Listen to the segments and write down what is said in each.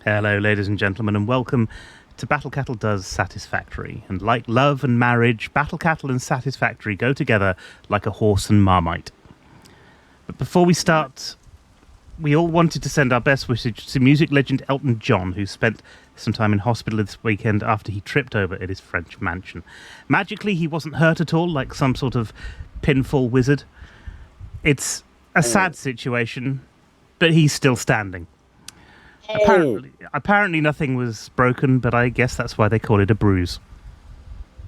Hello, ladies and gentlemen, and welcome to Battle Cattle Does Satisfactory. And like love and marriage, Battle Cattle and Satisfactory go together like a horse and marmite. But before we start, we all wanted to send our best wishes to music legend Elton John, who spent some time in hospital this weekend after he tripped over at his French mansion. Magically, he wasn't hurt at all, like some sort of pinfall wizard. It's a sad situation, but he's still standing. Apparently nothing was broken, but I guess that's why they call it a bruise.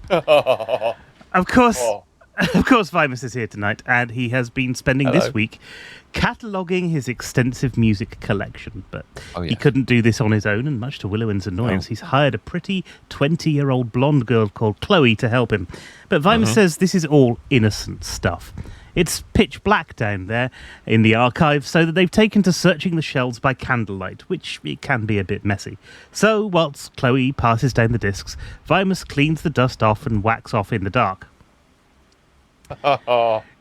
Of course, Vimus is here tonight, and he has been spending this week cataloguing his extensive music collection. But he couldn't do this on his own, and much to Willowin's annoyance, he's hired a pretty 20-year-old blonde girl called Chloe to help him. But Vimus says this is all innocent stuff. It's pitch black down there in the archive, so that they've taken to searching the shelves by candlelight, which it can be a bit messy. So, whilst Chloe passes down the discs, Vimus cleans the dust off and whacks off in the dark.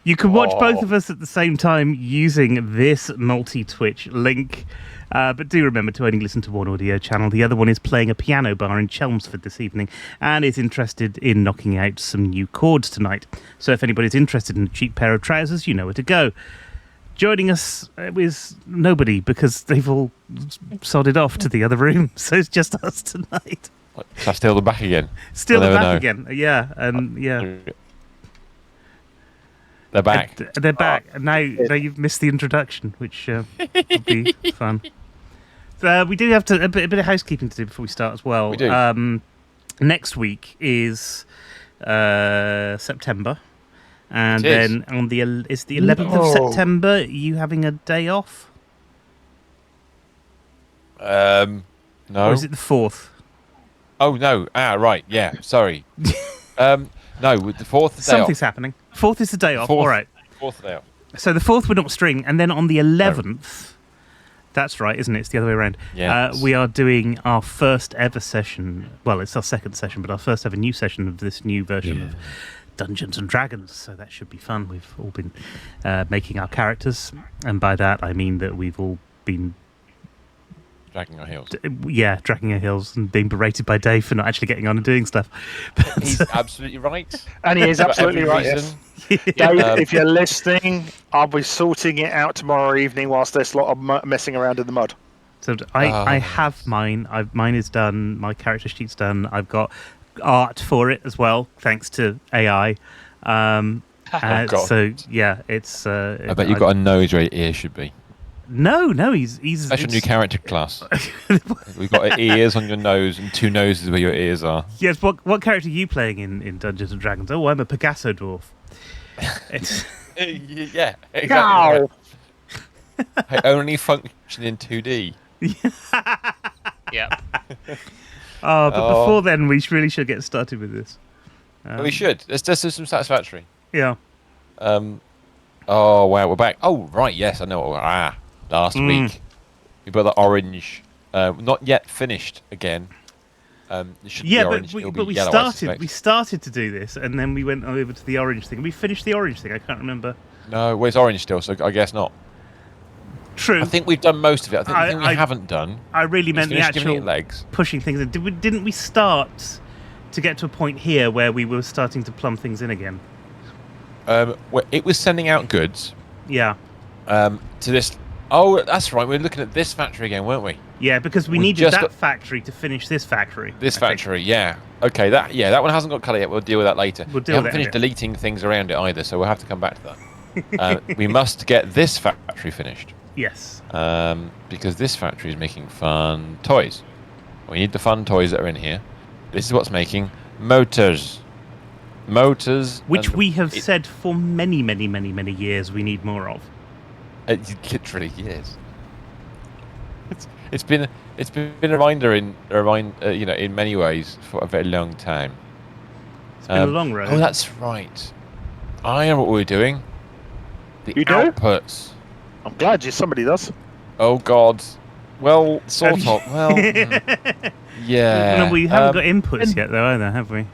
You can watch both of us at the same time using this multi-Twitch link. But do remember to only listen to one audio channel. The other one is playing a piano bar in Chelmsford this evening and is interested in knocking out some new chords tonight. So if anybody's interested in a cheap pair of trousers, you know where to go. Joining us is nobody because they've all sodded off to the other room. So it's just us tonight. So I steal them back again? Steal them back again, yeah. They're back. They're back. Now you've missed the introduction, which will be fun. We do have a bit of housekeeping to do before we start as well. We do. Next week is September, and then on the 11th of September. You having a day off? No. Or is it the 4th? Oh no! Right. Yeah. Sorry. No, with the 4th day Something's off. happening. 4th is the day off. All right. 4th day off. So the 4th we're not string, and then on the 11th, that's right, isn't it? It's the other way around. Yes. We are doing our first ever session. Well, it's our second session, but our first ever new session of this new version of Dungeons and Dragons. So that should be fun. We've all been making our characters, and by that I mean that we've all been Dragging our heels. Dragging our heels and being berated by Dave for not actually getting on and doing stuff. He's absolutely right. And he is absolutely right. Reason. Yes. Dave, if you're listening, I'll be sorting it out tomorrow evening whilst this lot are messing around in the mud. So I have mine. Mine is done. My character sheet's done. I've got art for it as well, thanks to AI. So yeah, it's. I bet you've got a nose where your ear should be. No, he's special new character class. We've got ears on your nose and 2 noses where your ears are. Yes. What character are you playing in Dungeons and Dragons? Oh, I'm a Pegaso dwarf. Yeah, exactly. I only function in 2D. Yep. But before then, we really should get started with this. We should. Let's just do some satisfactory. Yeah. Oh wow, we're back. Oh right, yes, I know. Last week we got the orange, not yet finished again. It should be orange. but we started to do this, and then we went over to the orange thing. We finished the orange thing. I can't remember. No, well, it's orange still, so I guess not. True. I think we've done most of it. I think the thing we haven't done. I really meant the actual legs. Pushing things in. Didn't we start to get to a point here where we were starting to plumb things in again? Well, it was sending out goods. Yeah. To this. Oh, that's right. We were looking at this factory again, weren't we? Yeah, because we needed that factory to finish this factory. This factory, yeah. Okay, that one hasn't got colour yet. We'll deal with that later. We haven't finished deleting things around it either, so we'll have to come back to that. We must get this factory finished. Yes. Because this factory is making fun toys. We need the fun toys that are in here. This is what's making motors. Which we have said for many, many, many, many years we need more of. Literally years. It's been a reminder in many ways for a very long time. It's been a long road. Oh, that's right. I know what we're doing. The outputs. I'm glad somebody does. Oh God. Well, sort of. Well, yeah. No, we haven't got inputs yet, though, either, have we?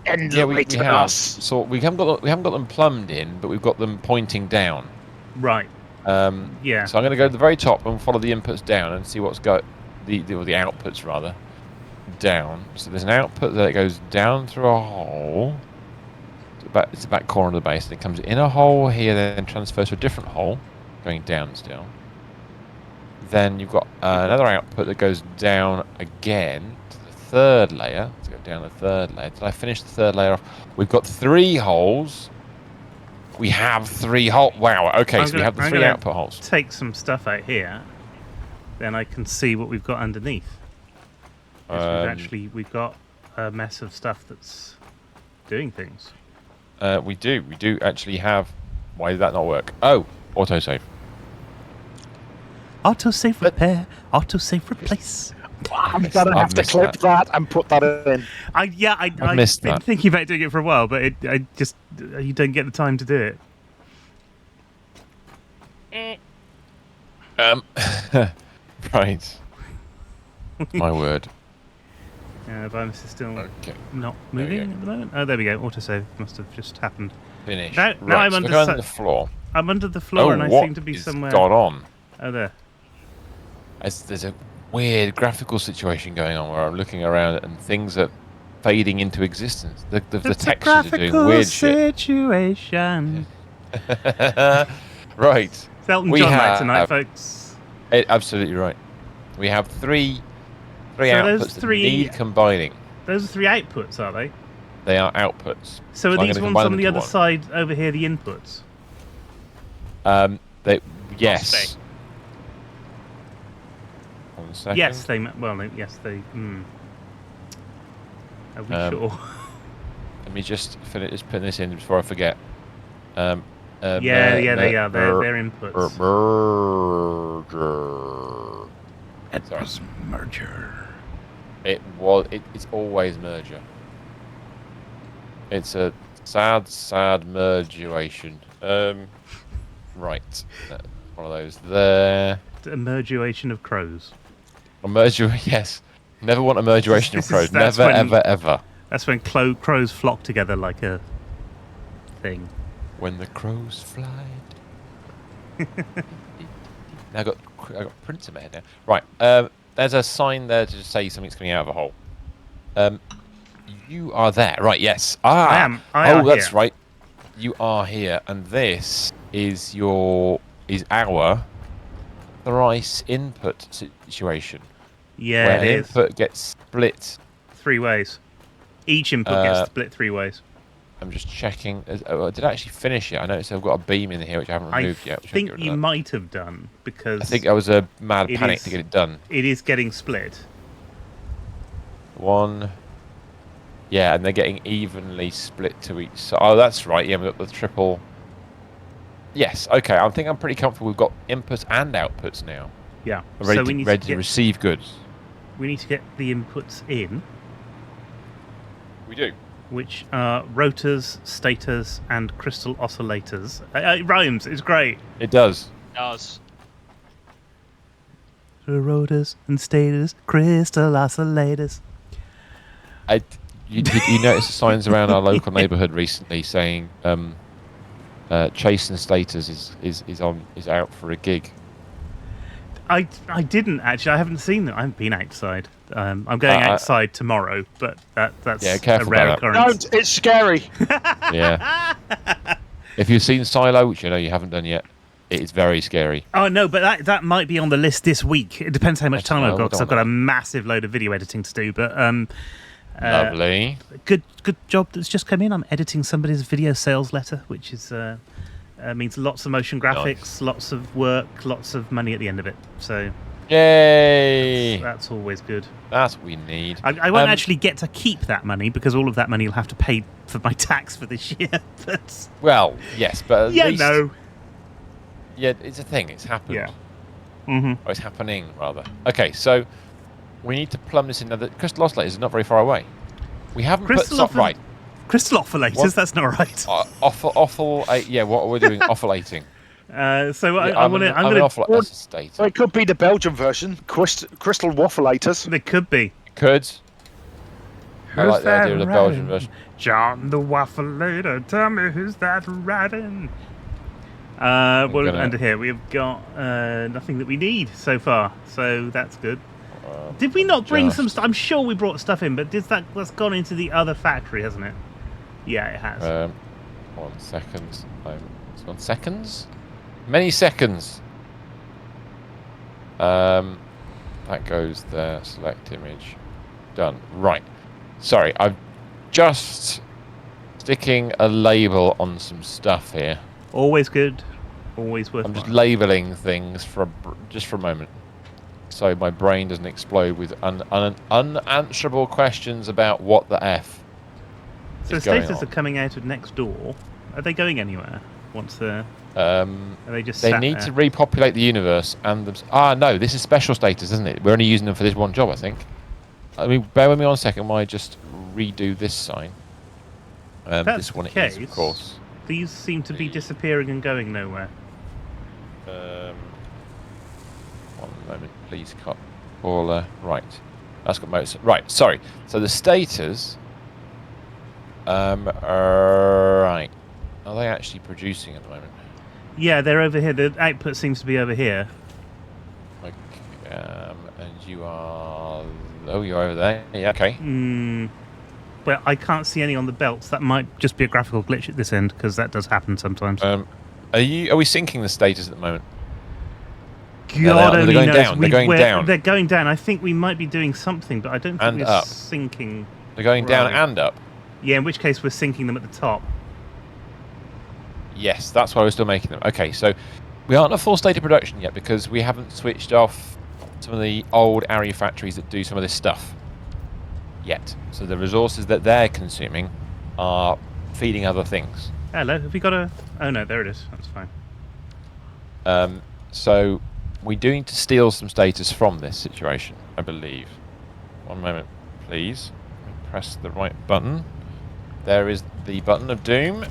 We have. So we haven't got them plumbed in, but we've got them pointing down. Right. So I'm going to go to the very top and follow the inputs down and see what's the outputs rather down. So there's an output that goes down through a hole. It's the back corner of the base. Then it comes in a hole here, then transfers to a different hole, going down still. Then you've got another output that goes down again to the third layer. Let's go down the third layer. Did I finish the third layer off? We've got 3 holes. We have 3 holes. Wow. Okay, so we have the 3 output holes. Take some stuff out here, then I can see what we've got underneath. We've got a mess of stuff that's doing things. We do actually have. Why did that not work? Oh, autosave. Autosave repair, autosave replace. I'm gonna have to clip that and put that in. I've been thinking about doing it for a while, but you don't get the time to do it. Right. My word. Vimus is still not moving at the moment. Oh, there we go. Autosave must have just happened. Finish. Now I'm under the floor. I'm under the floor, and I seem to be somewhere. Got on? Oh, there. There's a weird graphical situation going on where I'm looking around and things are fading into existence. The textures are doing weird situation. shit. Right. It's Elton John night tonight, folks. Absolutely right. We have three outputs that need combining. Those are 3 outputs, are they? They are outputs. So are these ones on the other side over here the inputs? Yes. One second. Yes, they. Are we sure? Let me just finish putting this in before I forget. They are. They're inputs. Merger. It was merger. It's always merger. It's a sad merguation. Right. One of those there. A merguation of crows. Yes. Never want a merguation of crows. Never, ever. That's when crows flock together like a thing. When the crows fly. Now I got prints in my head now. Right. There's a sign there to say something's coming out of a hole. You are there. Right, yes. I am. That's here. right. You are here, and this is our thrice input situation. Yeah, where it is. Input gets split 3 ways. Each input gets split 3 ways. I'm just checking. Did I actually finish it? I noticed I've got a beam in here which I haven't removed yet. I think you might have done, because I think I was a mad panic to get it done. It is getting split. 1. Yeah, and they're getting evenly split to each side. Oh, that's right. Yeah, we've got the triple. Yes. Okay. I think I'm pretty comfortable. We've got inputs and outputs now. Yeah. Ready to receive goods. We need to get the inputs in. We do. Which are rotors, stators, and crystal oscillators. It rhymes. It's great. It does. It does. Rotors and stators, crystal oscillators. You noticed the signs around our local neighbourhood recently saying Chase and Staters is out for a gig. I didn't actually. I haven't seen them. I haven't been outside. I'm going outside tomorrow, but that's a rare occurrence. Don't! It's scary. Yeah. If you've seen Silo, which you know you haven't done yet, it is very scary. Oh no, but that might be on the list this week. It depends how much time I've got, because I've got a massive load of video editing to do. But lovely. Good job that's just come in. I'm editing somebody's video sales letter, which is means lots of motion graphics, lots of work, lots of money at the end of it. So, yay! That's always good. That's what we need. I won't actually get to keep that money, because all of that money will have to pay for my tax for this year. But, well, yes, but at least, no. Yeah, it's a thing. It's happened. Yeah. Mm-hmm. Or it's happening, rather. Okay, so we need to plumb this in. Now, the crystal oscillators is not very far away. We haven't right. Crystal oscillators? What? That's not right. Yeah, what are we doing? Oscillating. I'm going to. State. So it could be the Belgian version, crystal waffleators. They could be. Could. I Who's like the idea of the Belgian version. John the waffleator, tell me who's that riding? Under here we've got nothing that we need so far, so that's good. Did we not bring some stuff? I'm sure we brought stuff in, but that's gone into the other factory, hasn't it? Yeah, it has. 1 second. It's 1 seconds? Many seconds. That goes there. Select image. Done. Right. Sorry, I'm just sticking a label on some stuff here. Always good. Always worth. I'm just labeling things just for a moment, so my brain doesn't explode with unanswerable questions about what the F. So the status are coming out of next door. Are they going anywhere? Once they're... are they just They need to repopulate the universe and... no, this is special status, isn't it? We're only using them for this one job, I think. I mean, bear with me 1 second while I just redo this sign. This one is, of course. These seem to be disappearing and going nowhere. 1 moment, please, cut. All right. That's got most. Right, sorry. So the status... right. Are they actually producing at the moment? Yeah, they're over here. The output seems to be over here. Okay, and you are... Oh, you're over there. Yeah, okay. Well, I can't see any on the belts. That might just be a graphical glitch at this end, because that does happen sometimes. Are we syncing the status at the moment? God only knows. Down. They're going down. They're going down. I think we might be doing something, but I don't think we're up. syncing. They're going down and up? Yeah, in which case we're syncing them at the top. Yes, that's why we're still making them. Okay, so we aren't in a full state of production yet because we haven't switched off some of the old ARRI factories that do some of this stuff yet. So the resources that they're consuming are feeding other things. Hello, have we got a... Oh no, there it is. That's fine. So we do need to steal some status from this situation, I believe. 1 moment, please. Press the right button. There is the button of doom.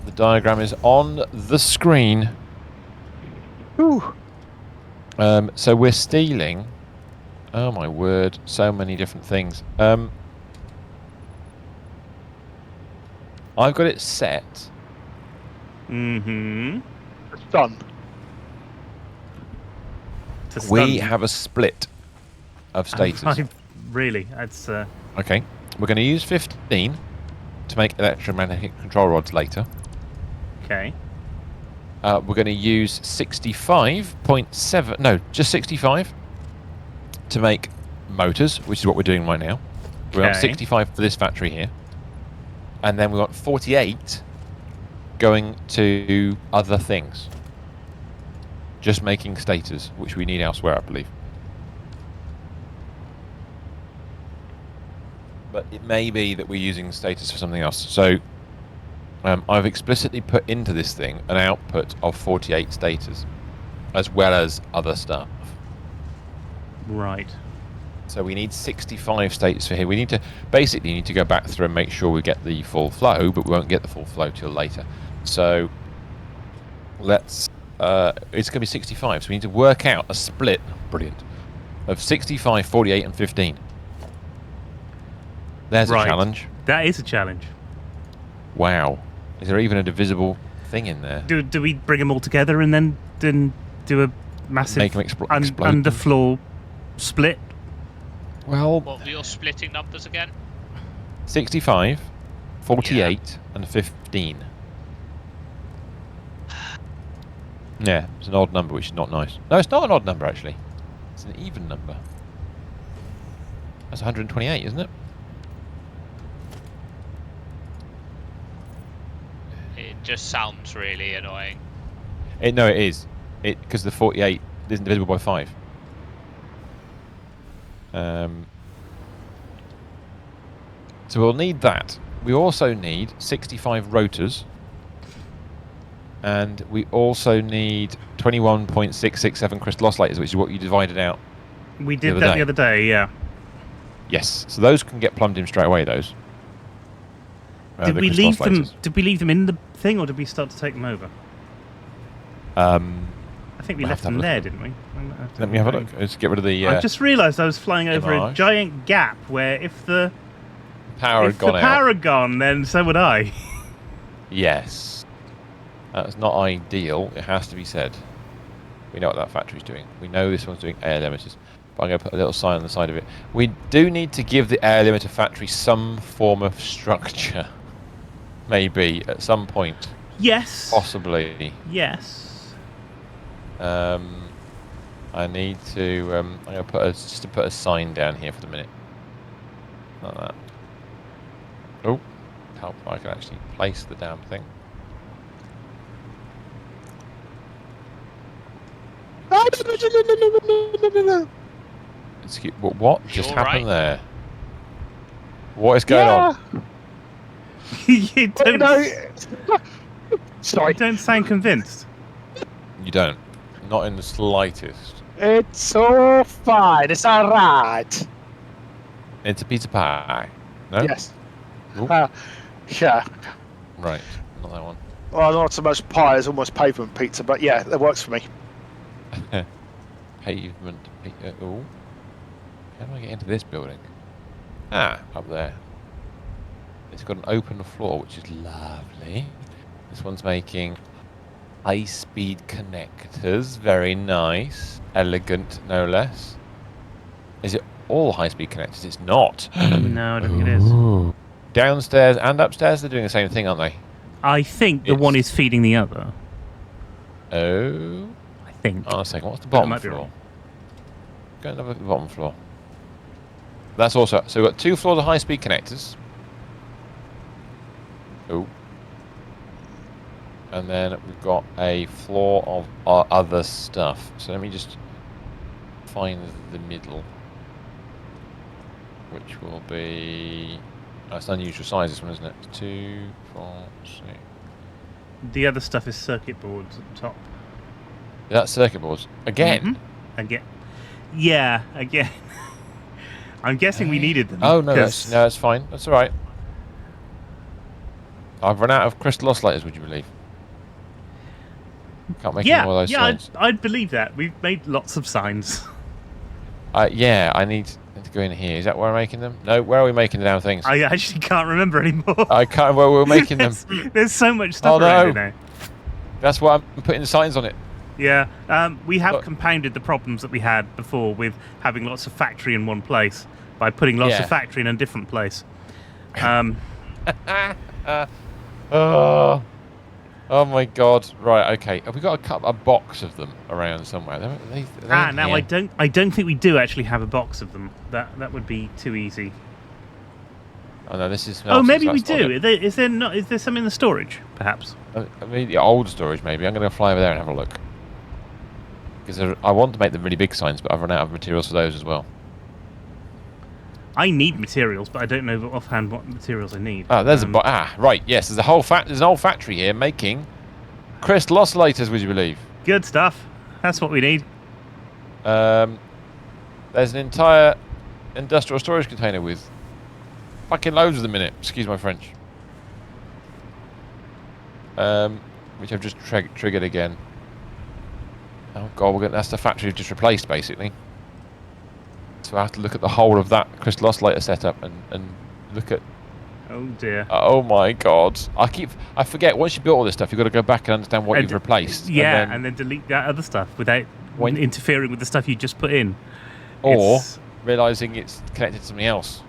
The diagram is on the screen. Ooh. So we're stealing. Oh my word! So many different things. I've got it set. It's done. We have a split of status. Really? That's. Okay, we're going to use 15 to make electromagnetic control rods later. Okay. We're going to use 65.7, no, just 65 to make motors, which is what we're doing right now. We want 65 for this factory here. And then we want 48 going to other things. Just making stators, which we need elsewhere, I believe. But it may be that we're using status for something else. So I've explicitly put into this thing an output of 48 status, as well as other stuff. Right. So we need 65 status for here. We need to basically go back through and make sure we get the full flow, but we won't get the full flow till later. So let's. It's going to be 65. So we need to work out a split. Brilliant. Of 65, 48, and 15. There's a challenge. That is a challenge. Wow. Is there even a divisible thing in there? Do we bring them all together and then do a massive make them explode underfloor split? Well, what were your splitting numbers again? 65, 48, and 15. Yeah, it's an odd number, which is not nice. No, it's not an odd number, actually. It's an even number. That's 128, isn't it? It just sounds really annoying. No, it is. Because the 48 isn't divisible by 5. So we'll need that. We also need 65 rotors. And we also need 21.667 crystal oscillators, which is what you divided out. We did that the other day, yeah. Yes, so those can get plumbed in straight away. Those. Did we leave them? Did we leave them in the thing, or did we start to take them over? I think we left them there, didn't we? Let me have a look. Let's get rid of the. I just realised I was flying over a giant gap where if the power had gone, then so would I. Yes, that's not ideal. It has to be said. We know what that factory's doing. We know this one's doing air limiters. But I'm going to put a little sign on the side of it. We do need to give the air limiter factory some form of structure. Maybe, at some point. Yes. Possibly. Yes. I need to. I'm going to put a sign down here for the minute. Like that. Oh, help! I can actually place the damn thing. Excuse, what just happened there? What is going on? You don't. Sorry. You don't sound convinced. You don't. Not in the slightest. It's all fine. It's all right. It's a pizza pie. No? Yes. Oop. Yeah. Right. Not that one. Well, not so much pie as almost pavement pizza, but yeah, that works for me. Pavement. Oh. How do I get into this building? Ah, up there. It's got an open floor, which is lovely. This one's making high-speed connectors. Very nice. Elegant, no less. Is it all high-speed connectors? It's not. No, I don't think it is. Downstairs and upstairs, they're doing the same thing, aren't they? I think the one is feeding the other. Oh. I think. Oh, a second. What's the bottom might be floor? wrong. Go and have a look at the bottom floor. That's also... So we've got 2 floors of high-speed connectors. Oh. And then we've got a floor of our other stuff. So let me just find the middle. Which will be... That's unusual size, this one, isn't it? 2, 4, 6... The other stuff is circuit boards at the top. That's circuit boards. Again? Mm-hmm. Again. Yeah, again. I'm guessing we needed them. Oh, no, that's fine. That's all right. I've run out of crystal oscillators, would you believe? Can't make any more of those signs. I'd believe that. We've made lots of signs. Yeah, I need to go in here. Is that where I'm making them? No, where are we making the damn things? I actually can't remember anymore. I can't remember where we're making them. There's so much stuff around here now. That's why I'm putting the signs on it. Yeah, we have compounded the problems that we had before with having lots of factory in one place by putting lots of factory in a different place. Oh my god! Right, okay. Have we got a box of them around somewhere? Are they now here? I don't think we do actually have a box of them. That would be too easy. Oh no, this is. Oh, maybe we do. Is there some in the storage, perhaps? I mean, the old storage, maybe. I'm going to fly over there and have a look. Because I want to make the really big signs, but I've run out of materials for those as well. I need materials, but I don't know offhand what materials I need. Oh, there's right, yes. There's an old factory here making crystal oscillators, would you believe? Good stuff. That's what we need. There's an entire industrial storage container with fucking loads of them in it. Excuse my French. Which I've just triggered again. Oh god, that's the factory we've just replaced, basically. So I have to look at the whole of that crystal oscillator setup and look at... Oh dear. Oh my god. I forget, once you built all this stuff, you've got to go back and understand what you've replaced. Yeah, and then delete that other stuff without interfering with the stuff you just put in. Or realising it's connected to something else.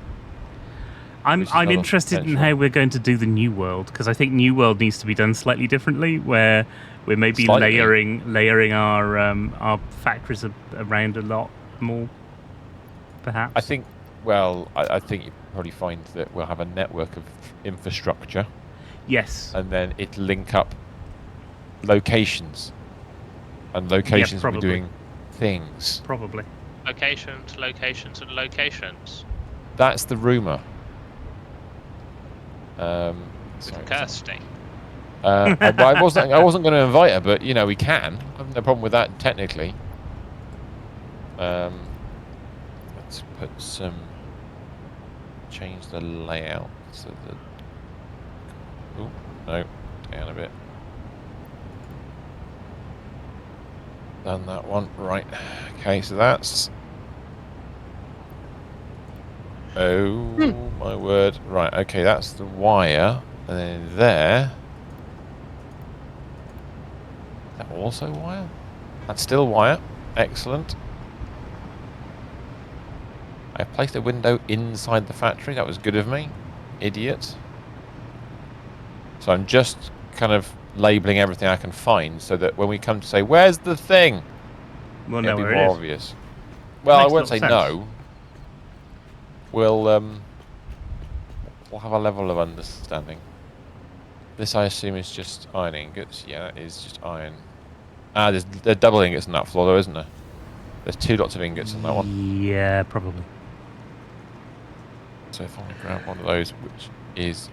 I'm interested in how we're going to do the New World, because I think New World needs to be done slightly differently, where we're maybe layering our factories around a lot more, perhaps. I think you probably find that we'll have a network of infrastructure. Yes. And then it link up locations. And locations will be doing things. Probably. Locations, locations, and locations. That's the rumour. Kirsty. I wasn't going to invite her, but we can. I have no problem with that technically. Let's put change the layout so that. Oh no, down a bit. Done that one right. Okay, so that's. Oh my word! Right, okay, that's the wire, and then there. Is that also wire? That's still wire. Excellent. I placed a window inside the factory. That was good of me. Idiot. So I'm just kind of labelling everything I can find so that when we come to say, where's the thing? We'll it'll know be where more it is. obvious. Well, I Makes a won't lot say of sense. no. We'll have a level of understanding. This, I assume, is just iron ingots. Yeah, that is just iron. Ah, there's double ingots on that floor, though, isn't there? There's 2 lots of ingots on that one. Yeah, probably. So if I grab one of those, which is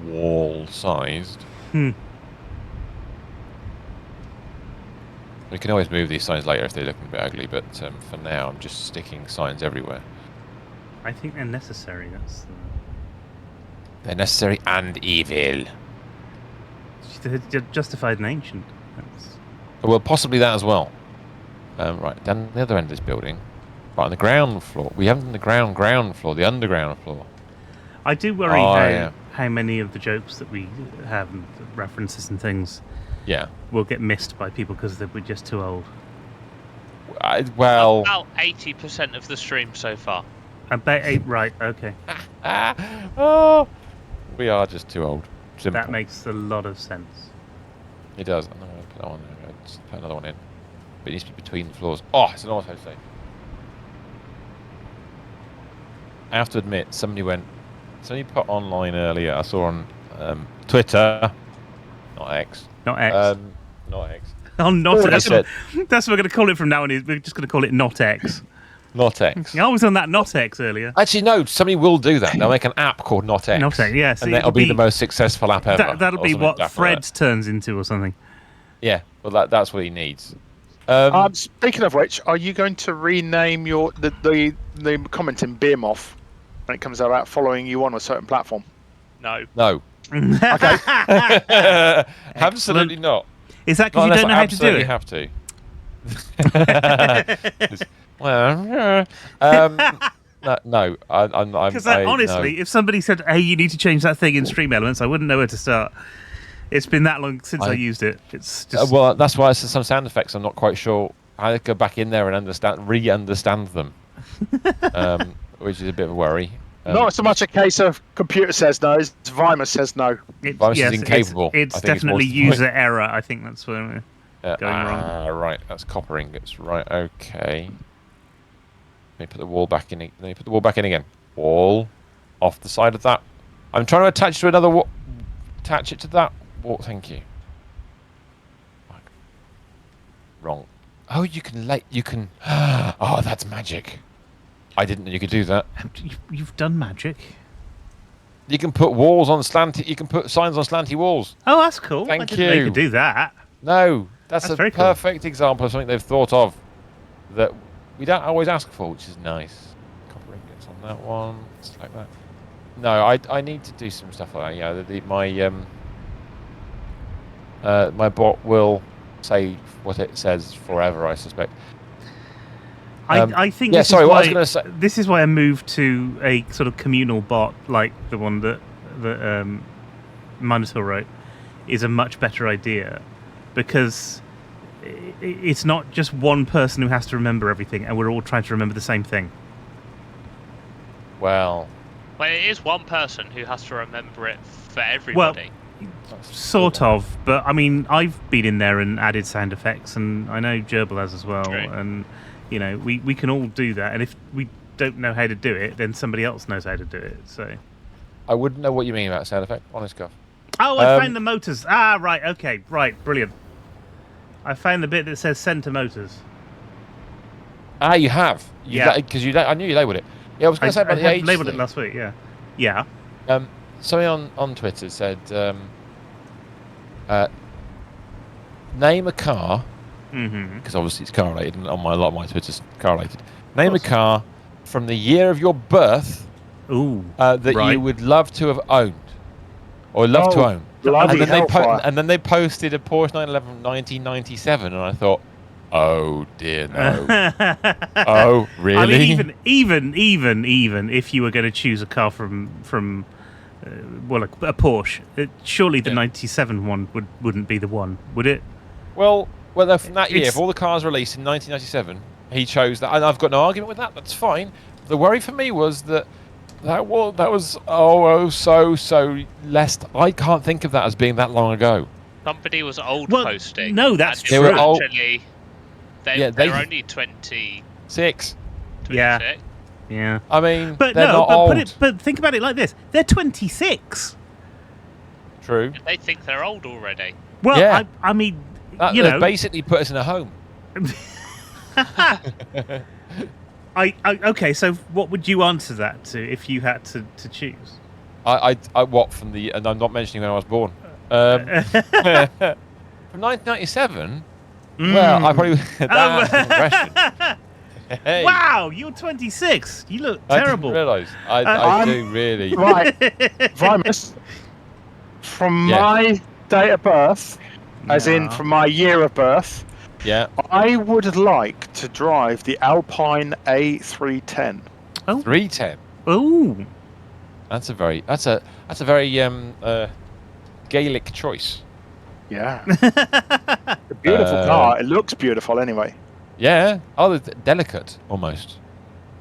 wall-sized, Hmm. we can always move these signs later if they're looking a bit ugly. But for now, I'm just sticking signs everywhere. I think they're necessary. They're necessary and evil. They're justified and ancient. That's... Well, possibly that as well. Right, down the other end of this building. Right, on the ground floor. We haven't done the ground floor, the underground floor. I do worry yeah. how many of the jokes that we have and references and things Yeah. will get missed by people because we're just too old. Well... About 80% of the stream so far. About 8, right, okay. Oh, we are just too old. Simple. That makes a lot of sense. It does. I'm not going to put that one there. Let's put another one in. But it needs to be between the floors. Oh, it's an auto save. I have to admit, somebody put online earlier, I saw on Twitter, not X. Not X. Not X. Oh, not They X. said- That's what we're going to call it from now on. We're just going to call it Not X. Not X. I was on that Not X earlier. Actually, no, somebody will do that. They'll make an app called Not X. Not X, yes. And that'll be the most successful app ever. That'll or be something what daft Fred like that. turns into or something. Yeah, well, that's what he needs. Speaking of which, are you going to rename the commenting Beer Moth when it comes about following you on a certain platform? No. No. Okay. Absolutely not. Is that Not because you unless don't know I how to do absolutely it? have to. Well, no, I'm Because honestly, no. if somebody said, "Hey, you need to change that thing in Stream Elements," I wouldn't know where to start. It's been that long since I used it. It's just Well, that's why it's some sound effects. I'm not quite sure how to go back in there and re-understand them, which is a bit of a worry. Not so much a case of computer says no, it's Vimer says no. Virus is incapable. It's I think it's more definitely to the point. user error. I think that's where we're going wrong. Right, that's copper ingots. Right, okay. Let me put the wall back in. Let me put the wall back in again. Wall off the side of that. I'm trying to attach to another wall. Attach it to that wall. Thank you. Wrong. Oh, you can You can. Oh, that's magic. I didn't know you could do that. You've done magic. You can put walls on slanty. You can put signs on slanty walls. Oh, that's cool. I Thank didn't know you you. could do that. No, that's That's a very cool. perfect example of something they've thought of that we don't always ask for, which is nice. Copper ingots on that one, just like that. No, I need to do some stuff like that. Yeah, my bot will say what it says forever, I suspect. I think yeah, this sorry, is what why, I was going to say. This is why I moved to a sort of communal bot like the one that Minotaur wrote is a much better idea, because it's not just one person who has to remember everything and we're all trying to remember the same thing. Well, it is one person who has to remember it for everybody. Sort of, but I mean, I've been in there and added sound effects, and I know Gerbil has as well, True. and you know, we can all do that, and if we don't know how to do it, then somebody else knows how to do it. So I wouldn't know what you mean about sound effect, honest Cuff. oh, I found the motors. Ah, right, okay, right, brilliant. I found the bit that says center motors. Ah, you have? Yeah. Because I knew you labelled it. Yeah, I was going to say about the I age labelled it thing. last week, yeah. Somebody on Twitter said, name a car, because obviously it's car related, and on a lot of my Twitter's car related. Name a car from the year of your birth that right. you would love to have owned, or love to own. Bloody And hellfire. then they posted a Porsche 911 1997, and I thought, oh dear no. Oh really? I mean, even if you were going to choose a car from a Porsche, surely the 97 one wouldn't be the one, would it? Well, from that year, if all the cars released in 1997, he chose that, and I've got no argument with that. That's fine. The worry for me was that was so less. I can't think of that as being that long ago. Somebody was old Well, posting. no, that's and true. They were old. Actually, Yeah, they're only 20. 6. 26. Yeah. Yeah. I mean, But they're no, not but old. but think about it like this: they're 26. True. They think they're old already. Well, Yeah. I mean, That, you they know, basically put us in a home. okay. So, what would you answer that to if you had to choose? I what from the, and I'm not mentioning when I was born. From 1997. Well, I probably that's an aggression. Hey, Wow, you're 26. You look I terrible. didn't realise. I I'm- do really. Right, Vimus, from Yeah. my date of birth, as in Yeah. from my year of birth, Yeah. I would like to drive the Alpine A310. Oh, 310. oh, That's a very Gaelic choice. Yeah. A beautiful car. It looks beautiful anyway. Yeah. Oh, it's delicate almost.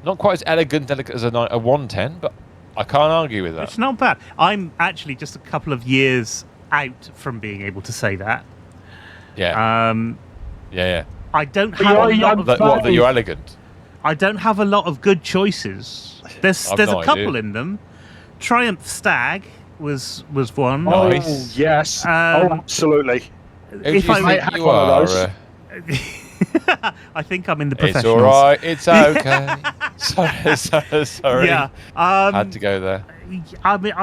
Not quite as delicate as a 110, but I can't argue with that. it's not bad. I'm actually just a couple of years out from being able to say that. Yeah. Um, Yeah. I don't But have you're a lot young, of, That you're elegant. I don't have a lot of good choices. There's I've there's no a couple idea. in them. Triumph Stag was one. Nice. Oh, yes. Um, absolutely. Who do If you I might think have you one of are? those. I think I'm in the It's professionals. all right. It's okay. Sorry. Yeah. Had to go there. I mean,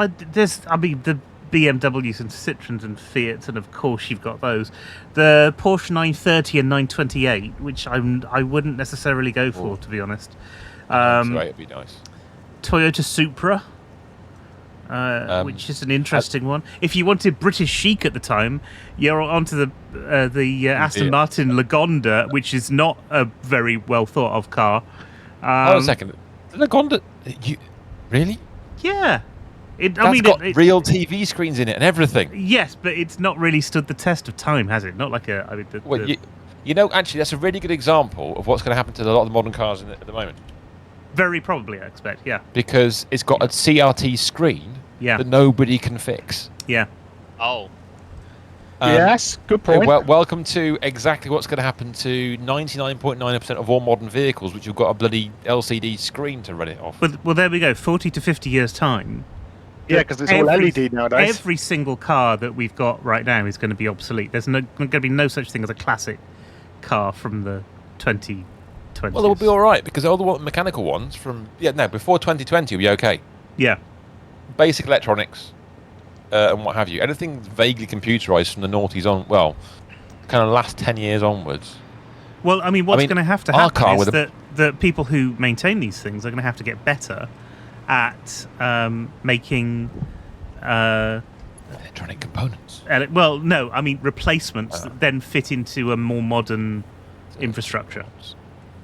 the BMWs and Citroens and Fiats, and of course you've got those. The Porsche 930 and 928, which I wouldn't necessarily go for, Ooh. to be honest. Right, it'd be nice. Toyota Supra, which is an interesting one. If you wanted British chic at the time, you're onto the Aston Yeah. Martin Lagonda, which is not a very well thought of car. Hold on a second. The Lagonda. You really? Yeah. That's I mean, got real TV screens in it and everything. yes, but it's not really stood the test of time, has it? Not like a. I mean, Well, you know, actually, that's a really good example of what's going to happen to a lot of the modern cars at the moment. very probably, I expect. Yeah, Because it's got a CRT screen yeah, that nobody can fix. yeah. Oh, Yes, good point. Welcome to exactly what's going to happen to 99.9% of all modern vehicles, which have got a bloody LCD screen to run it off. Well, there we go. 40 to 50 years time. Yeah, because it's all LED nowadays. Every single car that we've got right now is going to be obsolete. There's going to be no such thing as a classic car from the 2020s. Well, it'll be all right because all the mechanical ones from before 2020 will be okay. Yeah, Basic electronics and what have you. Anything vaguely computerized from the noughties on, well, kind of last 10 years onwards. well, I mean, what's going to have to our happen car is with a- that the people who maintain these things are going to have to get better at making Electronic components. well, no, I mean replacements Oh. that then fit into a more modern infrastructure.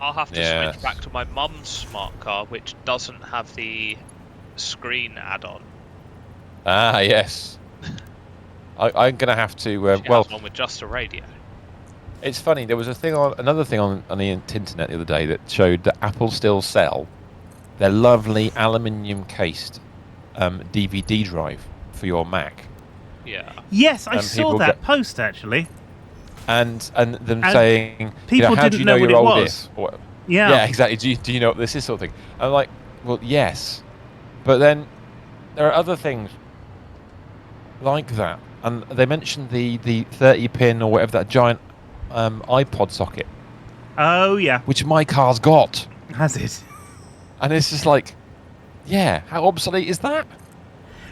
I'll have to Yeah. switch back to my mum's smart car, which doesn't have the screen add-on. Ah, yes. I'm going to have to. She Well, has one with just a radio. it's funny. There was another thing on the internet the other day that showed that Apple still sell their lovely aluminium cased DVD drive for your Mac, Yeah. Yes, I And saw people that get- post actually. and them And saying, people how do didn't you know know what you're it old was. if? Or, Yeah. yeah, exactly. Do you know what this is, sort of thing? I'm like, well, yes, but then there are other things like that, and they mentioned the 30 pin or whatever, that giant iPod socket, Oh yeah, which my car's got, has it? and it's just like, yeah, how obsolete is that?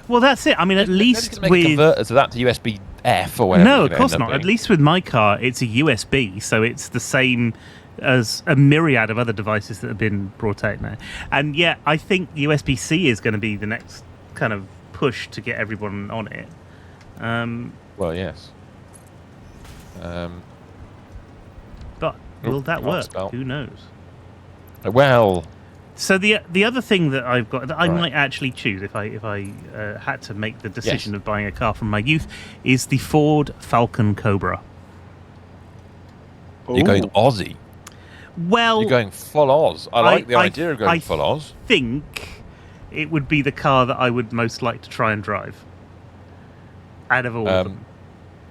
Well, that's it. I mean, at Nobody's least gonna make a with converter to that to USB F or whatever. no, it's of gonna course end up not. At being. least with my car, it's a USB, so it's the same as a myriad of other devices that have been brought out now. And yeah, I think USB-C is going to be the next kind of push to get everyone on it. Well, yes. But will that can't work? spell. Who knows? Well, So the other thing that I've got that I Right. might actually choose if I had to make the decision of buying a car from my youth is the Ford Falcon Cobra. you're going Ooh. Aussie. Well, You're going full Oz. I like the idea of going full Oz. I think it would be the car that I would most like to try and drive. Out of all of them.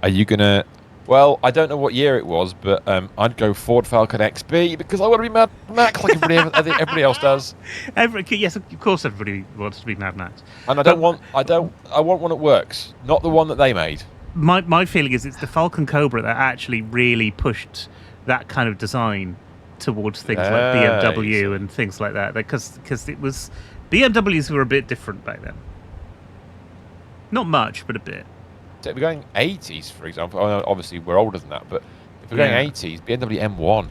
Are you going to... Well, I don't know what year it was, but I'd go Ford Falcon XB because I want to be Mad Max like everybody else does. Yes, of course everybody wants to be Mad Max. And I want one that works, not the one that they made. My feeling is it's the Falcon Cobra that actually really pushed that kind of design towards things like BMW and things like that. Because it was... BMWs were a bit different back then. Not much, but a bit. So if we're going 80s, for example, obviously we're older than that, but if we're going 80s, BMW M1.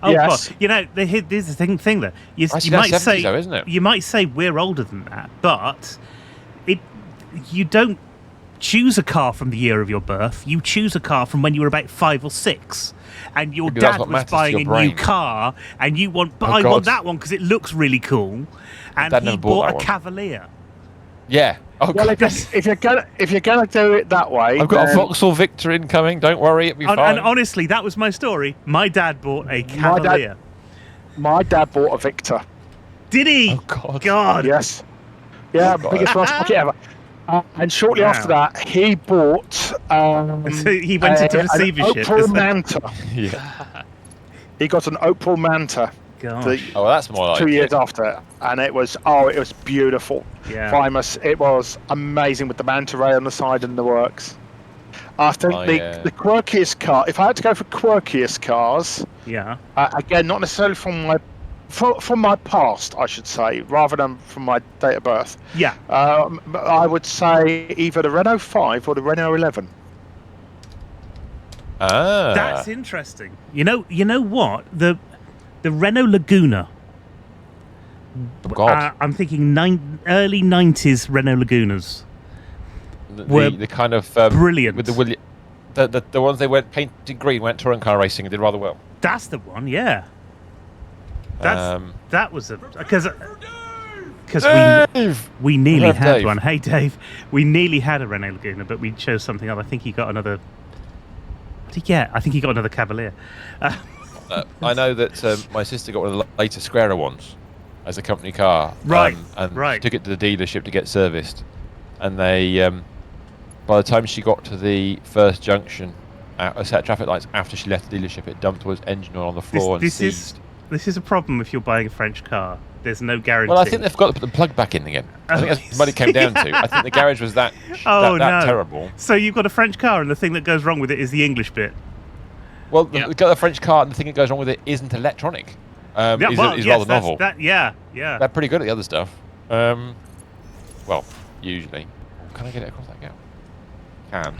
Oh, yes. God. You know, there's the thing there. You might say, though, isn't it? You might say we're older than that, but you don't choose a car from the year of your birth. You choose a car from when you were about 5 or 6, and your dad was buying a new car, and you want, but I want that one because it looks really cool, and he bought a Cavalier. Yeah. Oh, well, if you're gonna do it that way, I've got a Vauxhall Victor incoming. Don't worry, it'll be fine. And honestly, that was my story. My dad bought a Cavalier. My dad bought a Victor. Did he? Oh God. Yes. Yeah, biggest lost pocket ever. And shortly after that, he bought. So he went into receivership. An Opel Manta. Yeah. He got an Opel Manta. That's more like 2 years after, and it was beautiful. Yeah. Famous. It was amazing with the Manta ray on the side and the works. I think the quirkiest car. If I had to go for quirkiest cars, again, not necessarily from my past, I should say, rather than from my date of birth. Yeah. I would say either the Renault 5 or the Renault 11. That's interesting. You know what? The Renault Laguna. Oh, God. I'm thinking early 90s Renault Lagunas. The kind of brilliant. With the ones they went painted green, went touring car racing and did rather well. That's the one, yeah. That was because we nearly had Dave. one. Hey Dave, we nearly had a Renault Laguna, but we chose something else. I think he got another. What did he get? I think he got another Cavalier. I know that my sister got one of the latest Square ones as a company car. Right. She took it to the dealership to get serviced, and they, by the time she got to the first junction, a set of traffic lights after she left the dealership, it dumped all its engine oil on the floor and seized. This is a problem if you're buying a French car. There's no guarantee. Well, I think they've got to put the plug back in again. I think that's what it came down to. I think the garage was that terrible. So you've got a French car, and the thing that goes wrong with it is the English bit. Well, we've got a French car, and the thing that goes wrong with it isn't electronic. Is rather novel. Yeah. They're pretty good at the other stuff. Well, usually. Can I get it across that gap? Can.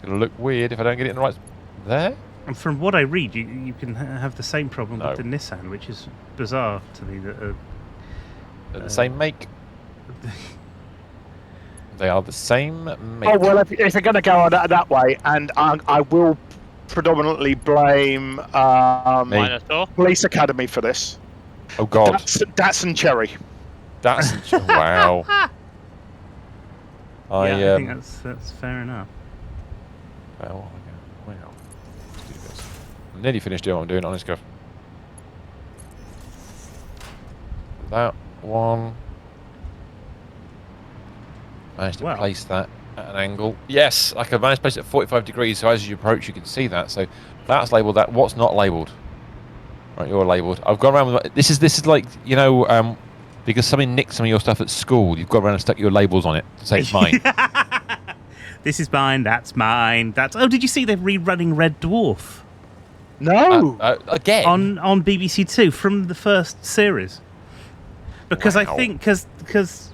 It'll look weird if I don't get it in the right... There? And from what I read, you can have the same problem with the Nissan, which is bizarre to me. They're the same make. They are the same make. Oh, well, if you're going to go that way, and I will predominantly blame Police Academy for this. Oh, God. Datsun Cherry. Wow. I think that's fair enough. Wow. Let's do this. I'm nearly finished doing what I'm doing, honest Guff. That one. Managed to place that at an angle. Yes, I could manage to place it at 45 degrees, so as you approach you can see that. So that's labelled that. What's not labelled? Right, you're labelled. I've gone around with... This is like, you know, because somebody nicked some of your stuff at school, you've gone around and stuck your labels on it to say it's mine. This is mine, that's mine, that's... Oh, did you see they're rerunning Red Dwarf? No! Again? On BBC Two from the first series. Because I think... Because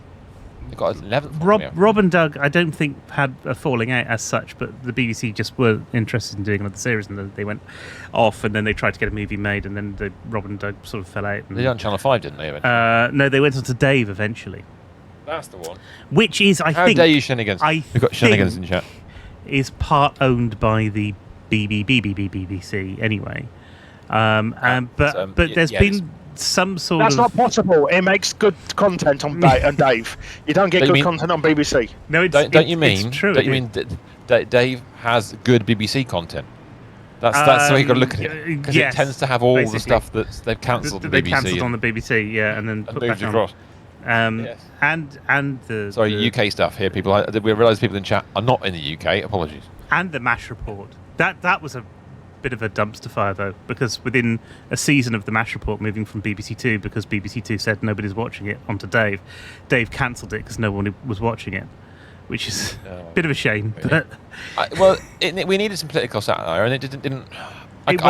got 11th Rob and Doug, I don't think had a falling out as such, but the BBC just were interested in doing another series, and they went off, and then they tried to get a movie made, and then Rob and Doug sort of fell out. They did on Channel 5, didn't they? Eventually? No, they went on to Dave eventually. That's the one. Which is, I think... How dare you shenanigans? We've got shenanigans in chat. Is part owned by the BBC anyway. But there's been some sort That's not possible. It makes good content on Dave. You don't get good content on BBC. No, don't you mean? It's true. Don't you mean Dave has good BBC content? That's the way you got to look at it, because yes, it tends to have all basically. the stuff that they've cancelled. They cancelled on the BBC, yeah, and then put moved back across. Yes. And the UK stuff here. People, we realise people in chat are not in the UK. Apologies. And the MASH report. That was a bit of a dumpster fire though, because within a season of the MASH report moving from BBC Two, because BBC Two said nobody's watching it, onto Dave cancelled it because no one was watching it, which is a bit of a shame. Really? But we needed some political satire, and it didn't. It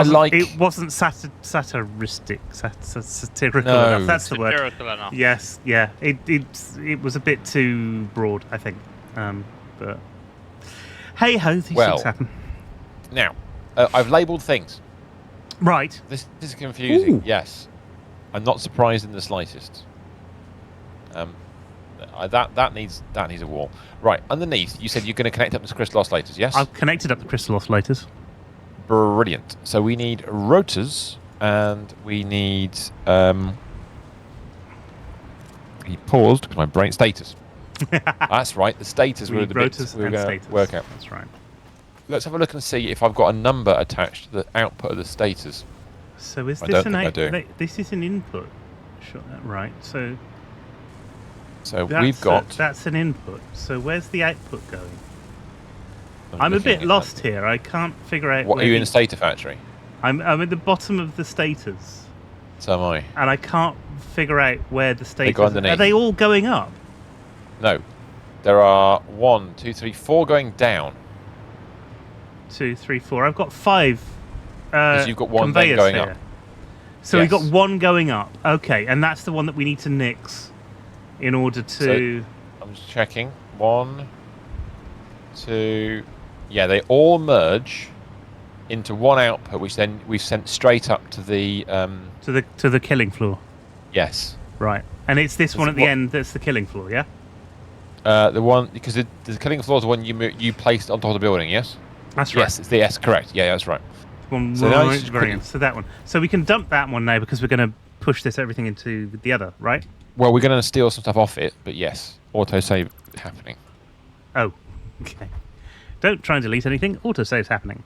wasn't satiristic, satirical enough. That's the word. Satirical enough. Yes, yeah. It was a bit too broad, I think. But hey ho, these things happen. Now, I've labelled things. Right. This is confusing. Ooh. Yes, I'm not surprised in the slightest. That needs a wall. Right, underneath, you said you're going to connect up to crystal oscillators, yes? I've connected up the crystal oscillators. Brilliant. So we need rotors, and we need... He paused because my brain... Status. That's right, the status were the bits we were going to work out. That's right. Let's have a look and see if I've got a number attached to the output of the status. So is this an output? This is an input. Sure, right, so we've got... That's an input. So where's the output going? I'm a bit lost here. I can't figure out... What, are you in the stator factory? I'm at the bottom of the stators. So am I. And I can't figure out where the stators... They go underneath. Are they all going up? No. There are 1, 2, 3, 4 going down. 2, 3, 4. I've got 5 because you've got one then going here. Up. So we've got one going up. Okay, and that's the one that we need to nix in order to... So, I'm just checking. 1, 2... Yeah, they all merge into one output, which then we've sent straight up to the... To the killing floor. Yes. Right. And it's this one at the end that's the killing floor, yeah? The one... Because the killing floor is the one you placed on top of the building, yes? That's right. Yes, it's the S, correct. Yeah, that's right. One so that one. So we can dump that one now because we're going to push everything into the other, right? Well, we're going to steal some stuff off it, but yes, autosave happening. Oh, okay. Don't try and delete anything. Autosave's happening.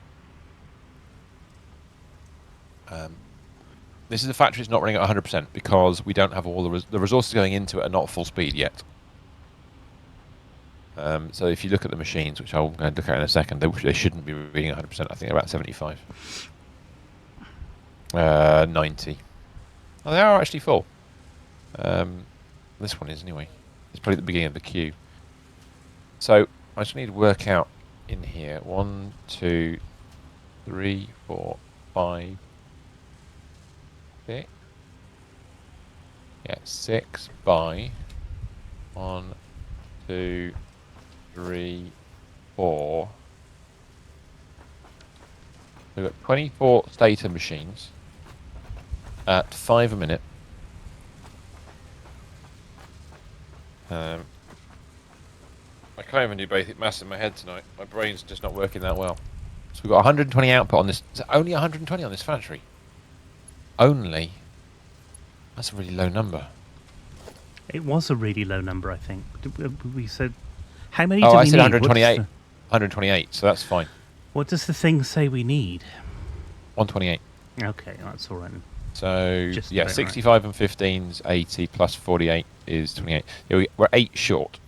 This is a factory that's not running at 100% because we don't have all the resources going into it are not full speed yet. So if you look at the machines, which I'm going to look at in a second, they shouldn't be reading 100%. I think they're about 75. 90. Oh, they are actually full. This one is anyway. It's probably at the beginning of the queue. So I just need to work out in here. 1, 2, 3, 4, 5, 6. Yeah, 6 by 1, 2, 3, 4. We've got 24 stator machines at 5 a minute. I can't even do basic maths in my head tonight. My brain's just not working that well. So we've got 120 output on this. It's only 120 on this factory. Only. That's a really low number. It was a really low number, I think. We said... How many do we need? Oh, I said 128. 128, so that's fine. What does the thing say we need? 128. Okay, that's all right. So, yeah, 65 and 15's 80, plus 48 is 28. Yeah, we're 8 short.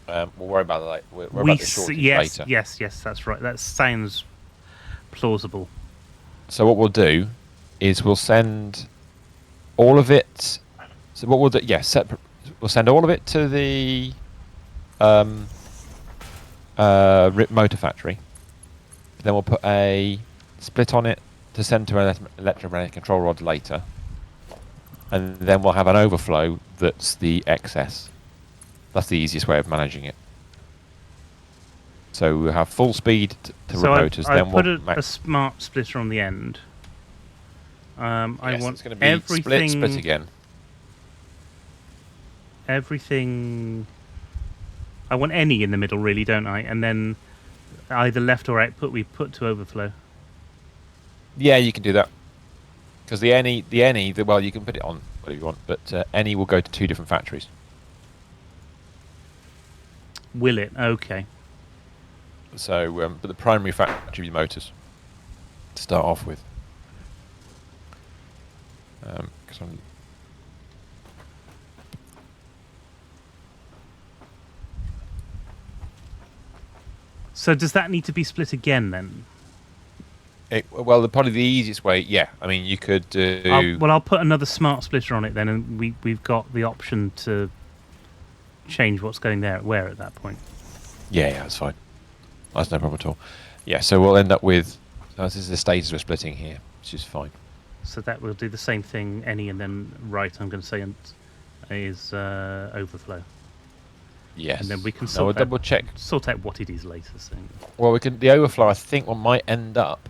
We'll worry about that. We're about the shortage later. Yes, that's right. That sounds plausible. So what we'll do is we'll send all of it... So what we'll do... Yeah, we'll send all of it to the... motor factory. Then we'll put a split on it to send to an electromagnetic control rod later, and then we'll have an overflow that's the excess. That's the easiest way of managing it. So we'll have full speed to rotors. Then we'll put a smart splitter on the end. I want it's going to be everything split again. Everything. I want any in the middle, really, don't I? And then either left or output we put to overflow. Yeah, you can do that. Because the any, well, you can put it on whatever you want, but any will go to 2 different factories. Will it? Okay. So, but the primary factory motors. to start off with. 'Cause I'm... So does that need to be split again then? Well, probably the easiest way, yeah. I mean, you could do... I'll put another smart splitter on it then, and we've got the option to change what's going there where at that point. Yeah, that's fine. That's no problem at all. Yeah, so we'll end up with... this is the stages we're splitting here, which is fine. So that will do the same thing, any, and then right, I'm going to say, is overflow. Yes. And then we can double check. Sort out what it is later. So. Well, we can. The overflow, I think, what might end up...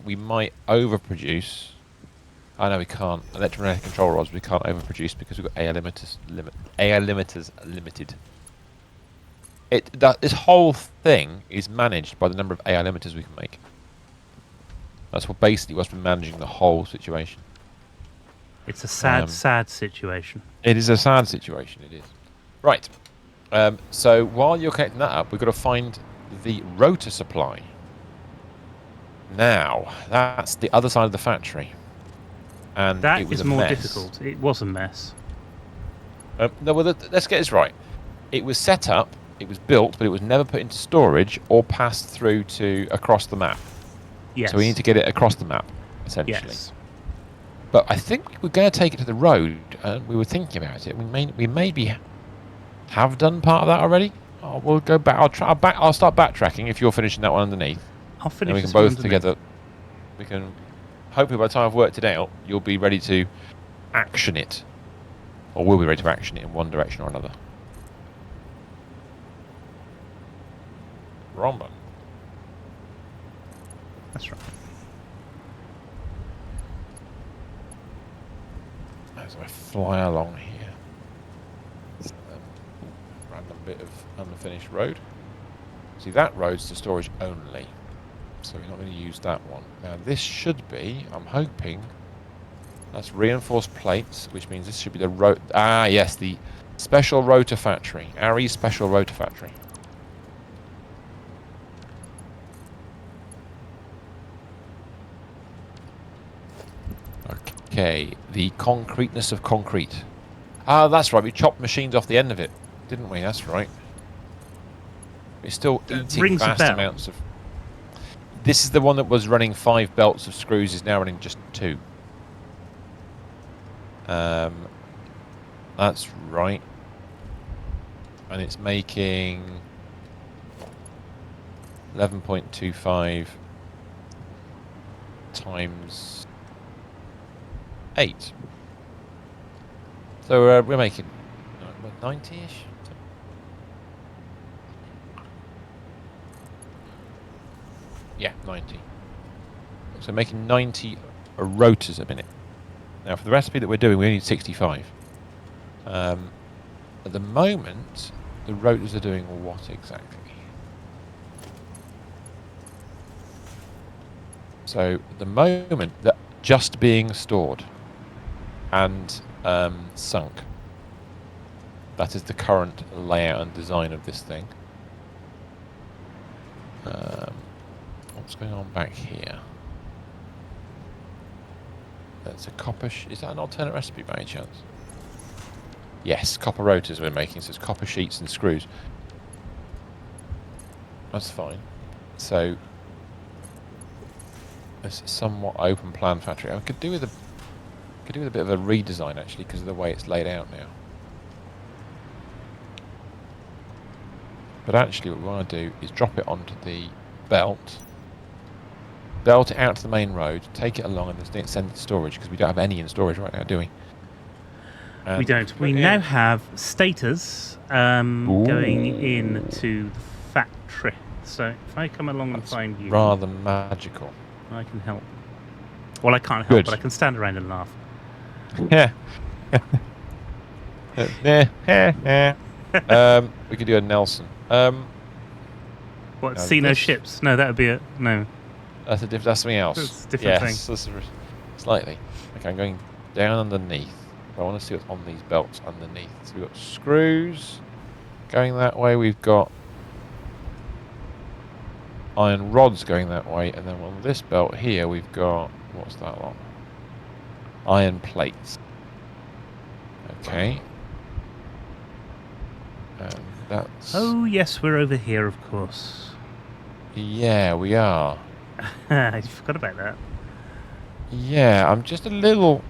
we might overproduce. I know we can't. Electromagnetic control rods, we can't overproduce because we've got AI limiters limited. This whole thing is managed by the number of AI limiters we can make. That's basically what's been managing the whole situation. It's a sad situation. It is a sad situation, it is. Right. So while you're connecting that up, we've got to find the rotor supply. Now, that's the other side of the factory. And that it was is more difficult. It was a mess. No, well, let's get this right. It was set up, it was built, but it was never put into storage or passed through to across the map. Yes. So we need to get it across the map, essentially. Yes. But I think we're going to take it to the road, and we were thinking about it. We maybe have done part of that already. Oh, we'll go back. I'll start backtracking if you're finishing that one underneath. I'll finish. And we can both together. We can. Hopefully, by the time I've worked it out, you'll be ready to action it, or we'll be ready to action it in one direction or another. Wrong button. That's right. As I fly along here, random bit of unfinished road. See, that road's to storage only, so we're not going to use that one. Now, this should be, I'm hoping, that's reinforced plates, which means this should be the road. Ah, yes, the special rotor factory, Ares special rotor factory. Okay, the concreteness of concrete. Ah, that's right. We chopped machines off the end of it, didn't we? That's right. We're still eating vast amounts of... This is the one that was running 5 belts of screws, is now running just 2. That's right. And it's making 11.25 times 8. So we're making 90-ish. Yeah, 90. So making 90 rotors a minute. Now for the recipe that we're doing, we only need 65. At the moment, the rotors are doing what exactly? So at the moment, they're just being stored and sunk. That is the current layout and design of this thing. What's going on back here? That's a copper... is that an alternate recipe by any chance? Yes, copper rotors we're making, so it's copper sheets and screws. That's fine. So, it's a somewhat open plan factory. I could do with a bit of a redesign actually, because of the way it's laid out now. But actually what we want to do is drop it onto the belt it out to the main road, take it along, and then send it to storage, because we don't have any in storage right now, do we? We don't. We now have stators going into the factory. So if I come along and find you... rather magical. I can help. Well, I can't help, but I can stand around and laugh. Yeah. We could do a Nelson. What, see no ships? No, that would be a... No. That's something else. It's a different thing. Yes, slightly. Okay, I'm going down underneath. I want to see what's on these belts underneath. So we've got screws going that way. We've got iron rods going that way, and then on this belt here we've got, what's that lot? Iron plates. Okay. And that's... Oh yes, we're over here, of course. Yeah, we are. I forgot about that. Yeah, I'm just a little...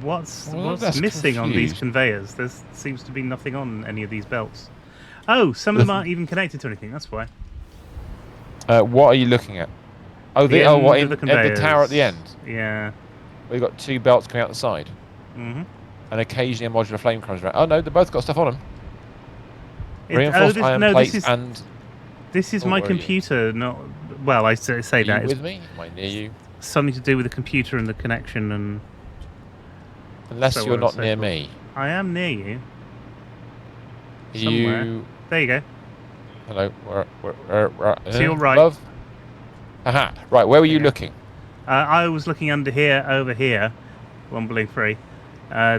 What's missing on these conveyors? There seems to be nothing on any of these belts. Oh, some of them aren't even connected to anything, that's why. What are you looking at? Oh, the tower at the end? Yeah. We've got 2 belts coming out the side. Mm-hmm. And occasionally a modular flame comes around. Oh no, they both got stuff on them. Reinforced iron plates and... This is my computer, not... Well, I say that. Are you with me? Am I near you? Something to do with the computer and the connection and... Unless you're not near me. I am near you. Somewhere. There you go. Hello. Where, to your right. Love? Aha. Right, where were you looking? I was looking under here, over here, Wombling Free,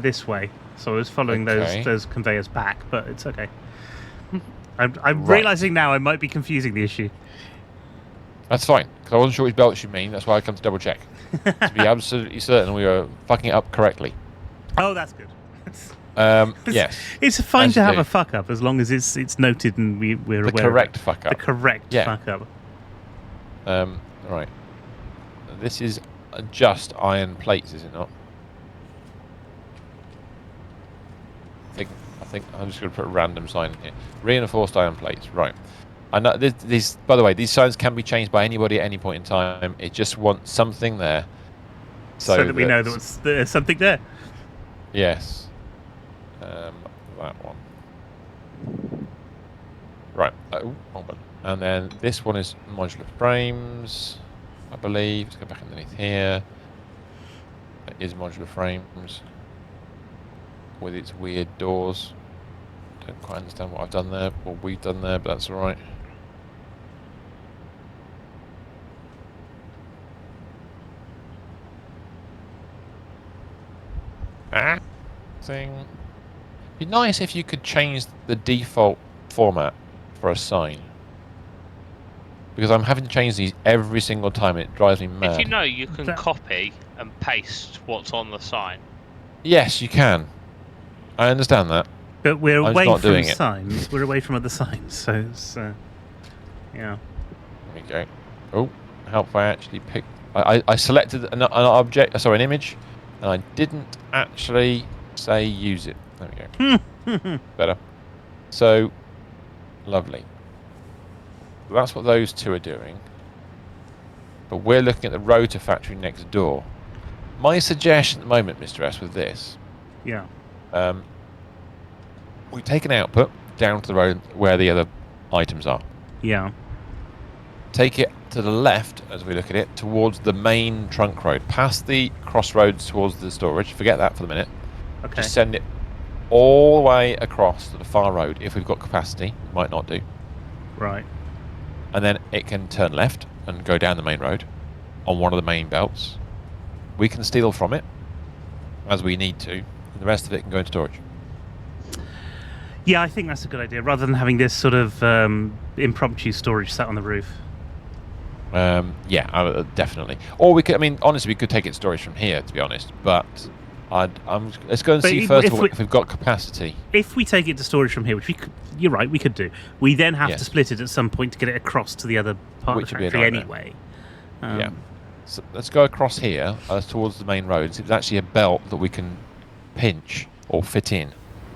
this way. So I was following those conveyors back, but it's okay. I'm realising now I might be confusing the issue. That's fine, because I wasn't sure which belts you mean. That's why I come to double check. To be absolutely certain we were fucking it up correctly. Oh, that's good. Yes. It's fine to have a fuck up as long as it's noted and we're aware. The correct fuck up. The correct fuck up. Right. This is just iron plates, is it not? I think I'm just going to put a random sign in here. Reinforced iron plates. Right. I know these. By the way, these signs can be changed by anybody at any point in time. It just wants something there, so that we know that there's something there. Yes. That one. Right. Oh, and then this one is modular frames, I believe. Let's go back underneath here. That is modular frames with its weird doors. Don't quite understand what I've done there, or we've done there, but that's all right. Thing. Be nice if you could change the default format for a sign, because I'm having to change these every single time. It drives me mad. If you know, you can copy and paste what's on the sign. Yes, you can. I understand that. But we're away from signs. We're away from other signs, so it's, yeah. There we go. Oh, help! I actually picked. I selected an object. Sorry, an image, and I didn't actually say use it. There we go. Better. So, lovely. So that's what those 2 are doing. But we're looking at the rotor factory next door. My suggestion at the moment, Mr. S, with this. Yeah. We take an output down to the road where the other items are. Yeah. Take it to the left, as we look at it, towards the main trunk road. Past the crossroads towards the storage. Forget that for the minute. Okay. Just send it all the way across to the far road. If we've got capacity, might not do. Right. And then it can turn left and go down the main road on one of the main belts. We can steal from it as we need to, and the rest of it can go into storage. Yeah, I think that's a good idea, rather than having this sort of impromptu storage sat on the roof. Yeah, definitely. Or we could, I mean, honestly, we could take it storage from here, to be honest. But let's go and see first of all if we've got capacity. If we take it to storage from here, which you're right, we could do. We then have to split it at some point to get it across to the other part of the factory anyway. Yeah. So let's go across here towards the main road. It's actually a belt that we can pinch or fit in.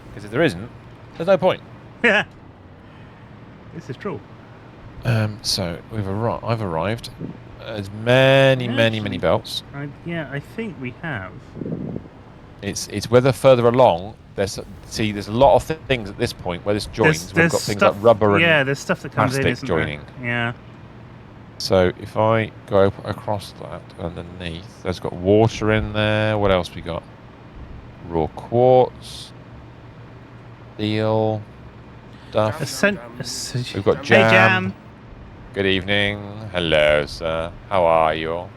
Because if there isn't, there's no point. Yeah. This is true. So I've arrived. There's many belts. I think we have. It's whether further along. There's a lot of things at this point where this joins. We've got things like rubber and there's stuff that comes plastic in, joining. Yeah. So if I go across that underneath, there's got water in there. What else we got? Raw quartz, steel, stuff. We've got jam. Hey, Jam. Good evening. Hello, sir. How are you?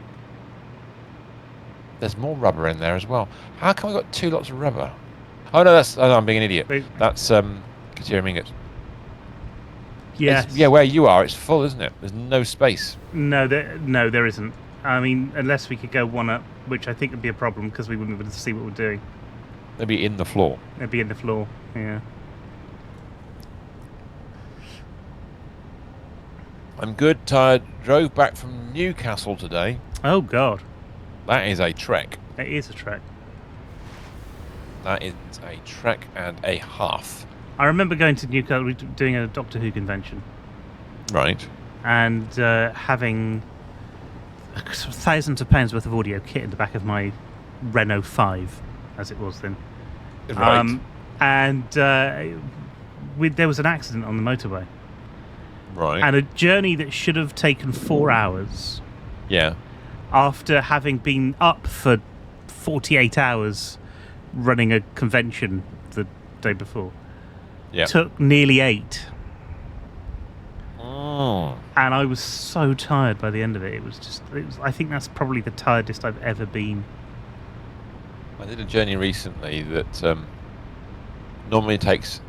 There's more rubber in there as well. How come we got 2 lots of rubber? Oh no, I'm being an idiot. That's Caterium ingots. Yes. Yeah, where you are, it's full, isn't it? There's no space. No, there isn't. I mean, unless we could go one up, which I think would be a problem because we wouldn't be able to see what we're doing. They'd be in the floor. They'd be in the floor, yeah. I'm good, tired. Drove back from Newcastle today. Oh, God. That is a trek. It is a trek. That is a trek and a half. I remember going to Newcastle, doing a Doctor Who convention. Right. And having thousands of pounds worth of audio kit in the back of my Renault 5, as it was then. Right. And there was an accident on the motorway. Right. And a journey that should have taken 4 hours. Yeah. After having been up for 48 hours running a convention the day before. Yeah. Took nearly 8. Oh. And I was so tired by the end of it. I think that's probably the tiredest I've ever been. I did a journey recently that normally takes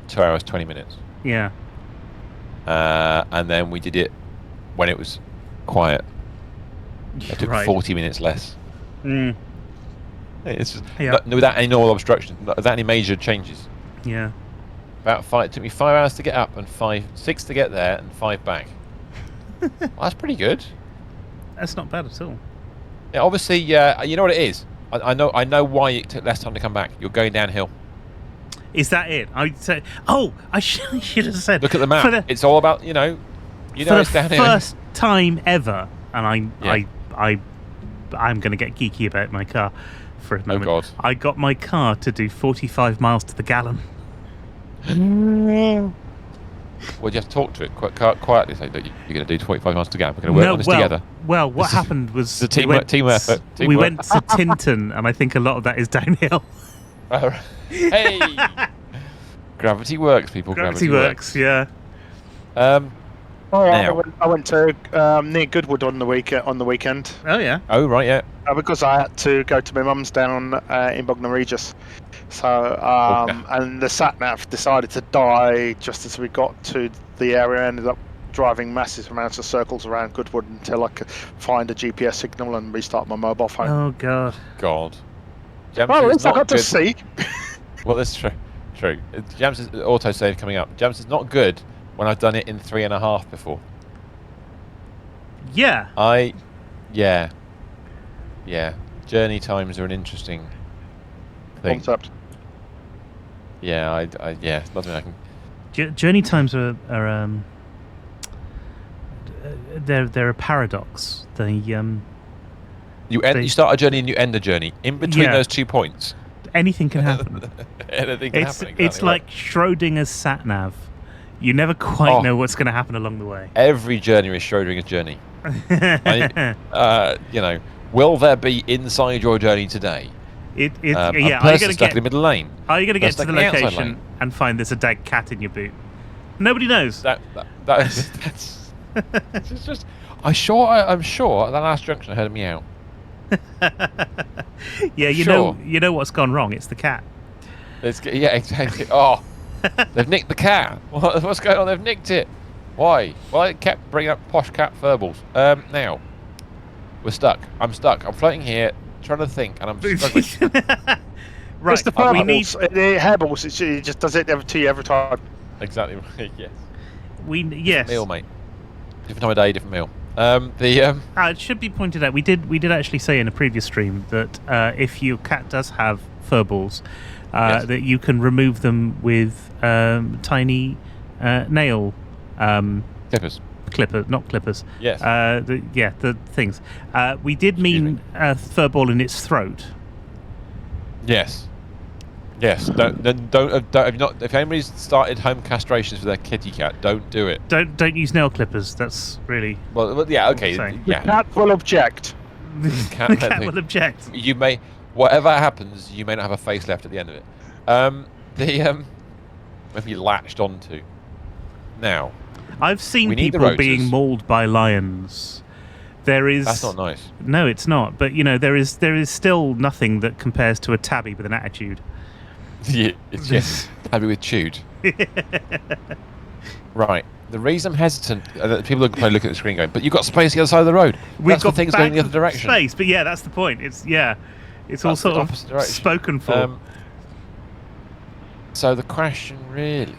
2 hours, 20 minutes. Yeah. And then we did it when it was quiet. It took 40 minutes less. Mm. It's just without any normal obstruction, without any major changes. Yeah. It took me 5 hours to get up and 6 to get there and 5 back. Well, that's pretty good. That's not bad at all. Yeah, obviously, you know what it is. I know why it took less time to come back. You're going downhill. Is that it? I say. Oh, I should have said. Look at the map. It's all about it's downhill. First time ever, and I'm going to get geeky about my car for a moment. Oh God! I got my car to do 45 miles to the gallon. Well, you have to talk to it quietly. Say that you're going to do 45 miles to the gallon. We're going to work on this together. Well, what happened was the team effort. We went to Tinton, and I think a lot of that is downhill. Hey, gravity works, people. Gravity works. Yeah. I went to near Goodwood on the weekend. Oh yeah. Oh right, yeah. Because I had to go to my mum's down in Bognor Regis, so and the sat nav decided to die just as we got to the area. Ended up driving massive amounts of circles around Goodwood until I could find a GPS signal and restart my mobile phone. Oh God. Well, at least I got to see. Well, that's true. Jams' autosave coming up. Jams is not good when I've done it in 3.5 before. Yeah. Yeah. Journey times are an interesting thing. Concept. Yeah, yeah, it's nothing I can. Journey times are they're a paradox. You start a journey and you end a journey. In between those 2 points, anything can happen. Anything can happen. Exactly it's like Schrodinger's sat nav. You never quite know what's going to happen along the way. Every journey is Schrodinger's journey. Will there be inside your journey today? Are you going to get in the middle lane? Are you going to get to the location and find there's a dead cat in your boot? Nobody knows. That's it's just. I'm sure at that last junction I heard a meow. Yeah, you know what's gone wrong. It's the cat. Yeah, exactly. Oh, they've nicked the cat. What's going on? They've nicked it. Why? Well, it kept bringing up posh cat furballs. Now we're stuck. I'm stuck. I'm floating here, trying to think, and I'm struggling. Right. It's the furballs. The hairballs. It just does it to you every time. Exactly right. Yes. Yes. Meal, mate. Different time of day, different meal. It should be pointed out, we did actually say in a previous stream that if your cat does have furballs, that you can remove them with tiny nail clippers. Not clippers. Yes. The things. We did mean a furball in its throat. Yes. Don't. If anybody's started home castrations for their kitty cat, don't do it. Don't use nail clippers. That's really. Well, yeah, okay. The cat will object. The cat will object. You may, whatever happens, you may not have a face left at the end of it. Maybe latched onto. Now. I've seen people being mauled by lions. That's not nice. No, it's not. But there is still nothing that compares to a tabby with an attitude. Yeah, it's just tabby with chewed. Right. The reason I'm hesitant, people are probably looking at the screen going, but you've got space the other side of the road. We've got things going the other direction. Space, but yeah, that's the point. It's all sort of spoken for. So the question really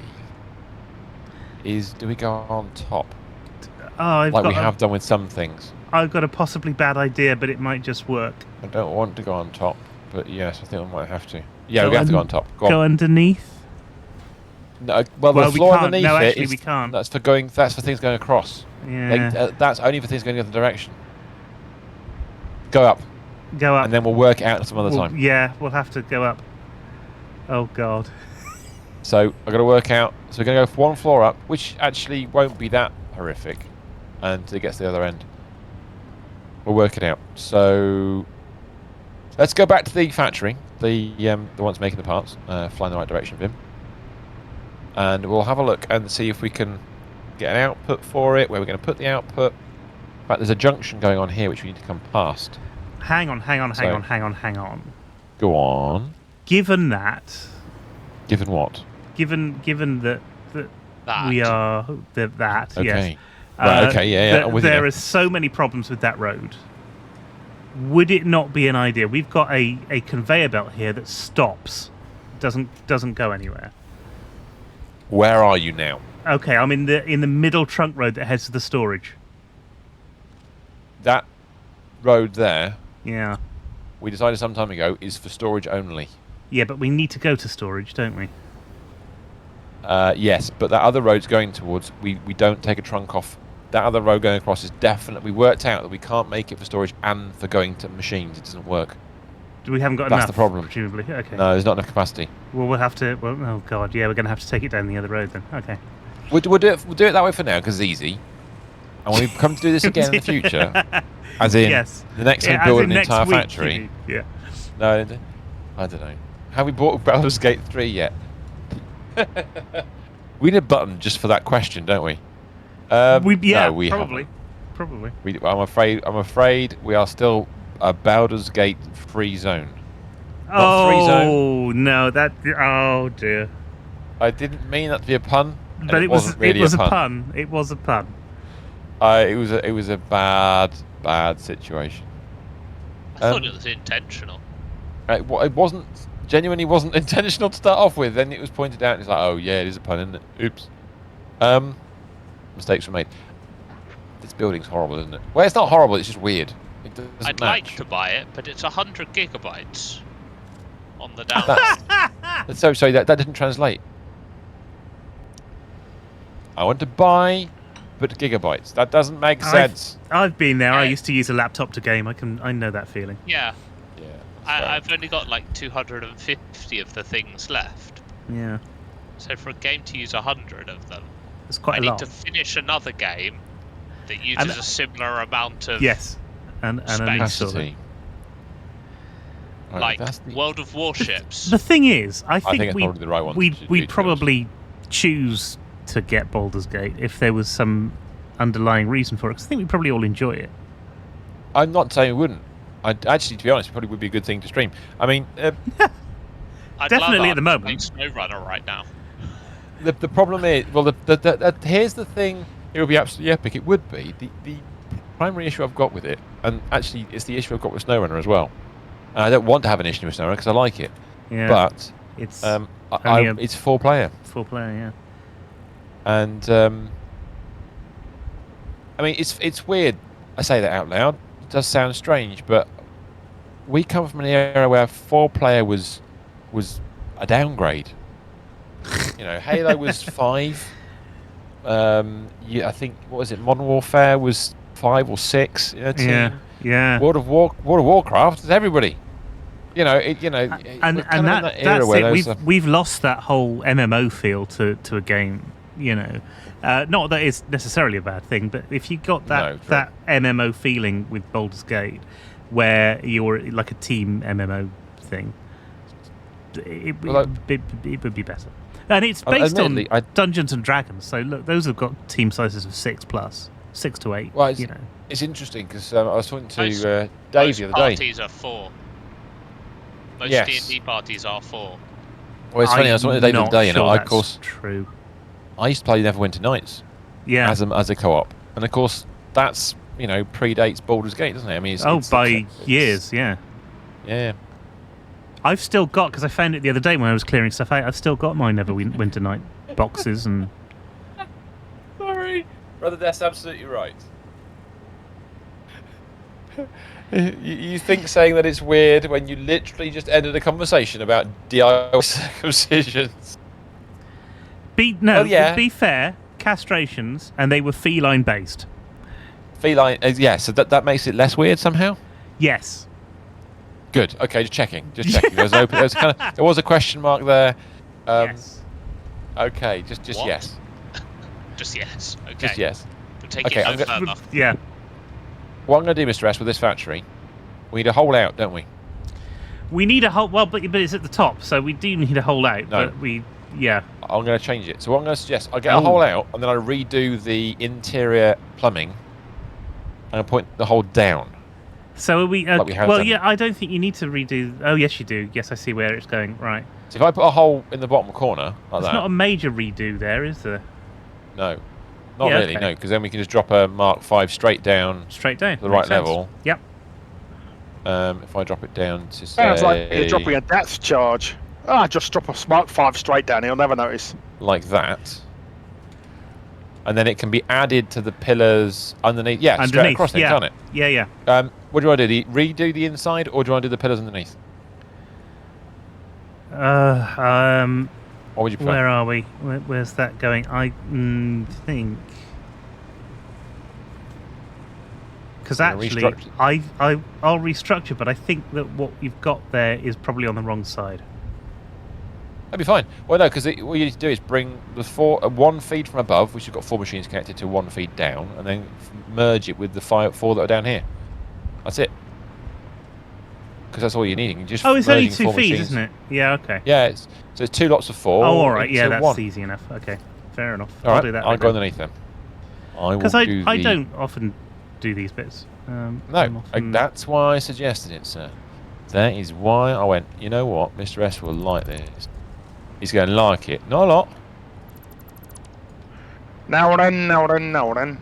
is, do we go on top? Like we have done with some things. I've got a possibly bad idea, but it might just work. I don't want to go on top, but yes, I think we might have to. Yeah, we have to go on top. Go underneath? No, well, the floor underneath we can't. That's for things going across. Yeah. That's only for things going the other direction. Go up. Go up. And then we'll work it out some other time. Yeah, we'll have to go up. Oh, God. So I've got to work out. So we're going to go one floor up, which actually won't be that horrific, until it gets to the other end. We'll work it out. So let's go back to the factory, the ones making the parts, flying the right direction, Vim. And we'll have a look and see if we can get an output for it, where we're going to put the output. In fact, there's a junction going on here which we need to come past. Hang on. Go on. Given that... Given what? Given that we are... That, okay. Yes. Right, okay, yeah. There are so many problems with that road. Would it not be an idea? We've got a conveyor belt here that stops. Doesn't go anywhere. Where are you now? Okay, I'm in the middle trunk road that heads to the storage. That road there, yeah, we decided some time ago, is for storage only. Yeah, but we need to go to storage, don't we? Yes, but that other road's going towards, we don't take a trunk off. That other road going across is definitely, we worked out that we can't make it for storage and for going to machines. It doesn't work. We haven't got enough. That's the problem. Presumably. Okay. No, there's not enough capacity. Well, we'll have to. Well, oh God, yeah, we're going to have to take it down the other road then. Okay. We'll do it that way for now because it's easy. And when we come to do this again in the future, as in the next time we build an entire factory. Yeah. No, I don't know. Have we bought Baldur's Gate 3 yet? We need a button just for that question, don't we? No, we probably. Haven't. Probably. I'm afraid we are still a Baldur's Gate free zone. Oh no! Oh dear. I didn't mean that to be a pun. But it was really a pun. It was a pun. It was a bad situation. I thought it was intentional. It wasn't. Genuinely wasn't intentional to start off with. Then it was pointed out, and it's like, oh yeah, it is a pun, isn't it? Oops. Mistakes were made. This building's horrible, isn't it? Well, it's not horrible. It's just weird. It doesn't I'd match. like to buy it, but it's 100 gigabytes on the download. So sorry, that didn't translate. I want to buy, but gigabytes. That doesn't make sense. I've been there. I used to use a laptop to game. I know that feeling. Yeah. I've only got like 250 of the things left. Yeah. So for a game to use 100 of them, it's quite a lot. I need to finish another game that uses a similar amount of and capacity. Like World of Warships. The thing is, I think it's probably the right one we'd probably choose to get Baldur's Gate if there was some underlying reason for it. Because I think we'd probably all enjoy it. I'm not saying we wouldn't. Actually, to be honest, it probably would be a good thing to stream. I mean, definitely at the moment. Playing SnowRunner right now. The problem is, well, here's the thing. It would be absolutely epic. It would be the primary issue I've got with it, and actually, it's the issue I've got with SnowRunner as well. And I don't want to have an issue with SnowRunner because I like it. Yeah. But it's it's 4-player. 4-player, yeah. And I mean, it's weird. I say that out loud. It does sound strange, but we come from an era where 4-player was a downgrade. You know, Halo was 5. I think what was it? Modern Warfare was 5 or 6 in a team. Yeah. World of Warcraft is everybody. You know, and that's it. We've lost that whole MMO feel to a game. You know, not that it's necessarily a bad thing, but if you got that MMO feeling with Baldur's Gate, where you're like a team MMO thing, it would be better. And it's based on Dungeons and Dragons, so look, those have got team sizes of 6+, 6 to 8. Well, you know, it's interesting because I was talking to Dave the other day. Parties are 4. Most D&D parties are 4. Well, it's funny. I was talking to Dave the other day. Of course, true. I used to play Neverwinter Nights. Yeah. As a co-op, and of course that's predates Baldur's Gate, doesn't it? I mean, by years, yeah. Yeah. I've still got, because I found it the other day when I was clearing stuff out. I've still got my Neverwinter Night boxes and. Sorry, brother. That's absolutely right. You think saying that it's weird when you literally just ended a conversation about DIY circumcisions? Be fair, castrations, and they were feline based. Feline, yeah. So that makes it less weird somehow. Yes. Good. Okay, just checking. There was a question mark there. Yes. Okay, just yes. Just yes. Okay. Just yes. We'll take it no further. Yeah. What I'm going to do, Mr. S, with this factory, we need a hole out, don't we? We need a hole. Well, but it's at the top, so we do need a hole out. No. But yeah. I'm going to change it. So what I'm going to suggest, I get a hole out, and then I redo the interior plumbing, and I point the hole down. So are we? Like we have done. Yeah. I don't think you need to redo. Oh, yes, you do. Yes, I see where it's going. Right. So if I put a hole in the bottom corner like There's not a major redo there, is there? No. Not really, okay. no, because then we can just drop a Mark 5 straight down. Straight down. To the right level. Yep. If I drop it down to say... Sounds like you're dropping a depth charge. Just drop a Mark 5 straight down, he'll never notice. Like that. And then it can be added to the pillars underneath. Yeah, straight across it, can't it? Yeah. What do I do? Redo the inside, or do I do the pillars underneath? What would you prefer? Where are we? Where's that going? I think... Because actually, I'll restructure, but I think that what you've got there is probably on the wrong side. That'd be fine. Well, no, because what you need to do is bring the one feed from above, which you've got 4 machines connected to, one feed down, and then merge it with the 4 that are down here. That's it. Because that's all you're needing. Just it's only 2 feeds, machines. Isn't it? Yeah, okay. Yeah, so it's 2 lots of 4. Oh, all right. Yeah, that's easy enough. Okay, fair enough. All right, I'll do that. I'll go underneath them. Because I don't often do these bits. No, that's why I suggested it, sir. That is why I went, you know what, Mr. S will like this. He's going to like it. Not a lot. Now then.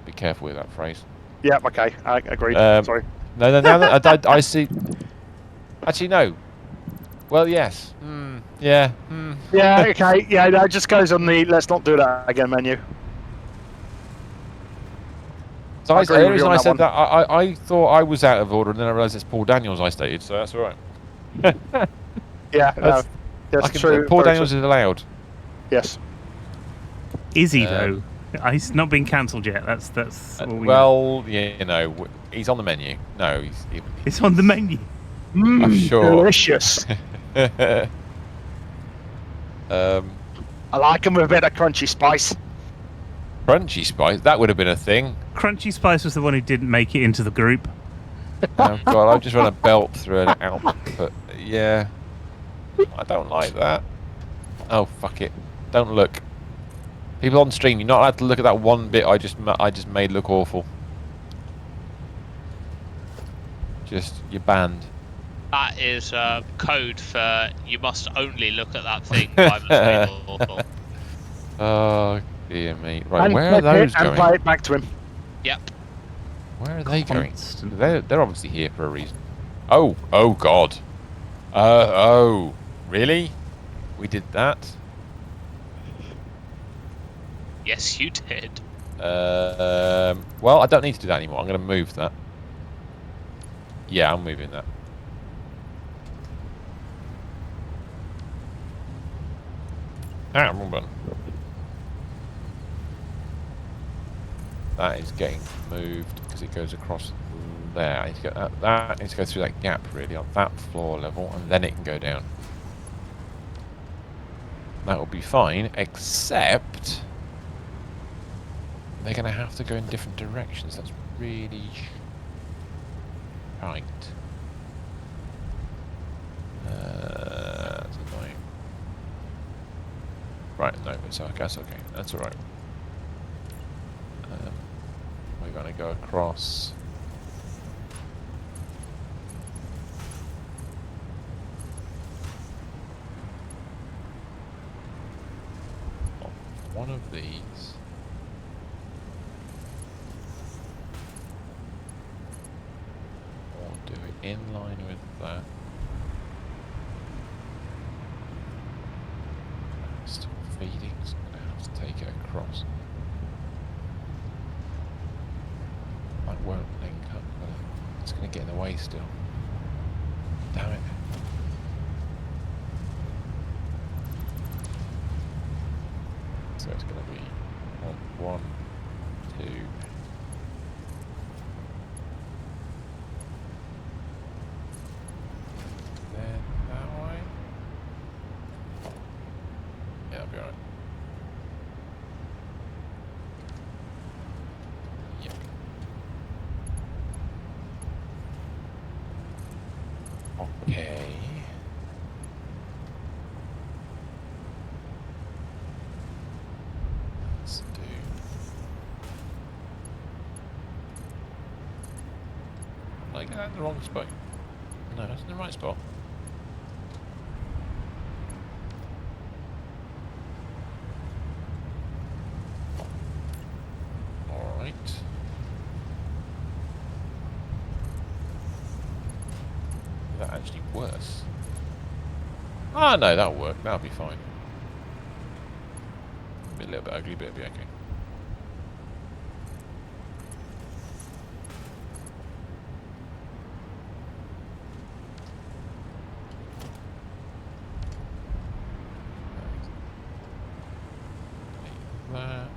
Be careful with that phrase. Yeah, okay, I agree. Sorry. No, I see. Actually, no. Well, yes. Yeah. Yeah, okay. Yeah, that just goes on the let's not do that again menu. So the reason I said that, I thought I was out of order, and then I realised it's Paul Daniels I stated, so that's all right. Yeah, that's true. Paul Daniels is allowed. Yes. Is he though? He's not been cancelled yet. That's all we know. He's on the menu. No, it's on the menu. I'm sure. Delicious. I like him with a bit of crunchy spice. Crunchy spice? That would have been a thing. Crunchy Spice was the one who didn't make it into the group. Oh god, I've just run a belt through an output. Yeah. I don't like that. Oh, fuck it. Don't look. People on stream, you're not allowed to look at that one bit I just made look awful. You're banned. That is code for you must only look at that thing. I must made awful. Oh, dear me. Right, where are those going? And play it back to him. Yep. Where are they going? They're obviously here for a reason. Oh god. Oh, really? We did that? Yes, you did. Well, I don't need to do that anymore. I'm going to move that. Yeah, I'm moving that. Wrong button. That is getting moved because it goes across there. I need to get that needs to go through that gap really on that floor level, and then it can go down. That will be fine, except they're going to have to go in different directions. That's really right. That's annoying. Right, no, it's okay. That's okay. That's all right. We're going to go across. One of these. in line with that. Still feeding, so I'm going to have to take it across. That won't link up, but it's going to get in the way still. Damn it. So it's going to be one, two. Then that way. Yeah, that'll be alright. Yep. Okay. Let's do. Did I get that in the wrong spot? No, that's in the right spot. Alright. Is that actually worse? Ah, no, that'll work. That'll be fine. Be a little bit ugly, but it'll be okay. That.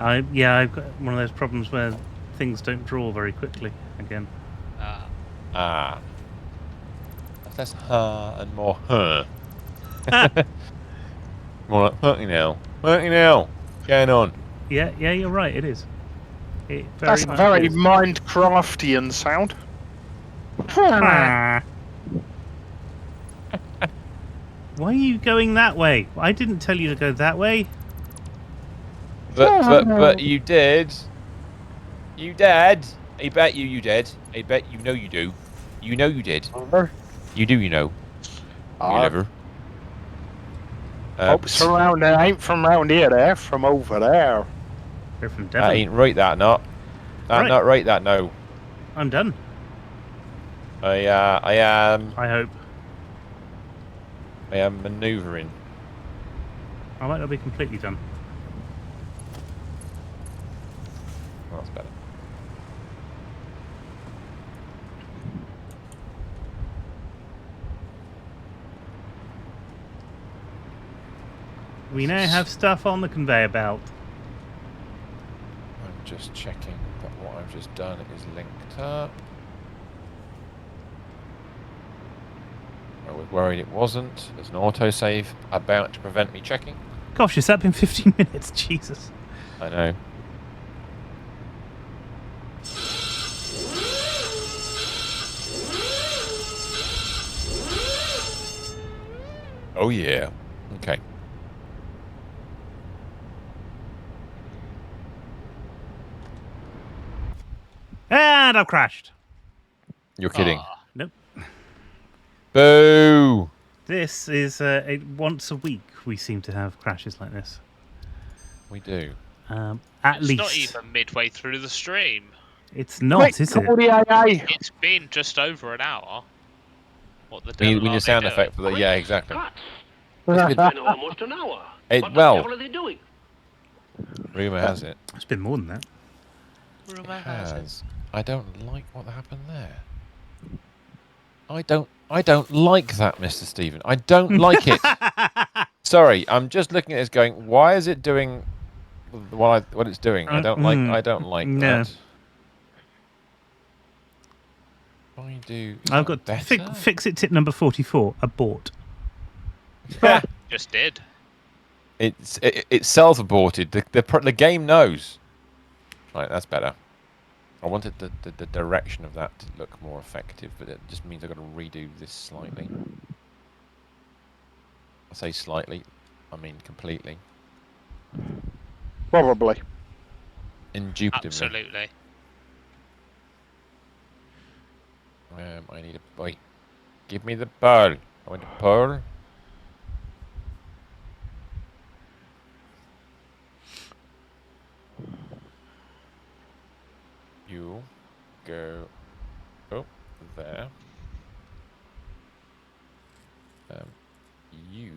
I've got one of those problems where things don't draw very quickly again. That's and more more like hurting now. Going on. Yeah, you're right. It is. That's a very Minecraftian sound. Why are you going that way? I didn't tell you to go that way. But you did. You did. I bet you did. I bet you know you do. You know you did. You do, you know. You never. Folks around there ain't from round here, they're from over there. They're from Devon. That ain't right, that not. That not right, that no. I'm done. I am. I hope. I am manoeuvring. I might not be completely done. Well, that's better. We now have stuff on the conveyor belt. I'm just checking that what I've just done is linked up. I was worried it wasn't. There's an autosave about to prevent me checking. Gosh, has that been 15 minutes? Jesus. I know. Oh yeah. Okay. And I've crashed. You're kidding. Nope. Boo! This is once a week we seem to have crashes like this. We do. At least. It's not even midway through the stream. It's not, is it? It's been just over an hour. What the devil we need a sound effect for that. Yeah, exactly. It's been almost an hour. What the hell are they doing? Rumour has it. It's been more than that. Rumour has it. I don't like what happened there. I don't like that, Mr. Stephen. I don't like it. Sorry, I'm just looking at this going, why is it doing what it's doing? I don't like that. I do. I've got fix it tip number 44, abort. Just did. It's self-aborted. The game knows. Right, that's better. I wanted the direction of that to look more effective, but it just means I've got to redo this slightly. I say slightly, I mean completely. Probably. Indubitably. Absolutely. I need a boy. Give me the pearl. I want a pearl. go. Oh, there. You.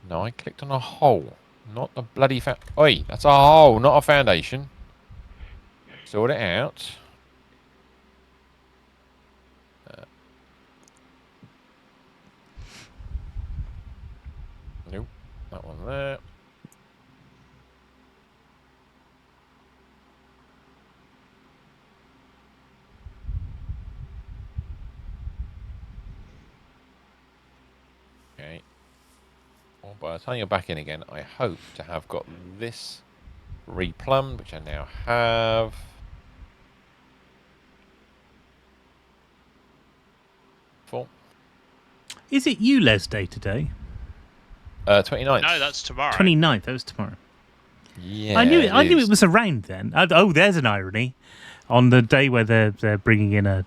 No, I clicked on a hole, not a bloody Oi, that's a hole, not a foundation. Sort it out. Nope, that one there. Okay. Well, by the time you're back in again, I hope to have got this replumbed, which I now have. Full. Is it ULEZ Day today? 29th. No, that's tomorrow. 29th, that was tomorrow. Yeah, I knew it was around then. Oh, there's an irony. On the day where they're bringing in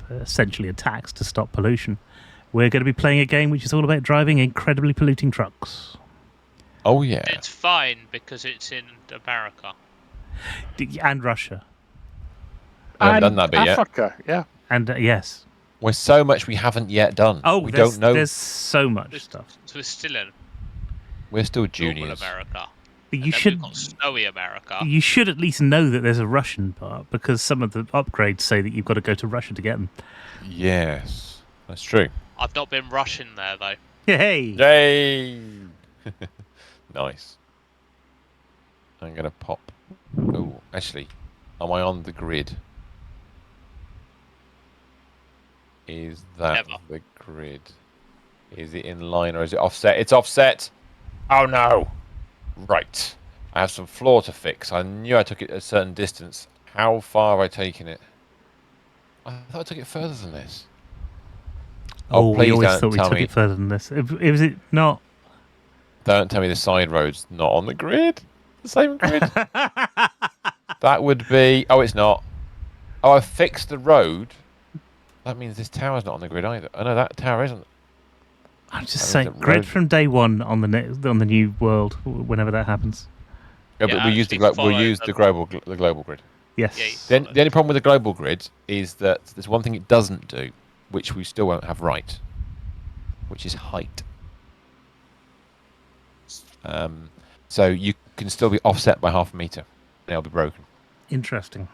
essentially a tax to stop pollution, we're going to be playing a game which is all about driving incredibly polluting trucks. Oh, yeah. It's fine because it's in America. And Russia. We haven't done that bit Africa, yeah. And yes. There's so much we haven't yet done. Oh, we don't know. There's so much stuff. So we're still juniors. America. You should. We've got snowy America. You should at least know that there's a Russian part because some of the upgrades say that you've got to go to Russia to get them. Yes, that's true. I've not been Russian there though. Hey! Yay! Nice. I'm gonna pop. Oh, actually, am I on the grid? Is that the grid? Is it in line or is it offset? It's offset! Oh no! Right. I have some floor to fix. I knew I took it a certain distance. How far have I taken it? I thought I took it further than this. Oh, we always thought we took it further than this. Was it not? Don't tell me the side road's not on the grid. The same grid. That would be... Oh, it's not. Oh, I fixed the road. That means this tower's not on the grid either. Oh, no, that tower isn't. I'm just saying, grid from day one on the new world, whenever that happens. Yeah, but we use the global grid. Yes. The only problem with the global grid is that there's one thing it doesn't do, which we still won't have right, which is height. So you can still be offset by half a meter, and it'll be broken. Interesting.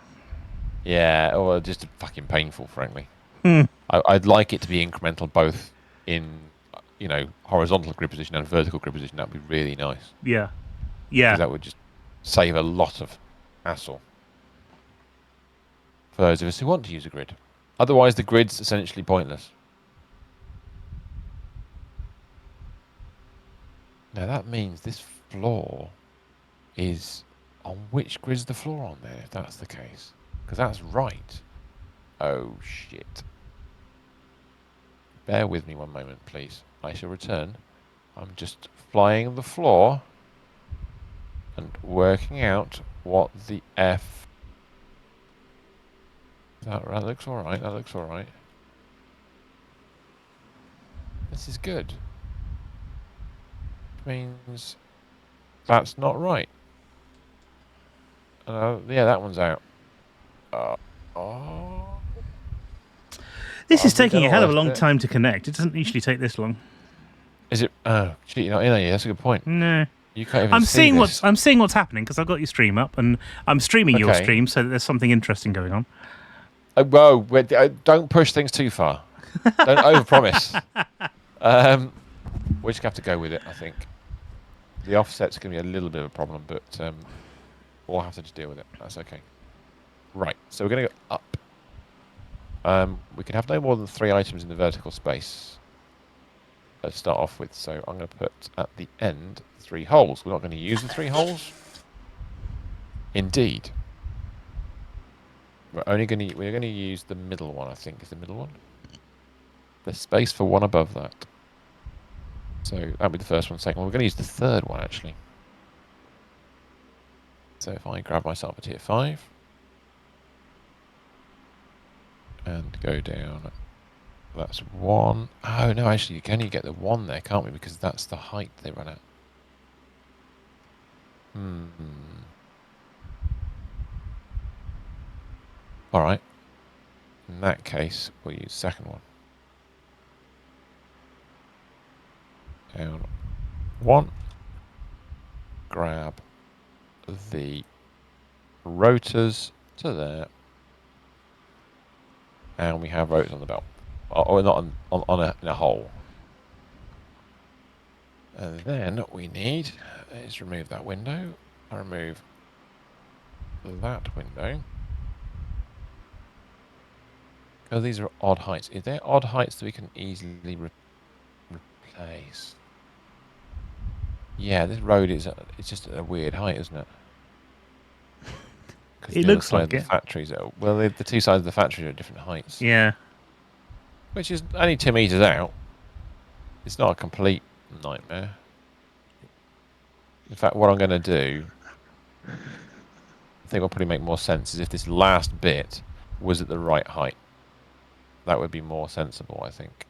Yeah, or just fucking painful, frankly. I'd like it to be incremental, both in horizontal grid position and vertical grid position. That'd be really nice. Yeah. Yeah. That would just save a lot of hassle for those of us who want to use a grid. Otherwise, the grid's essentially pointless. Now that means this floor is on which grid's the floor on there, if that's the case? Because that's right. Oh shit. Bear with me one moment, please. I shall return. I'm just flying the floor and working out what the F... That looks alright, that looks alright. This is good. Which means that's not right. Yeah, that one's out. This is taking a hell of a long time to connect. It doesn't usually take this long. Is it? Oh, shit, you're not in there yet. That's a good point. No. You can't even I'm seeing this. I'm seeing what's happening because I've got your stream up and I'm streaming your stream so that there's something interesting going on. Whoa, don't push things too far. Don't overpromise. We're just going to have to go with it, I think. The offset's going to be a little bit of a problem, but we'll have to just deal with it. That's okay. Right, so we're going to go up. We can have no more than 3 items in the vertical space. Let's start off with. So I'm going to put at the end 3 holes. We're not going to use the 3 holes. Indeed. We're going to use the middle one, I think. Is the middle one? There's space for one above that. So that'll be the first one. Second one. We're going to use the third one, actually. So if I grab myself a tier 5 and go down, that's 1. Oh no, actually you can only get the 1 there, can't we? Because that's the height they run at. All right. In that case, we'll use second one. Down 1. Grab the rotors to there. And we have rotors on the belt. Or not in a hole. And then we need is remove that window. I remove that window. Because these are odd heights. Is there odd heights that we can easily replace? Yeah, this road is it's just a weird height, isn't it? It looks like the factories are, well, the two sides of the factory are at different heights. Yeah. Which is only 2 meters out. It's not a complete nightmare. In fact, what I'm going to do, I think will probably make more sense, is if this last bit was at the right height. That would be more sensible, I think.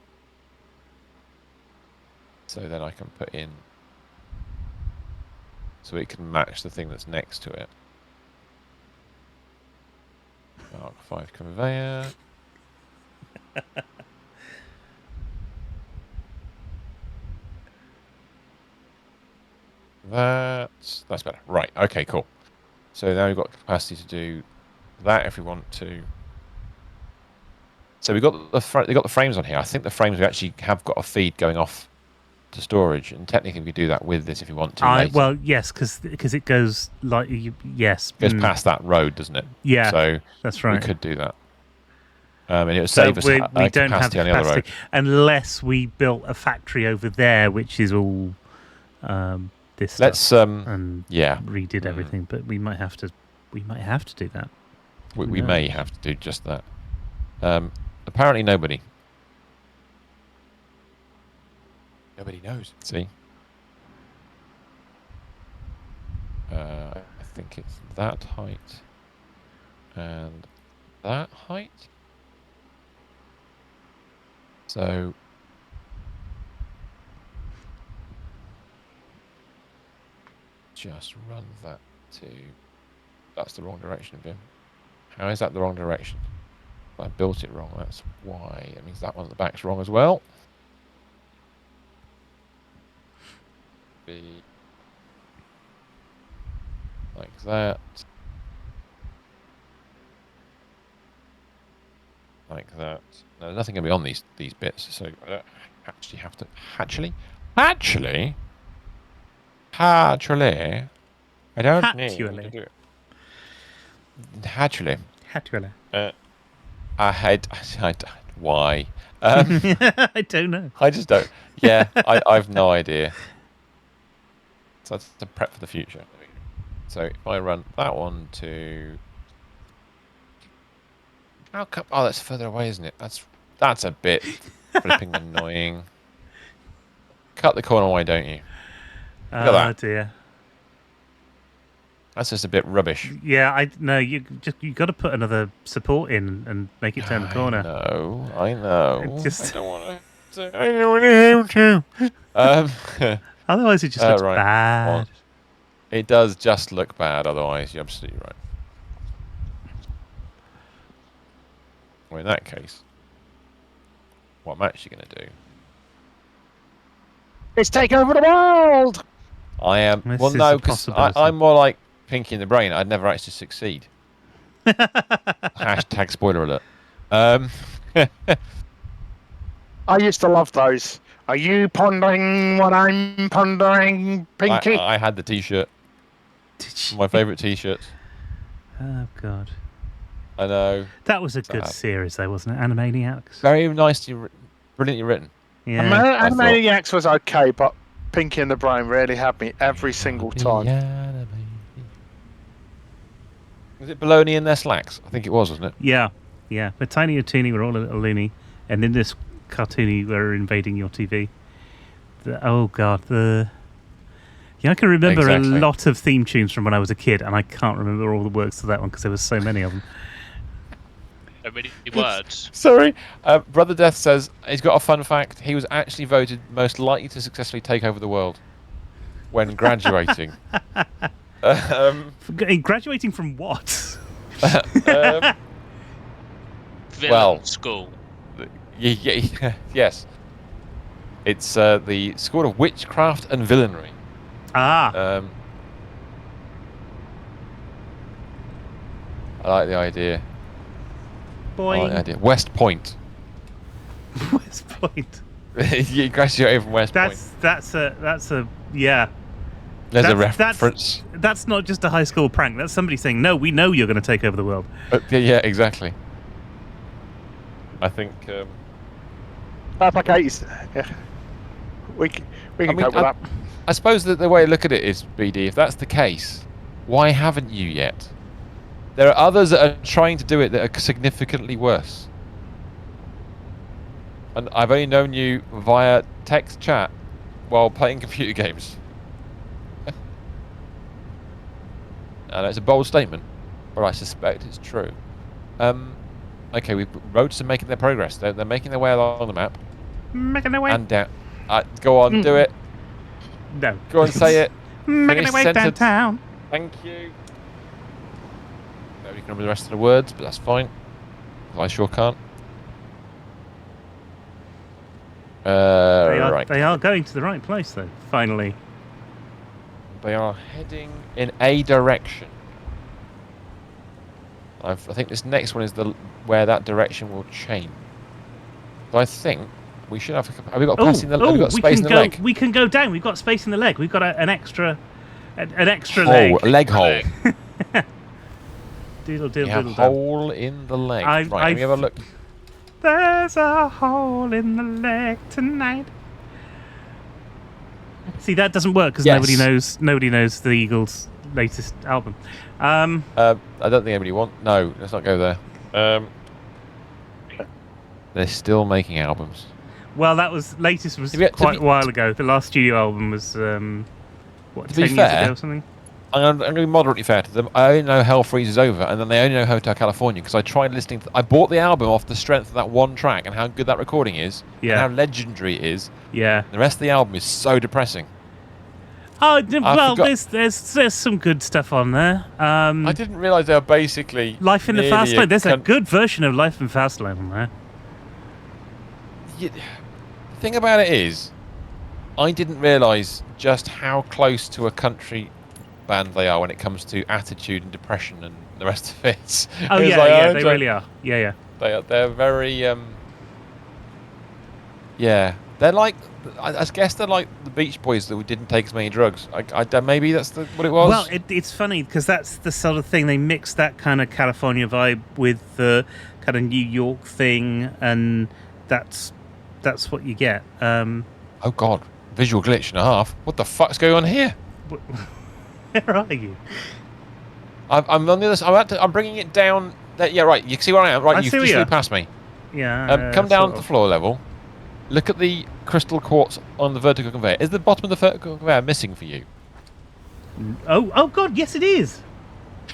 So then I can put in, so it can match the thing that's next to it. Mark 5 conveyor. That's better. Right. Okay. Cool. So now we've got capacity to do that if we want to. So we got they got the frames on here. I think the frames we actually have got a feed going off to storage, and technically we could do that with this if you want to. Well, yes, because it goes like yes, it goes past that road, doesn't it? Yeah. So that's right. We could do that. And it would save us we don't have capacity on the other road. Unless we built a factory over there, which is all this stuff. Let's and yeah, redid everything, but we might have to. We might have to do that. We may have to do just that. Apparently, nobody knows. See, I think it's that height and that height. So just run that to. That's the wrong direction, Vim. How is that the wrong direction? I built it wrong. That's why. It means that one at the back's wrong as well. Be like that. Like that. No, there's nothing going to be on these bits, so I don't actually have to. Actually, I don't need to do it. Actually. Why? I don't know. I just don't. Yeah, I've no idea. So that's the prep for the future. So if I run that one to, how come? Oh, that's further away, isn't it? That's a bit flipping annoying. Cut the corner, why don't you? Look at that. Dear. That's just a bit rubbish. Yeah, you got to put another support in and make it turn the corner. I know. I don't want to. I don't want to. Otherwise, it just looks bad. Well, it does just look bad. Otherwise, you're absolutely right. Well, in that case, what I'm actually going to do is take over the world. I am. Well, no, because I'm more like Pinky in the Brain. I'd never actually succeed. Hashtag spoiler alert. I used to love those. Are you pondering what I'm pondering, Pinky? I had the T-shirt. My favourite T-shirts. Oh God. I know. That was a good series, though, wasn't it? Animaniacs. Very nicely, brilliantly written. Yeah. Animaniacs was okay, but Pinky and the Brain really had me every single time. Was it Baloney in their slacks? I think it was, wasn't it? Yeah. But Tiny and Toony were all a little loony, and in this cartoony, were invading your TV. Oh God, I can remember a lot of theme tunes from when I was a kid, and I can't remember all the words to that one because there were so many of them. So many words. Sorry. Brother Death says he's got a fun fact. He was actually voted most likely to successfully take over the world when graduating. Graduating from what? villain school. Yes. It's the School of Witchcraft and Villainy. Ah. I like the idea. Boy. I like the idea. West Point. West Point. You graduated from West Point. That's a yeah. There's a reference. That's not just a high school prank. That's somebody saying, "No, we know you're going to take over the world." Yeah, exactly. I think. That's like 80s. Yeah. We can go with that. I suppose that the way to look at it is, BD, if that's the case, why haven't you yet? There are others that are trying to do it that are significantly worse. And I've only known you via text chat while playing computer games. And it's a bold statement, but I suspect it's true. Okay, roads are making their progress. They're making their way along the map. Making their way. And down. Go on, do it. No. Go on, say it. Making their way downtown. Thank you. Nobody can remember the rest of the words, but that's fine. I sure can't. Right. They are going to the right place, though. Finally. They are heading in a direction. I think this next one is where that direction will change. So I think we should have. Have we got space in the leg? We can go down. We've got space in the leg. We've got an extra leg. A leg hole. Doodle. Hole in the leg. Right, let me have a look. There's a hole in the leg tonight. See, that doesn't work because nobody knows the Eagles' latest album. I don't think anybody No, let's not go there. They're still making albums. Well, latest was quite a while ago. The last studio album was 10 years ago or something. I'm going to be moderately fair to them. I only know Hell Freezes Over, and then they only know Hotel California because I tried listening. I bought the album off the strength of that one track and how good that recording is, and how legendary it is. Yeah. The rest of the album is so depressing. Oh well, there's some good stuff on there. I didn't realise they were basically Life in the Fast Lane. There's a good version of Life in the Fast Lane on there. The thing about it is, I didn't realise just how close to a country band they are when it comes to attitude and depression and the rest of it. Oh yeah, they really are. Yeah. They're very yeah. They're like, I guess they're like the Beach Boys that didn't take as many drugs. Maybe that's what it was. Well, it's funny because that's the sort of thing they mix that kind of California vibe with the kind of New York thing, and that's what you get. Oh God, visual glitch and a half. What the fuck's going on here? Where are you? I'm on the other side. I'm bringing it down. Yeah, right. You can see where I am. Right, you've just flew past me. Yeah. Come down to the floor level. Look at the crystal quartz on the vertical conveyor. Is the bottom of the vertical conveyor missing for you? Oh God, yes it is.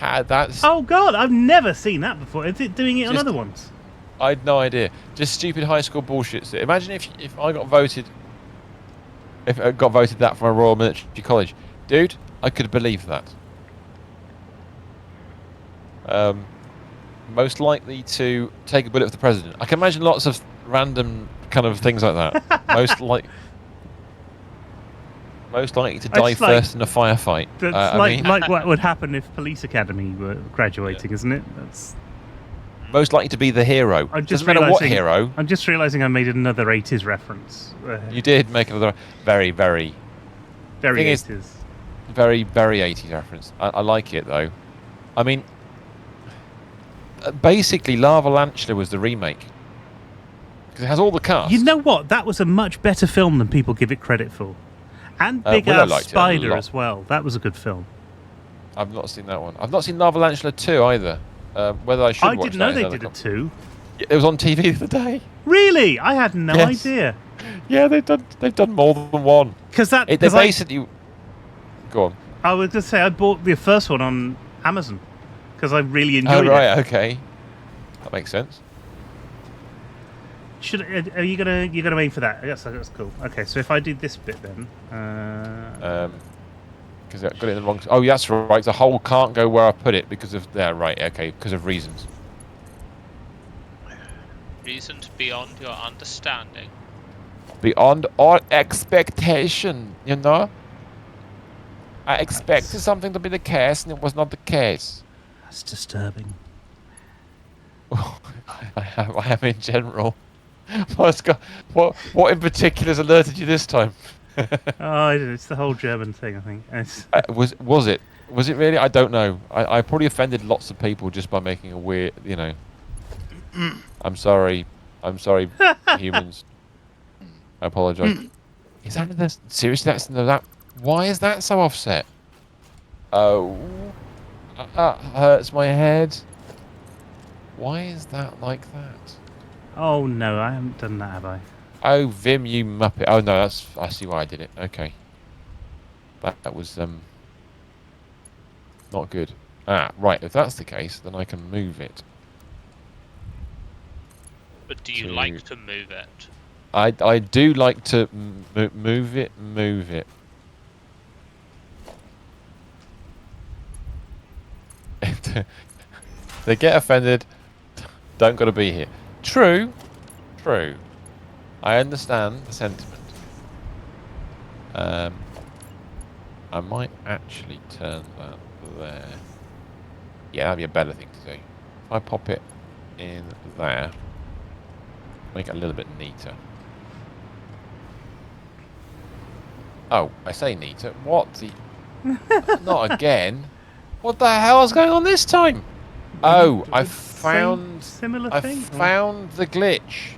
That's. Oh God, I've never seen that before. Is it doing it on other ones? I had no idea. Just stupid high school bullshit. Imagine if I got voted. If I got voted that from a Royal Military College, dude, I could believe that. Most likely to take a bullet for the president. I can imagine lots of random kind of things like that. most likely to die first in a firefight. That's like what would happen if Police Academy were graduating, isn't it? That's most likely to be the hero. Doesn't matter what hero. I'm just realising I made another 80s reference. You did make another very 80s. Very 80s reference. I like it though. I mean, basically Lava Lantula was the remake. Because it has all the cast. You know what? That was a much better film than people give it credit for. And Big Ass Spider as well. That was a good film. I've not seen that one. I've not seen Lava Lantula 2 either. Whether I should watch that. I didn't know they did a 2. It was on TV the other day. Really? I had no idea. Yeah, they've done more than one. Because they basically. Go on. I was going to say I bought the first one on Amazon because I really enjoyed it. Oh right, okay, that makes sense. Are you gonna aim for that? Yes, that's cool. Okay, so if I do this bit then, because I got it in the wrong. Oh, yeah, that's right. The hole can't go where I put it because of right. Okay, because of reasons. Reasoned beyond your understanding. Beyond all expectation, you know? I expected something to be the case, and it was not the case. That's disturbing. I am in general. What in particular has alerted you this time? Oh, it's the whole German thing, I think. Was it? Was it really? I don't know. I probably offended lots of people just by making a weird, you know. I'm sorry, humans. I apologise. Is that seriously? That. Why is that so offset? Oh, that hurts my head. Why is that like that? Oh no, I haven't done that, have I? Oh, Vim, you muppet. Oh no, I see why I did it. Okay. That was not good. Ah, right. If that's the case, then I can move it. But do you like to move it? I do like to move it. They get offended. Don't gotta be here. True. I understand the sentiment. I might actually turn that there. Yeah, that'd be a better thing to do. If I pop it in there, make it a little bit neater. Oh, I say neater. What the? Not again. What the hell is going on this time? Oh, I found found the glitch.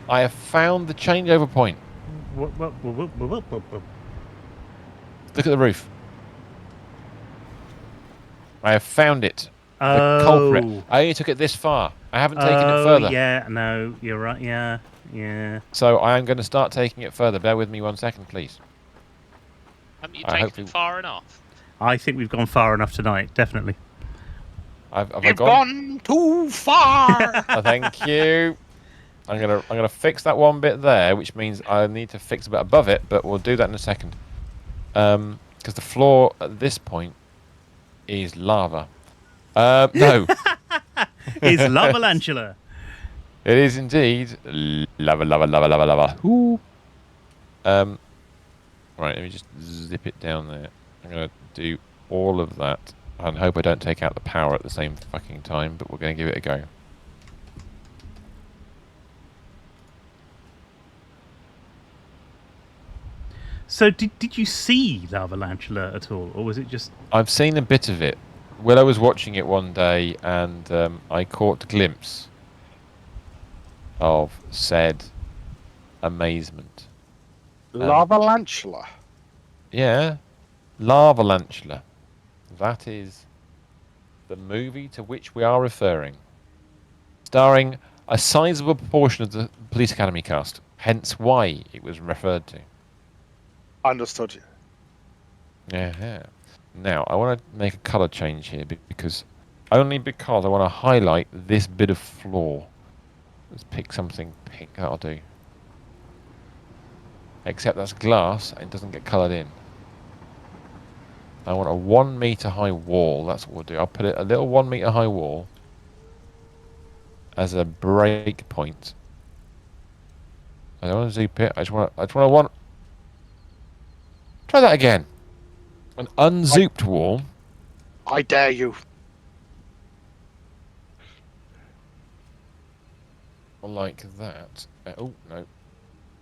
I have found the changeover point. Look at the roof. I have found it. The culprit. I only took it this far. I haven't taken it further. Yeah, no, you're right. Yeah. So I am going to start taking it further. Bear with me 1 second, please. Haven't you taken it far enough? I think we've gone far enough tonight, definitely. Have You've gone too far. Thank you. I'm gonna fix that one bit there, which means I need to fix a bit above it, but we'll do that in a second. Because the floor at this point is lava. No. It's Lavalantula. It is indeed lava. Ooh. Right, let me just zip it down there. I'm gonna do all of that and hope I don't take out the power at the same fucking time, but we're gonna give it a go. So did you see Lavalantula at all, or was it just? I've seen a bit of it. Willow was watching it one day, and I caught a glimpse of said amazement. Lavalantula. Yeah, Lavalantula. That is the movie to which we are referring, starring a sizable proportion of the Police Academy cast. Hence why it was referred to. Understood you. Yeah. Now, I want to make a colour change here because I want to highlight this bit of floor. Let's pick something pink. That'll do. Except that's glass and it doesn't get coloured in. I want a 1 metre high wall. That's what we'll do. I'll put it a little 1 metre high wall as a break point. I don't want to zoop it. I just want to try that again. An unzooped wall. I dare you. Like that. Oh, no.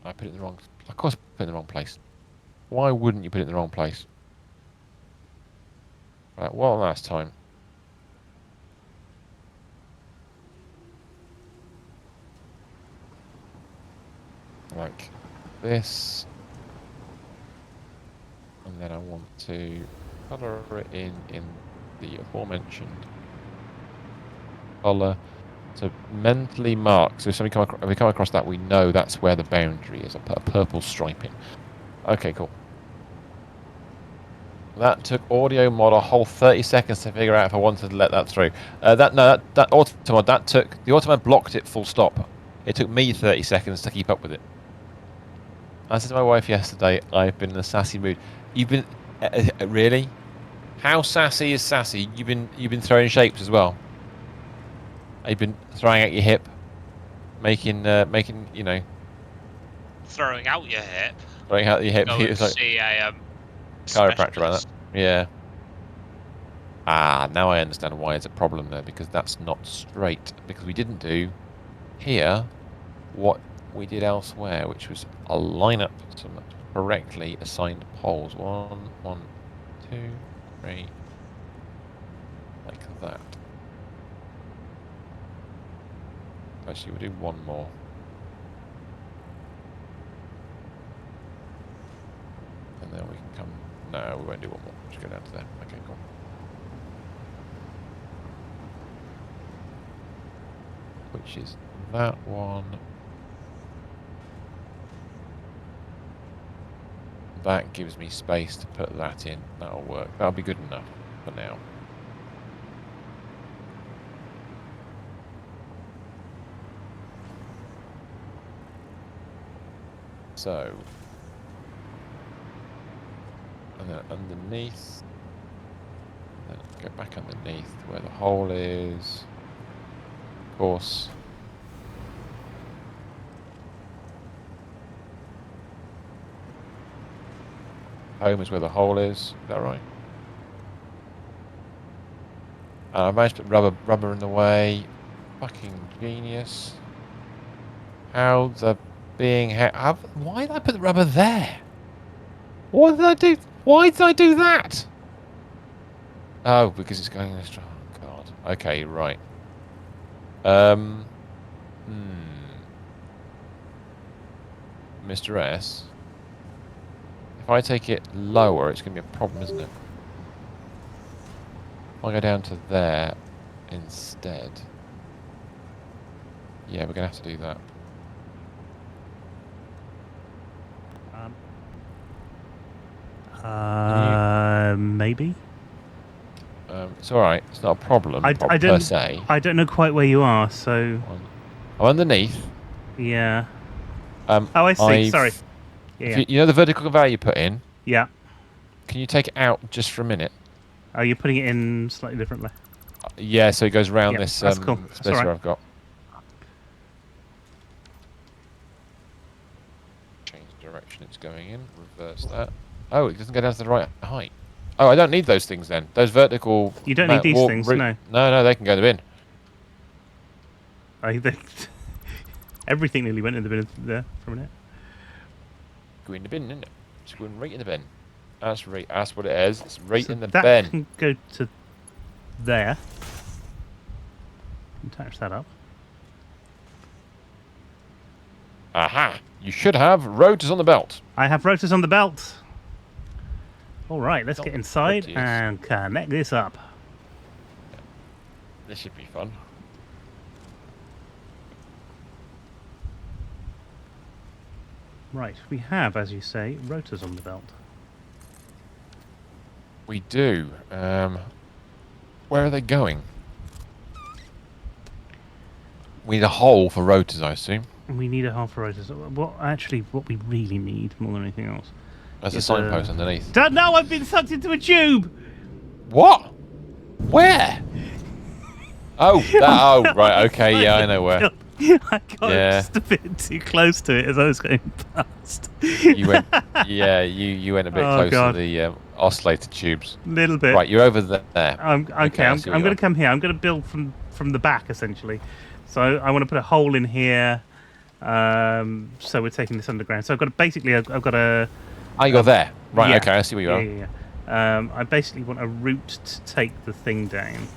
I put it in the wrong... Of course I put it in the wrong place. Why wouldn't you put it in the wrong place? Right, one last time. Like this. And then I want to colour it in the aforementioned colour to mentally mark. So if we come across that, we know that's where the boundary is. I put a purple stripe in. Okay, cool. That took Audio Mod a whole 30 seconds to figure out if I wanted to let that through. That Automod, the Automod blocked it full stop. It took me 30 seconds to keep up with it. I said to my wife yesterday, I've been in a sassy mood. You've been really? How sassy is sassy? You've been throwing shapes as well. You've been throwing out your hip, making, you know. Throwing out your hip. Throwing out your hip. Go and see a chiropractor about that. Yeah. Ah, now I understand why it's a problem there, because that's not straight. Because we didn't do here what we did elsewhere, which was line up some correctly assigned poles. 1, 1, 2, 3, like that. Actually, we'll do one more. And then we can come. No, we won't do one more. Just go down to there. Okay, cool. Which is that one. That gives me space to put that in. That'll work. That'll be good enough for now. So, and then underneath, and then go back underneath where the hole is. Of course. Home is where the hole is. Is that right? I managed to put rubber in the way. Fucking genius. How the being why did I put the rubber there? What did I do? Why did I do that? Oh, because it's going this. Oh God. Okay, right. Mr. S. If I take it lower, it's going to be a problem, isn't it? If I go down to there instead. Yeah, we're going to have to do that. Maybe. It's all right. It's not a problem per se. I don't know quite where you are, so. I'm underneath. Yeah. Oh, I see. Sorry. Yeah. You know the vertical conveyor you put in? Yeah. Can you take it out just for a minute? Oh, you're putting it in slightly differently. Yeah, so it goes around this that's cool. spacer right. I've got. Change the direction it's going in. Reverse that. Oh, it doesn't go down to the right height. Oh, I don't need those things then. Those vertical... You don't need these things, no. No, they can go in the bin. I think everything nearly went in the bin there for a minute. Go in the bin, isn't it? It's going right in the bin. That's what it is. It's right in the that bin. Can go to there. Attach that up. Aha! You should have rotors on the belt. I have rotors on the belt. All right, let's get inside and connect this up. This should be fun. Right, we have, as you say, rotors on the belt. We do. Where are they going? We need a hole for rotors, I assume. We need a hole for rotors. What we really need, more than anything else... There's a signpost underneath. No, I've been sucked into a tube! What? Where? Oh, right, okay, yeah, I know where. I got just a bit too close to it as I was going past. You went a bit close to the oscillator tubes. Little bit. Right, you're over there. Okay, I'm going to come here. I'm going to build from the back, essentially. So I want to put a hole in here. So we're taking this underground. So I've got a... Oh, you go there. Right, okay, I see where you are. Yeah. I basically want a route to take the thing down.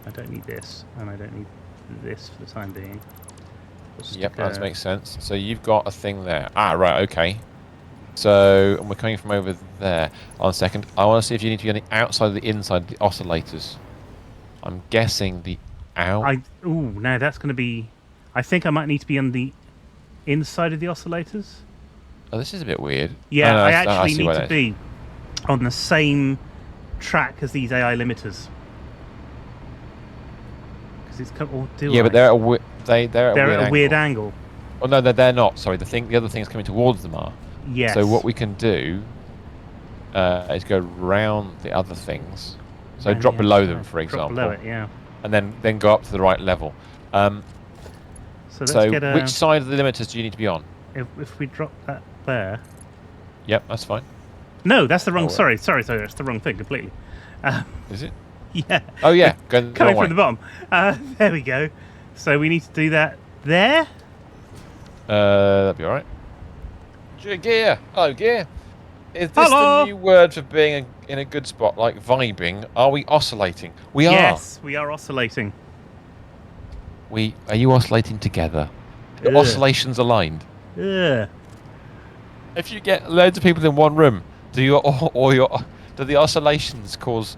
I don't need this, and I don't need this for the time being. Yep, that makes sense. So you've got a thing there. Ah, right, okay. So we're coming from over there. On a second, I want to see if you need to be on the outside or the inside of the oscillators. I'm guessing the out. No, that's going to be... I think I might need to be on the inside of the oscillators. Oh, this is a bit weird. Yeah, I actually need to be on the same track as these AI limiters. Because it's but they're at a weird angle. Oh no, they're not. Sorry, the other things coming towards them are. Yes. So what we can do is go round the other things. So drop below them, for example. Drop below it, yeah. and then go up to the right level. So which side of the limiters do you need to be on? If we drop that there. Yep, that's fine. No, that's the wrong. Sorry, that's the wrong thing completely. Is it? Yeah. Oh yeah, going coming from the bottom. There we go. So we need to do that there. That'd be all right. Gear. Hello, Gear. Is this the new word for being in a good spot, like vibing? Are we oscillating? We are. Yes, we are oscillating. Are you oscillating together? The oscillations aligned. Yeah. If you get loads of people in one room, do the oscillations cause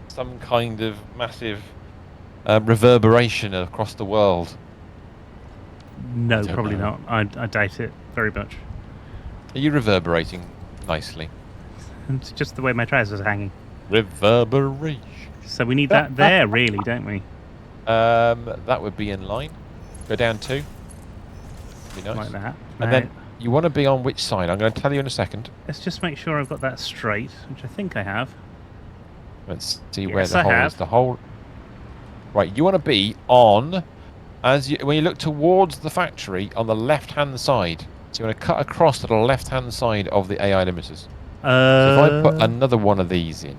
some kind of massive reverberation across the world? No, probably not. I doubt it very much. Are you reverberating nicely? It's just the way my trousers are hanging. Reverberation. So we need that there, really, don't we? That would be in line. Go down 2. Be nice. Like that. And then you want to be on which side? I'm going to tell you in a second. Let's just make sure I've got that straight, which I think I have. Let's see where the hole is. The hole. Right, you want to be on when you look towards the factory on the left-hand side. So you want to cut across to the left-hand side of the AI limiters. So if I put another one of these in,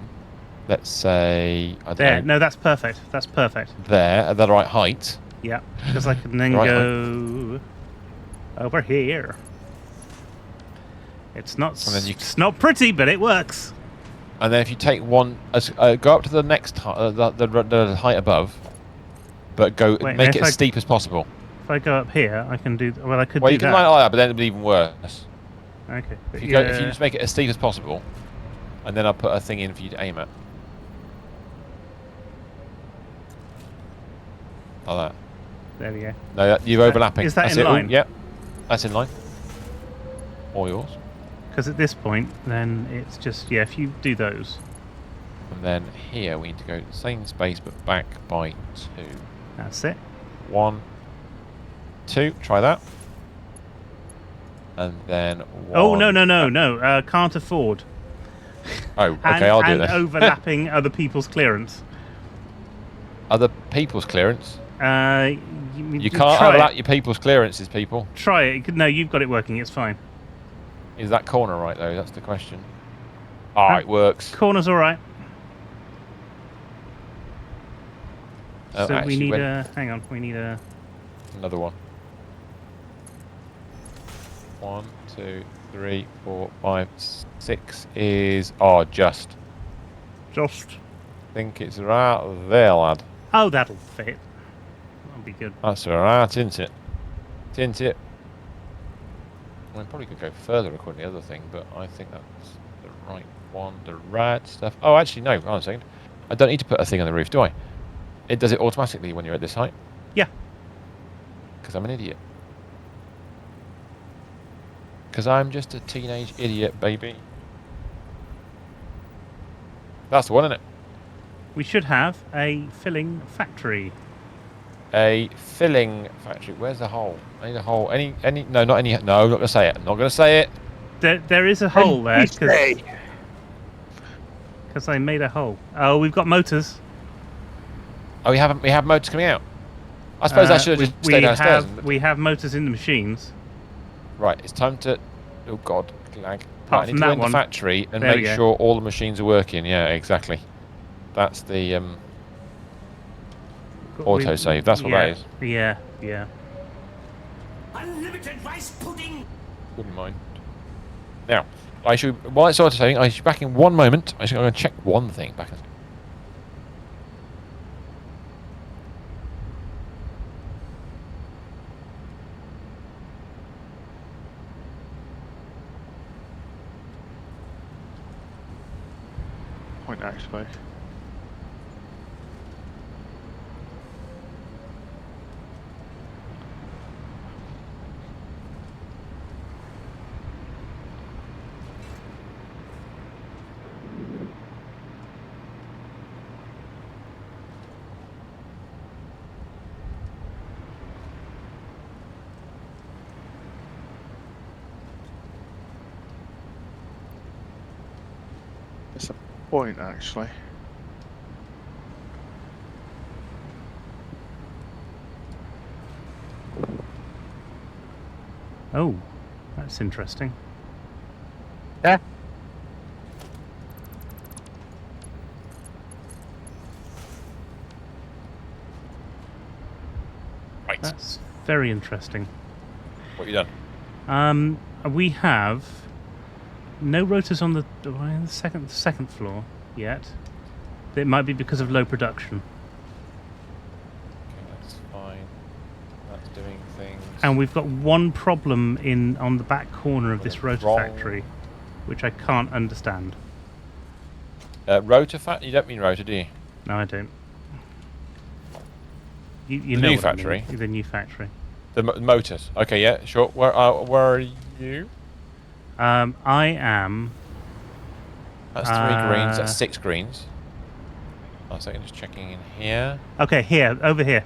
let's say there. No, that's perfect. That's perfect. There, at the right height. Yeah, because I can then go over here. It's not. It's not pretty, but it works. And then if you take one, go up to the next the height above, but make it as steep as possible. If I go up here, I can do. Well, I could. Well, do you can that. like that, but then it'll be even worse. Okay. If you just make it as steep as possible, and then I'll put a thing in for you to aim at. Like that. There we go. No, you're overlapping. Is that in line? Yep, that's in line. All yours. Because at this point, then it's just if you do those. And then here we need to go the same space but back by 2. That's it. 1, 2. Try that. And then 1. Oh no! Can't afford. Oh, okay. I'll do this. And overlapping other people's clearance. Other people's clearance? You can't overlap your people's clearances, people. Try it. No, you've got it working. It's fine. Is that corner right, though? That's the question. It works. Corner's all right. Oh, so we need hang on. We need another one. 1, 2, 3, 4, 5, 6 is... just. Just. I think it's right there, lad. Oh, that'll fit. That'll be good. That's alright, isn't it? Isn't it? I probably could go further according to the other thing, but I think that's the right one, the right stuff. Oh, actually, no, hold on a second. I don't need to put a thing on the roof, do I? It does it automatically when you're at this height. Yeah. Because I'm an idiot. Because I'm just a teenage idiot, baby. That's the one, isn't it? We should have a filling factory. A filling factory. Where's the hole? I need a hole. No, not any. No, I'm not going to say it. I'm not going to say it. There is a hole there. Because I made a hole. Oh, we've got motors. Oh, we have motors coming out. I suppose I should have just stayed downstairs. We have motors in the machines. Right, it's time to... Oh, God. Lag. Apart I need to go in the factory and make sure all the machines are working. Yeah, exactly. That's the autosave. That's what that is. Yeah. Unlimited rice pudding. Wouldn't mind. Now, while it's autosaving, I should be back in one moment. I'm going to check one thing. Back in. Point actually. It's a point actually. Oh, that's interesting. Yeah. Right. That's very interesting. What have you done? We have no rotors on the second floor yet. It might be because of low production. Okay, that's fine. That's doing things. And we've got one problem on the back corner of this rotor factory, which I can't understand. Rotor factory? You don't mean rotor, do you? No, I don't. You The know new what factory? I mean. The new factory. The motors. Okay, yeah, sure. Where are you? I am. That's 3 greens. That's 6 greens. One second, just checking in here. Okay, over here.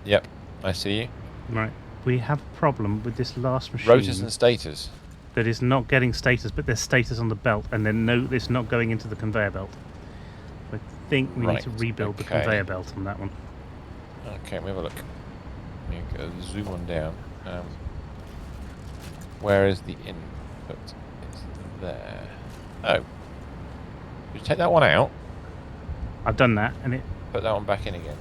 Yep, I see you. Right. We have a problem with this last machine. Rotors and stators. That is not getting status, but there's status on the belt, and then it's not going into the conveyor belt. I think we need to rebuild the conveyor belt on that one. Okay, let me have a look. Let me go zoom on down. Where is the input? It's there. Oh. Did you take that one out? I've done that, and it... Put that one back in again.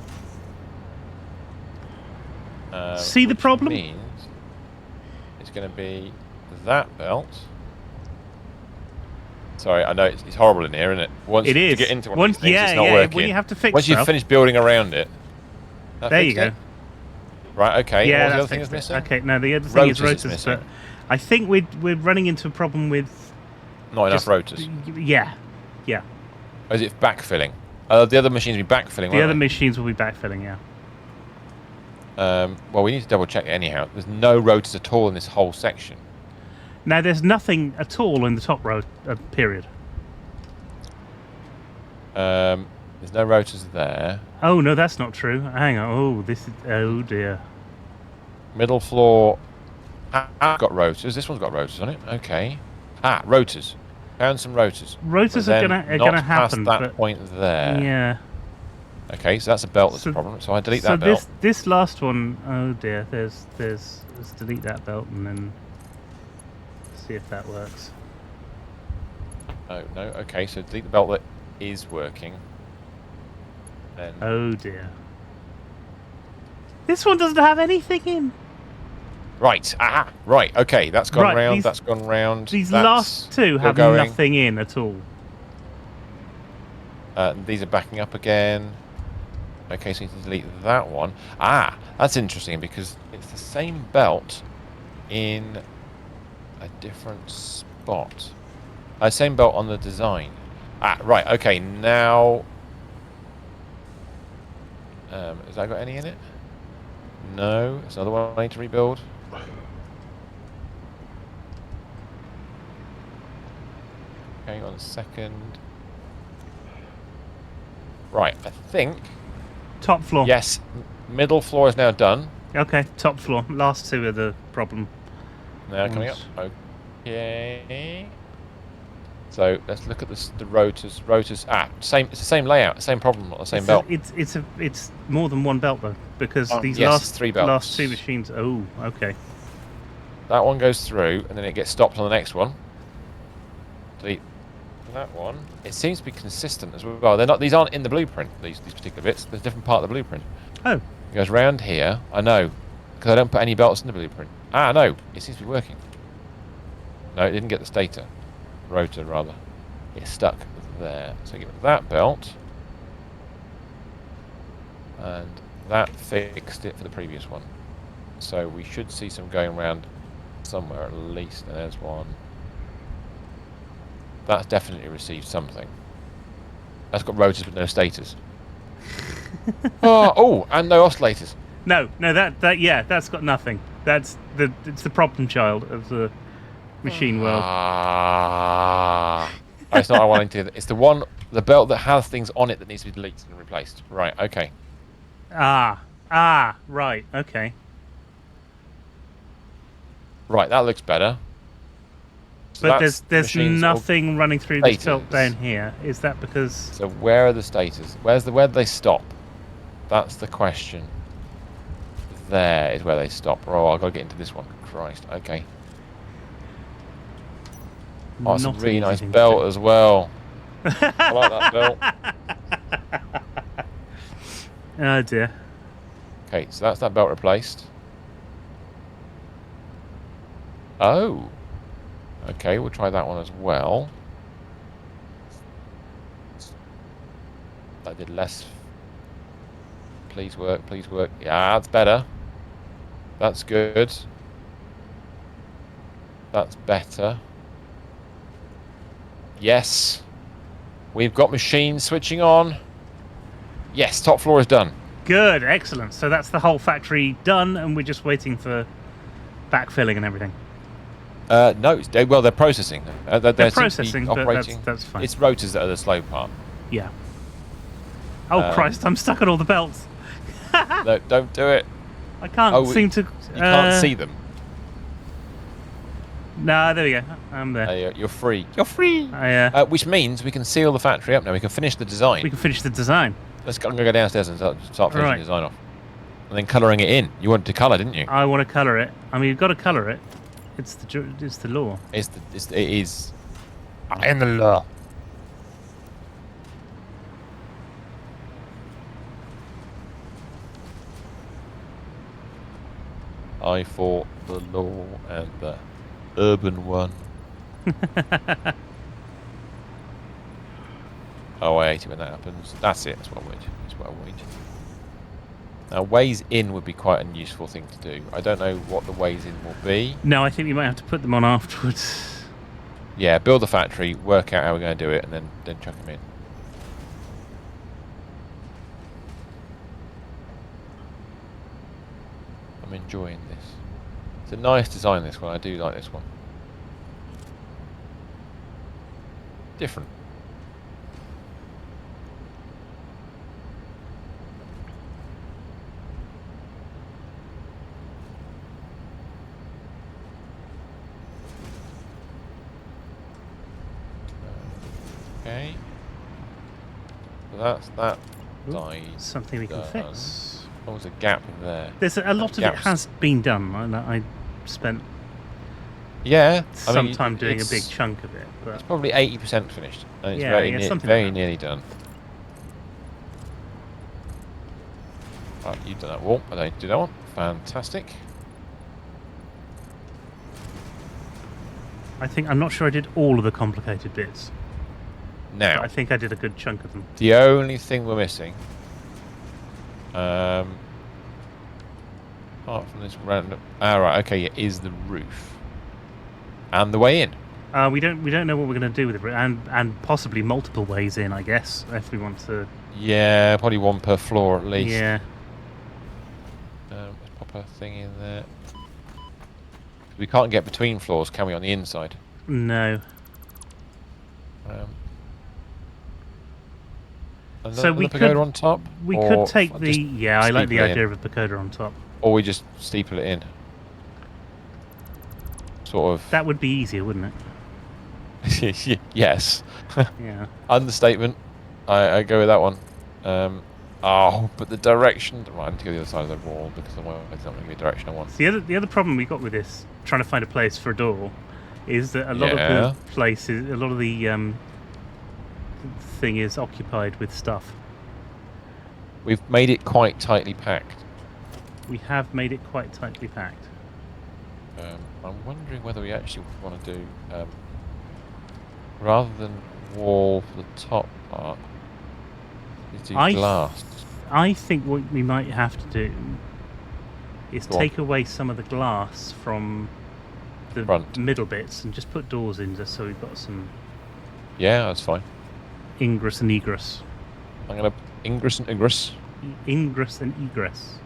See the problem? Means it's going to be that belt. Sorry, I know it's horrible in here, isn't it? Once it is. You get into one of these things, yeah, it's not working. When you have to fix Once you've finished building around it. There you go. Right, okay. Yeah, what was the other thing that's missing? Okay, no, the other thing is rotors, but I think we're running into a problem with... Not enough rotors. Yeah. Or is it backfilling? The other machines will be backfilling, The other machines will be backfilling, yeah. Well, we need to double check it anyhow. There's no rotors at all in this whole section. Now, there's nothing at all in the top row, period. There's no rotors there. Oh, no, that's not true. Hang on. Oh, this is... Oh, dear. Middle floor... got rotors. This one's got rotors on it. Okay. Rotors. Found some rotors. Rotors are gonna happen. Past that point there. Yeah. Okay, so that's a belt that's a problem. So I delete that belt. So this last one... Oh, dear. Let's delete that belt and then... see if that works. Oh, no. Okay, so delete the belt that is working. Then... Oh, dear. This one doesn't have anything in. Right. Right. Okay, that's gone round. That's gone round. These last two have nothing in at all. These are backing up again. Okay, so you need to delete that one. That's interesting because it's the same belt in a different spot. Same belt on the design. Right. Okay, now... has that got any in it? No. It's another one I need to rebuild. Hang on a second. Right, I think... Top floor. Yes, middle floor is now done. Okay, top floor. Last two are the problem. Now coming up. Okay. So let's look at the rotors. Rotors. It's the same layout, same problem, not the same belt. It's more than one belt though, because these last 3 belts. Last two machines. Oh, okay. That one goes through, and then it gets stopped on the next one. Delete that one. It seems to be consistent as well. They're not. These aren't in the blueprint. These particular bits. There's a different part of the blueprint. Oh. It goes round here. I know, because I don't put any belts in the blueprint. No. It seems to be working. No, it didn't get the stator. Rotor, rather. It's stuck there. So give it that belt. And that fixed it for the previous one. So we should see some going around somewhere at least. And there's one. That's definitely received something. That's got rotors but no stators. And no oscillators. No, that's got nothing. It's the problem child of the machine world. It's not what I wanted to. It's the belt that has things on it that needs to be deleted and replaced. Right, okay. Right, okay. Right, that looks better. So but there's nothing running through this belt down here. Is that because... So where are the stators? Where do they stop? That's the question. there is where they stop. Oh, I've got to get into this one. Christ. Okay. Oh, it's a really nice belt as well. I like that belt. Oh dear. Okay, so that's that belt replaced. Oh. Okay, we'll try that one as well. That did less. Please work, please work. Yeah, that's better. That's good. That's better. Yes. We've got machines switching on. Yes, top floor is done. Good, excellent. So that's the whole factory done, and we're just waiting for backfilling and everything. No, well, they're processing. They're processing, but that's fine. It's rotors that are the slow part. Yeah. Oh, Christ, I'm stuck on all the belts. No, don't do it. I can't seem to... You can't see them. No, there we go. I'm there. You're free. You're free! Which means we can seal the factory up now. We can finish the design. We can finish the design. I'm going to go downstairs and start finishing the design off. And then colouring it in. You wanted to colour, didn't you? I want to colour it. I mean, you've got to colour it. It's the law. It is. In the law. I fought the law and the urban one. Oh, I hate it when that happens. That's it. That's what I want. Now, ways in would be quite a useful thing to do. I don't know what the ways in will be. No, I think you might have to put them on afterwards. Yeah, build the factory, work out how we're going to do it, and then chuck them in. I'm enjoying this. It's a nice design, this one. I do like this one. Different. Okay. So that's that side. Something we can fix. There was a gap in there. There's a lot of it has been done. I spent some time doing a big chunk of it. But it's probably 80% finished. And it's very nearly done. Right, you've done that wall. I don't do that one. Fantastic. I'm not sure I did all of the complicated bits. Now, I think I did a good chunk of them. The only thing we're missing, apart from this random, right, okay, is the roof and the way in. We don't know what we're going to do with it, and possibly multiple ways in, I guess, if we want to. Yeah, probably one per floor at least. Yeah. Let's pop a thing in there. We can't get between floors, can we, on the inside? No. So we could on top. We could take the. Yeah, I like the idea of a pagoda on top. Or we just steeple it in. Sort of. That would be easier, wouldn't it? Yes. Yeah. Understatement. I go with that one. But the direction. Right, I need to go to the other side of the wall because it's not going to be the direction I want. The other problem we got with this, trying to find a place for a door, is that a lot of the places, a lot of the thing is occupied with stuff. We've made it quite tightly packed. We have made it quite tightly packed. I'm wondering whether we actually want to do, rather than wall for the top part, do glass. I think what we might have to do is take away some of the glass from the middle bits and just put doors in, just so we've got some. Yeah, that's fine. Ingress and egress. I'm gonna ingress and egress. Ingress and egress.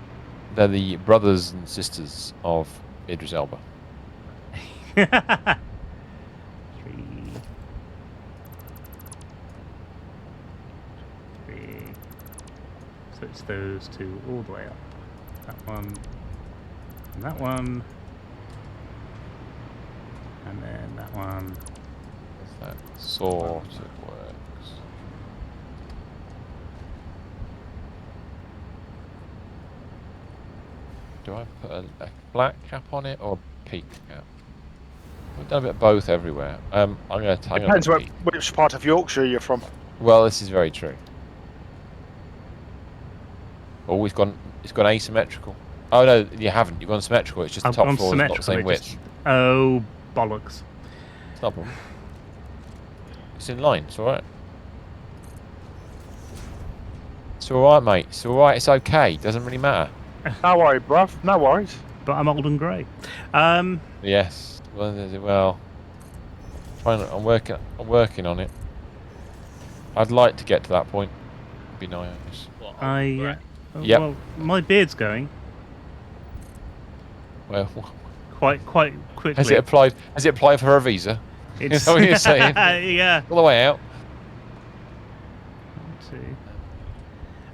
They're the brothers and sisters of Idris Elba. 3. So it's those two all the way up. That one, and that one, and then that one. That sort of works. Do I put a black cap on it or a peak cap? We've done a bit of both everywhere. I'm going to tag Depends which part of Yorkshire you're from. Well, this is very true. Oh, it's gone asymmetrical. Oh no, you haven't. You've gone symmetrical. It's just the top floor is not the same width. Oh, bollocks. It's not a problem. It's in line. It's all right. It's all right, mate. It's all right. It's okay. Doesn't really matter. No worries, bruv. No worries. But I'm old and grey. Yes. Well. I'm working on it. I'd like to get to that point. It'd be nice. Yep. Well, my beard's going. Well. Quite quickly. Has it applied for a visa? Is that what you're saying? Yeah. All the way out. Let's see.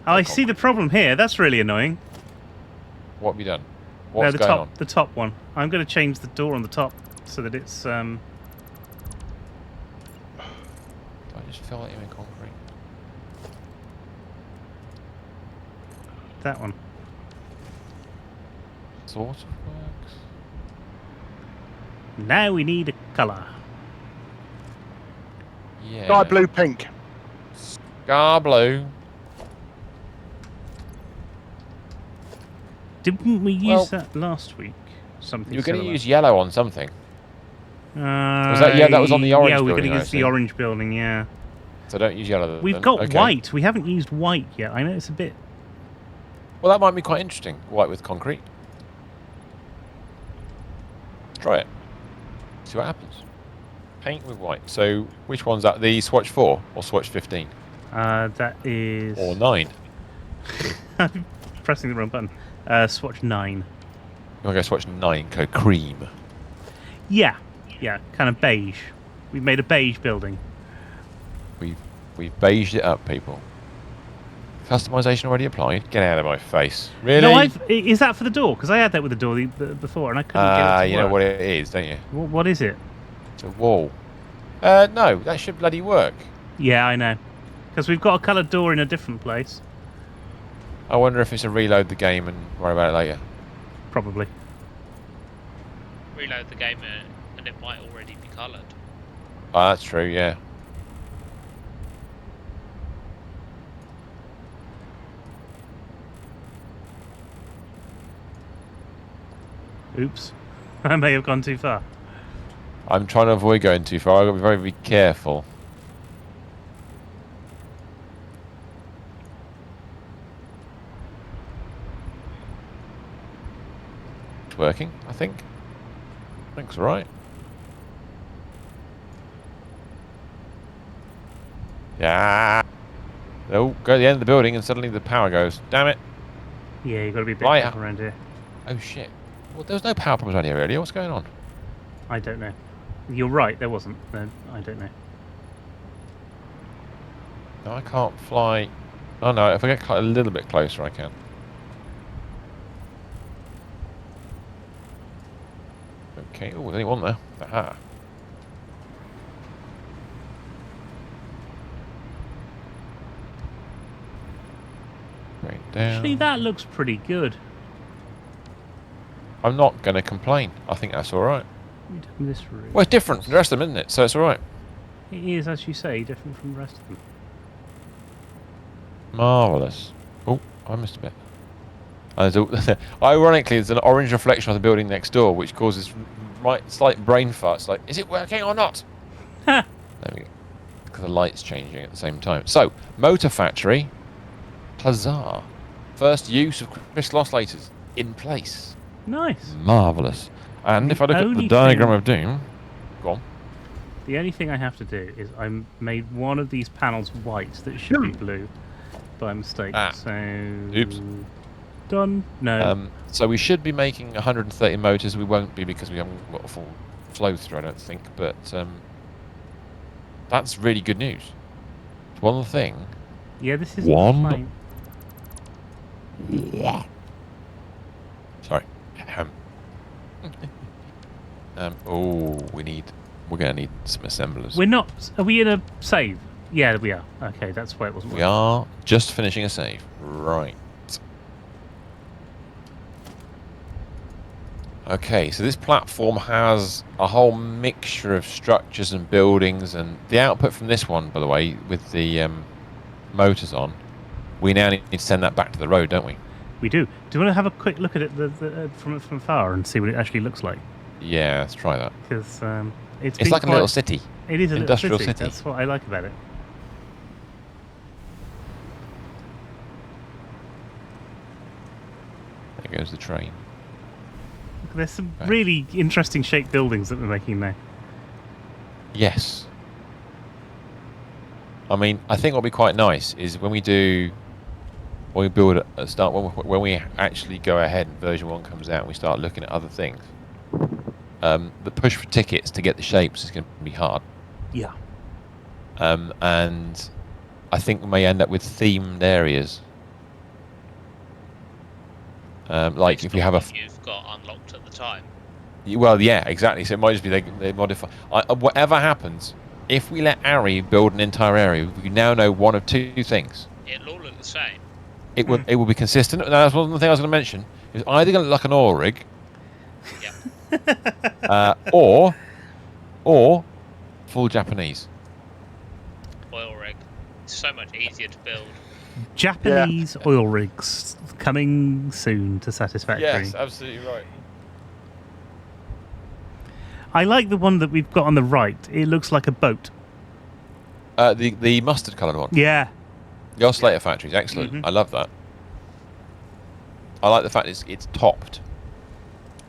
Oh, I see the problem here. That's really annoying. What have you done? What's no, going on? The top one. I'm going to change the door on the top so that it's I just feel like you're in concrete. That one. Sort of works. Now we need a colour. Yeah. Sky blue, pink. Sky blue. Didn't we use that last week? Something. You were going to use yellow on something. Was that that was on the orange building? Yeah, we're going to use the orange building. Yeah. So don't use yellow. We've got white. We haven't used white yet. I know it's a bit. Well, that might be quite interesting. White with concrete. Try it. See what happens. Paint with white. So which one's that? The swatch 4 or swatch 15? That is. Or 9. I'm pressing the wrong button. Swatch 9. You want to go swatch 9? Go cream. Yeah, kind of beige. We've made a beige building. We've beiged it up, people. Customization already applied. Get out of my face. Really? No, is that for the door? Because I had that with the door before, and I couldn't get it to you work. know what it is, don't you? What is it? It's a wall. No, that should bloody work. Yeah, I know. Because we've got a coloured door in a different place. I wonder if it's a reload the game and worry about it later. Probably. Reload the game and it might already be coloured. Oh, that's true, yeah. Oops. I may have gone too far. I'm trying to avoid going too far. I've got to be very, very careful. It's working, I think. Looks alright. Yeah. Oh, go to the end of the building and suddenly the power goes. Damn it. Yeah, you've got to be a bit Right. careful around here. Oh shit. Well, there was no power problems around here earlier. What's going on? I don't know. You're right, there wasn't. No, I don't know. No, I can't fly. Oh no, if I get a little bit closer, I can. Okay. Oh, there's only one there. Aha. Right down. Actually, that looks pretty good. I'm not going to complain. I think that's all right. This room. Well, it's different from the rest of them, isn't it? So it's all right. It is, as you say, different from the rest of them. Marvellous. Oh, I missed a bit. Ironically, there's an orange reflection of the building next door, which causes slight brain farts. Like, is it working or not? There we go. Because the light's changing at the same time. So, Motor Factory, huzzah! First use of crystal oscillators in place. Nice. Marvellous. And if I look at the diagram of doom, go on. The only thing I have to do is I made one of these panels white that should be blue by mistake. So oops. Done. No. So we should be making 130 motors. We won't be because we haven't got a full flow through, I don't think. But that's really good news. One thing. Yeah, this is fine. Sorry. We're going to need some assemblers. We're not. Are we in a save? Yeah, we are. Okay, that's why it wasn't. We are just finishing a save. Right. Okay, so this platform has a whole mixture of structures and buildings, and the output from this one, by the way, with the motors on, we now need to send that back to the road, don't we? We do. Do you want to have a quick look at it from far and see what it actually looks like? Yeah, let's try that. Because it's like a little city. It is an industrial city. city. That's what I like about it. There goes the train. There's some really interesting shaped buildings that we're making now. Yes. I mean, I think what'll be quite nice is when we build a start, when we actually go ahead and version 1 comes out and we start looking at other things, the push for tickets to get the shapes is going to be hard. Yeah. And I think we may end up with themed areas. Like if you have you've got unlocked at the time. Well, yeah, exactly. So it might just be they modify. Whatever happens, if we let Ari build an entire area, we now know one of two things. It'll all look the same. It will be consistent. And that's one of the things I was going to mention. It's either going to look like an oil rig, or full Japanese. Oil rig. It's so much easier to build. Japanese oil rigs coming soon to Satisfactory. Yes, absolutely right. I like the one that we've got on the right. It looks like a boat. The mustard coloured one. Yeah. The oscillator factory is excellent. Mm-hmm. I love that. I like the fact it's topped.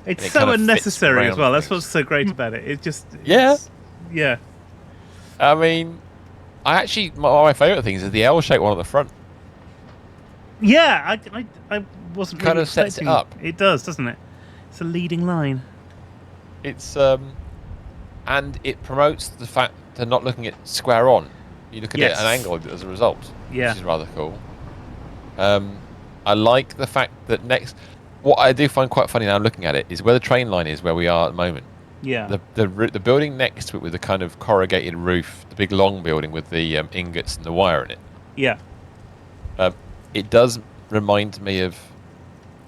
It's so unnecessary as well. That's what's so great about it. It just... Yeah. I mean, my favourite things is the L-shaped one at the front. Yeah, I wasn't kind really of sets it up. It does, doesn't it? It's a leading line. It's and it promotes the fact they're not looking at square on. You look at it at an angle as a result. Yeah, which is rather cool. I like the fact that what I do find quite funny now looking at it is where the train line is, where we are at the moment. Yeah. The building next to it with the kind of corrugated roof, the big long building with the ingots and the wire in it. Yeah. It does remind me of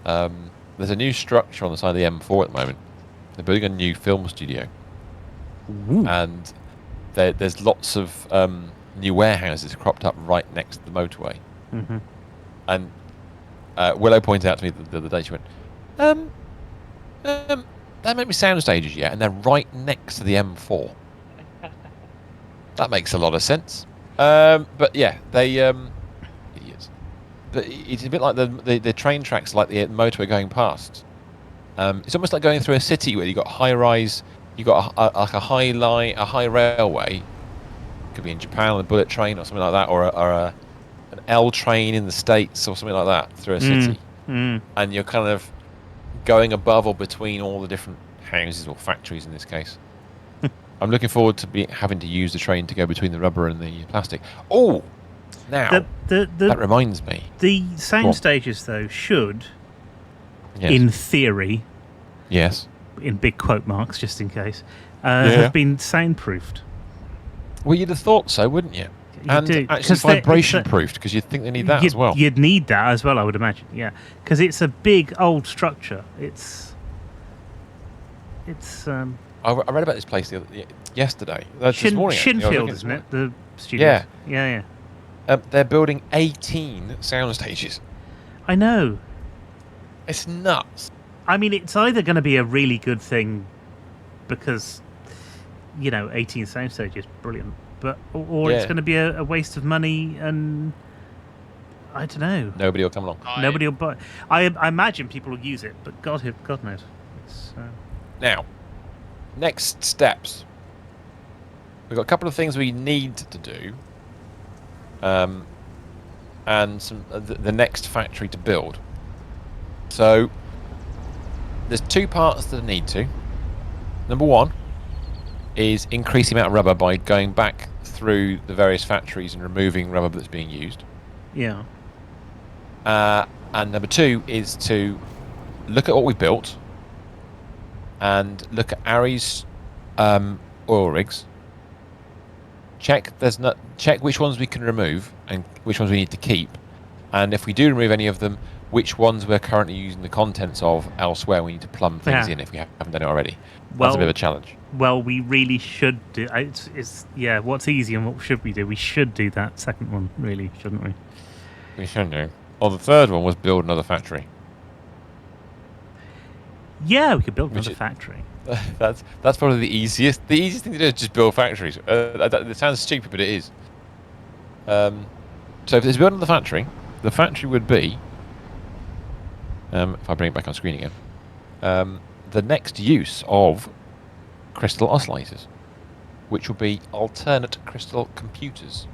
there's a new structure on the side of the M4 at the moment. They're building a new film studio. Ooh. And there's lots of new warehouses cropped up right next to the motorway. Mm-hmm. And Willow pointed out to me the other day, she went, that might be sound stages yet, and they're right next to the M4. That makes a lot of sense. But yeah, they idiots. But it's a bit like the train tracks, like the motorway going past. It's almost like going through a city where you've got high rise, you've got like a high line, a high railway. Could be in Japan on a bullet train or something like that, or an L train in the States or something like that through a city. And you're kind of going above or between all the different houses or factories in this case. I'm looking forward to having to use the train to go between the rubber and the plastic. Oh, now that reminds me. The sound stages, though, should, in theory, in big quote marks, just in case, have been soundproofed. Well, you'd have thought so, wouldn't you? And actually vibration-proofed, because you'd think they need that as well. You'd need that as well, I would imagine, yeah. Because it's a big, old structure. It's I read about this place yesterday. This morning, Shinfield, isn't it? The studios. Yeah. They're building 18 sound stages. I know. It's nuts. I mean, it's either going to be a really good thing because, 18 sound stages, brilliant. Or it's going to be a waste of money, and I don't know. Nobody will come along. Nobody will buy. I imagine people will use it, but God knows. Now, next steps. We've got a couple of things we need to do, and some the next factory to build. So there's two parts that I need to. Number one is increase the amount of rubber by going back through the various factories and removing rubber that's being used. Yeah. And number two is to look at what we built and look at Ari's oil rigs. Check which ones we can remove and which ones we need to keep. And if we do remove any of them, which ones we're currently using the contents of elsewhere. We need to plumb things in if we haven't done it already. That's a bit of a challenge. Well, we really should do. What's easy and what should we do? We should do that second one, really, shouldn't we? We should do. Well, the third one was build another factory. Yeah, we could build another factory. That's probably the easiest. The easiest thing to do is just build factories. It sounds stupid, but it is. So if there's building the factory would be, if I bring it back on screen again, the next use of crystal oscillators, which will be alternate crystal computers.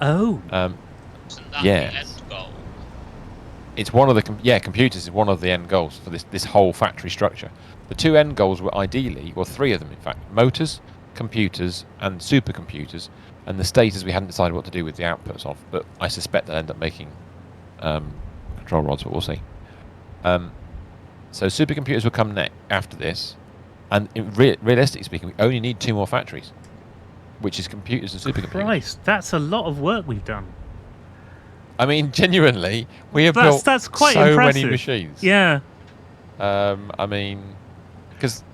Oh. Isn't that yeah. the end goal? It's one of the computers is one of the end goals for this whole factory structure. The two end goals were ideally, or three of them in fact, motors, computers, and supercomputers. And the status we hadn't decided what to do with the outputs of, but I suspect they'll end up making control rods, but we'll see. So supercomputers will come after this, and realistically speaking, we only need 2 more factories, which is computers and supercomputers. Christ, that's a lot of work we've done. I mean, genuinely, we have built quite so impressive. many machines. Yeah. I mean, because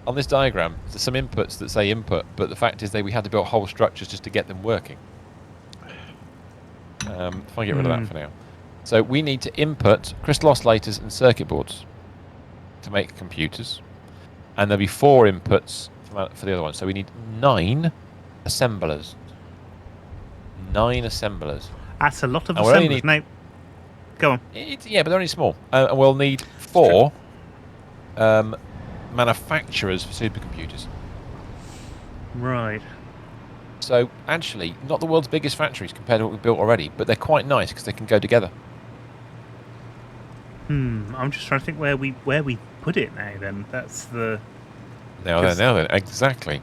on this diagram, there's some inputs that say input, but the fact is we had to build whole structures just to get them working. If I get rid of that for now. So we need to input crystal oscillators and circuit boards to make computers. And there'll be 4 inputs for the other one. So we need 9 assemblers. 9 assemblers. That's a lot of assemblers. No, go on. Yeah, but they're only small. And we'll need 4 manufacturers for supercomputers. Right. So actually, not the world's biggest factories compared to what we've built already, but they're quite nice because they can go together. I'm just trying to think where we put it now. Then that's the. Now then, exactly.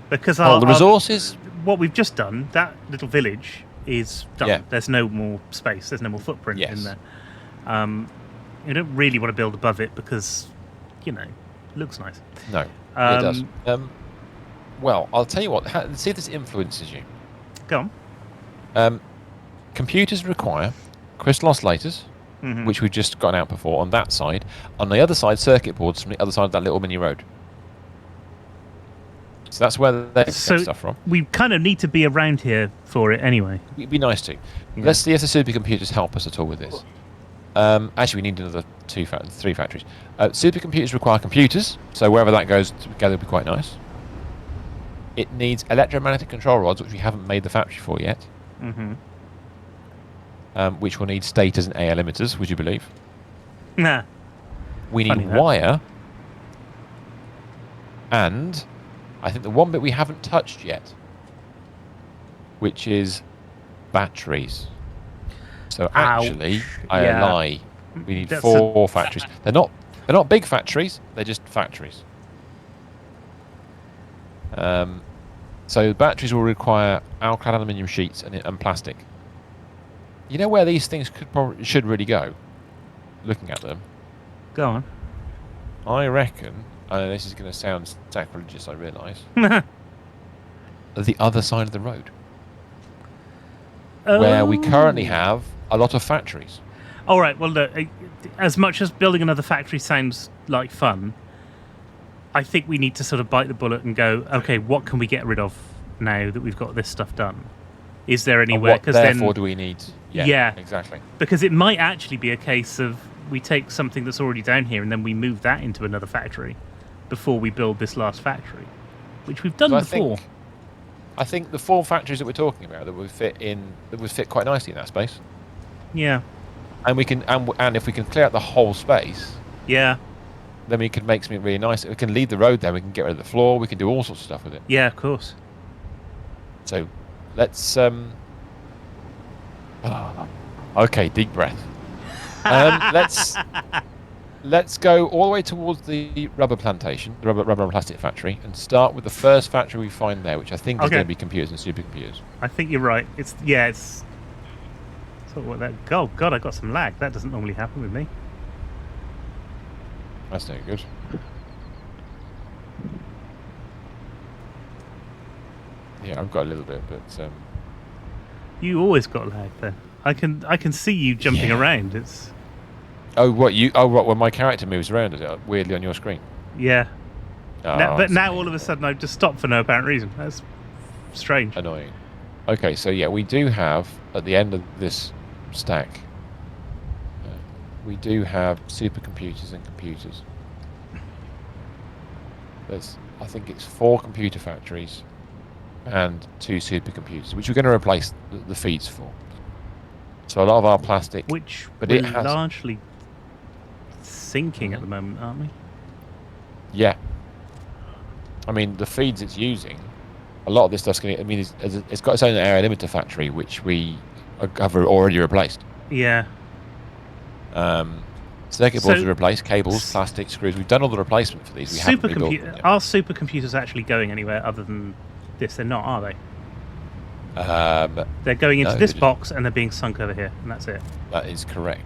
Because the resources. What we've just done, that little village is done. Yeah. There's no more space. There's no more footprint in there. You don't really want to build above it because, it looks nice. No, it does. Well, I'll tell you what. See if this influences you. Go on. Computers require crystal oscillators, which we've just got an output for on that side. On the other side, circuit boards from the other side of that little mini road. So that's where they get stuff from. We kind of need to be around here for it anyway. It'd be nice to. Yeah. Let's see if the supercomputers help us at all with this. Actually, we need another 3 factories. Supercomputers require computers, so wherever that goes together would be quite nice. It needs electromagnetic control rods, which we haven't made the factory for yet. Which will need stators and AL limiters, would you believe? Nah. We need wire. And I think the one bit we haven't touched yet, which is batteries. So actually, I lie. We need 4 factories. They're not big factories. They're just factories. So batteries will require alkyd aluminium sheets and plastic. You know where these things should really go? Looking at them. Go on. I reckon. This is going to sound sacrilegious, I realise. The other side of the road. Where we currently have a lot of factories. All right. Well, look, as much as building another factory sounds like fun, I think we need to sort of bite the bullet and go, okay, what can we get rid of now that we've got this stuff done? Is there anywhere? Because therefore do we need? Yeah, exactly. Because it might actually be a case of we take something that's already down here and then we move that into another factory before we build this last factory, which we've done before. I think the 4 factories that we're talking about that would fit quite nicely in that space. Yeah. And we can, and if we can clear out the whole space. Yeah. Then we can make something really nice. We can leave the road there. We can get rid of the floor. We can do all sorts of stuff with it. Yeah, of course. So, let's. Okay, deep breath. Let's go all the way towards the rubber plantation, the rubber and plastic factory, and start with the first factory we find there, which I think is going to be computers and supercomputers. I think you're right. It's sort of what that. Oh God, I got some lag. That doesn't normally happen with me. That's no good. Yeah, I've got a little bit, but you always got lag then. I can see you jumping around. It's. Oh, what you? Oh, what? When my character moves around, is it weirdly on your screen? Yeah. Oh, now all of a sudden I've just stopped for no apparent reason. That's strange. Annoying. Okay, so yeah, we do have at the end of this stack. We do have supercomputers and computers. I think it's 4 computer factories and 2 supercomputers, which we're going to replace the feeds for. So a lot of our plastic, which but we're largely sinking at the moment, aren't we? Yeah. I mean, the feeds it's using, a lot of this stuff's going to. I mean, it's got its own area limiter factory, which we have already replaced. Yeah. Circuit boards are replaced, cables, plastic, screws. We've done all the replacement for these. We haven't rebuilt them yet. Are supercomputers actually going anywhere other than this? They're not, are they? They're going into this box and they're being sunk over here, and that's it. That is correct.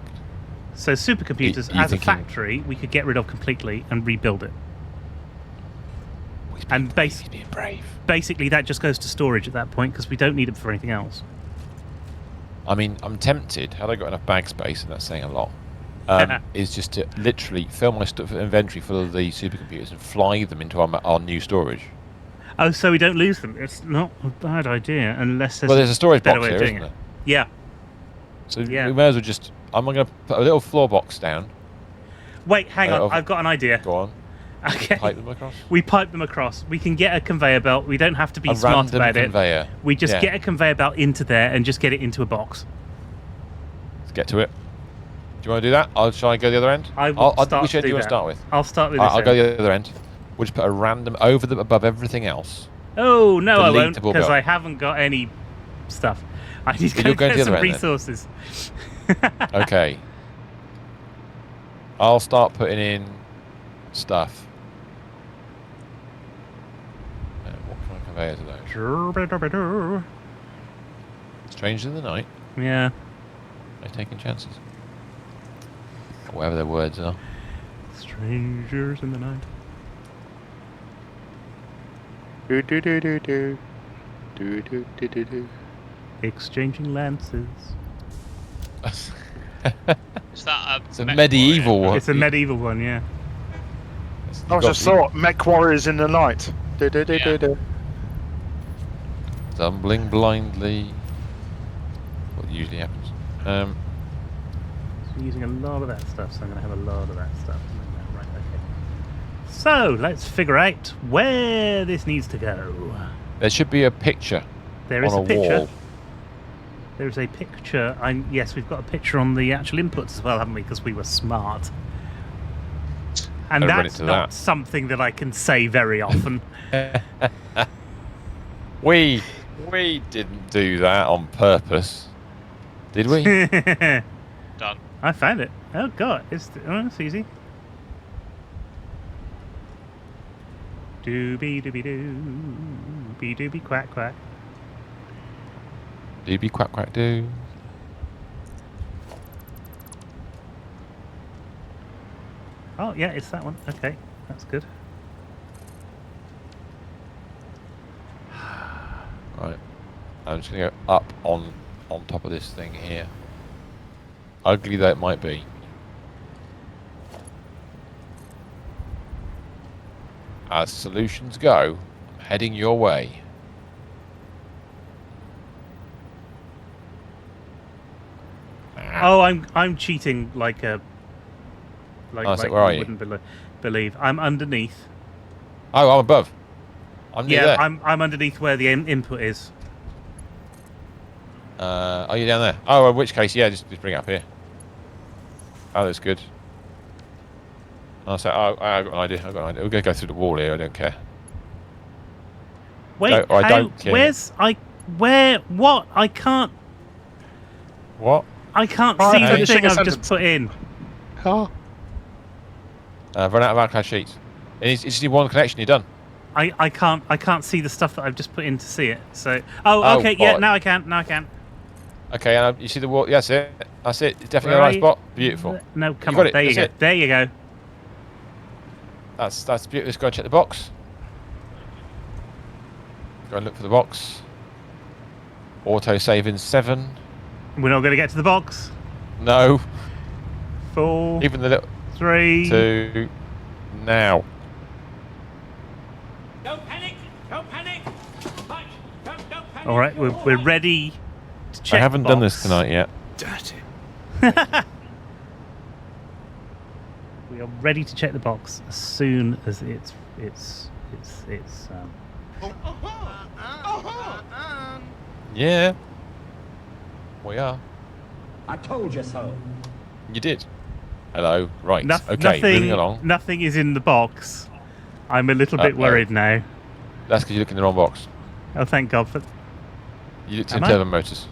So supercomputers, as a factory, we could get rid of completely and rebuild it. And being brave. Basically, that just goes to storage at that point because we don't need it for anything else. I mean, I'm tempted. Had I got enough bag space, and that's saying a lot, is just to literally fill my inventory full of the supercomputers and fly them into our new storage. Oh, so we don't lose them. It's not a bad idea unless there's a storage box here, isn't there? Yeah. So we may as well just. I'm going to put a little floor box down. Wait, hang on. I've got an idea. Go on. Okay. Pipe them across? We pipe them across. We can get a conveyor belt. We don't have to be smart about conveyor. it. We just get a conveyor belt into there and just get it into a box. Let's get to it. Do you want to do that? Shall I go the other end? Which end do you want to start with? I'll start with this I'll go the other end. We'll just put a random over them above everything else. Oh, no, I won't, because I haven't got any stuff. I need to go get some resources. Okay. I'll start putting in stuff. What kind of conveyors are those? Strange in the night. Yeah. They're taking chances. Whatever their words are. Strangers in the night. Do do do do do. Do do do do do. Exchanging lances. Is that it's a medieval one. It's a medieval one, yeah. I just thought Mech Warriors in the night. Do do do do do. Stumbling blindly. What usually happens. So I'm using a lot of that stuff, so I'm going to have a lot of that stuff. Right, okay. So let's figure out where this needs to go. There should be a picture. There is a picture. Wall. There is a picture. Yes, we've got a picture on the actual inputs as well, haven't we? Because we were smart. And that's not something that I can say very often. We didn't do that on purpose, did we? Done. I found it. Oh god, it's easy. Doobie doobie doo, be doobie quack quack. Doobie quack quack doo. Oh yeah, it's that one. Okay, that's good. Right, I'm just gonna go up on top of this thing here. Ugly though it might be. As solutions go, I'm heading your way. Oh, I'm cheating like a. Like where are you? Wouldn't believe. I'm underneath. Oh, I'm above. I'm near there. I'm underneath where the input is. Are you down there? Oh, in which case, yeah, just bring it up here. Oh, that's good. I'll say, I've got an idea. We're going to go through the wall here. I don't care. Wait, I don't care. What? I can't. What? I can't see the thing I've just put in. Oh. Run out of archive sheets. You just need one connection. You're done. I can't see the stuff that I've just put in to see it. So okay, yeah, now I can. Okay, and you see the wall. Yes, that's it. It's definitely the right spot. Beautiful. No, come on. There you go. There you go. That's beautiful. Let's go and check the box. Go and look for the box. Auto save in 7. We're not going to get to the box. No. 4. Even the little... 3. 2. Now. Don't panic! Don't panic! Mike, don't panic! All right, we're ready to check. I haven't the done box. this tonight yet. Dirty. We are ready to check the box as soon as it's Yeah. We are. I told you so. You did. Hello. Right. Okay. Nothing, Moving along. Nothing is in the box. I'm a little bit worried now. That's because you looked in the wrong box. Oh, thank God for. You looked in Turbo Motors.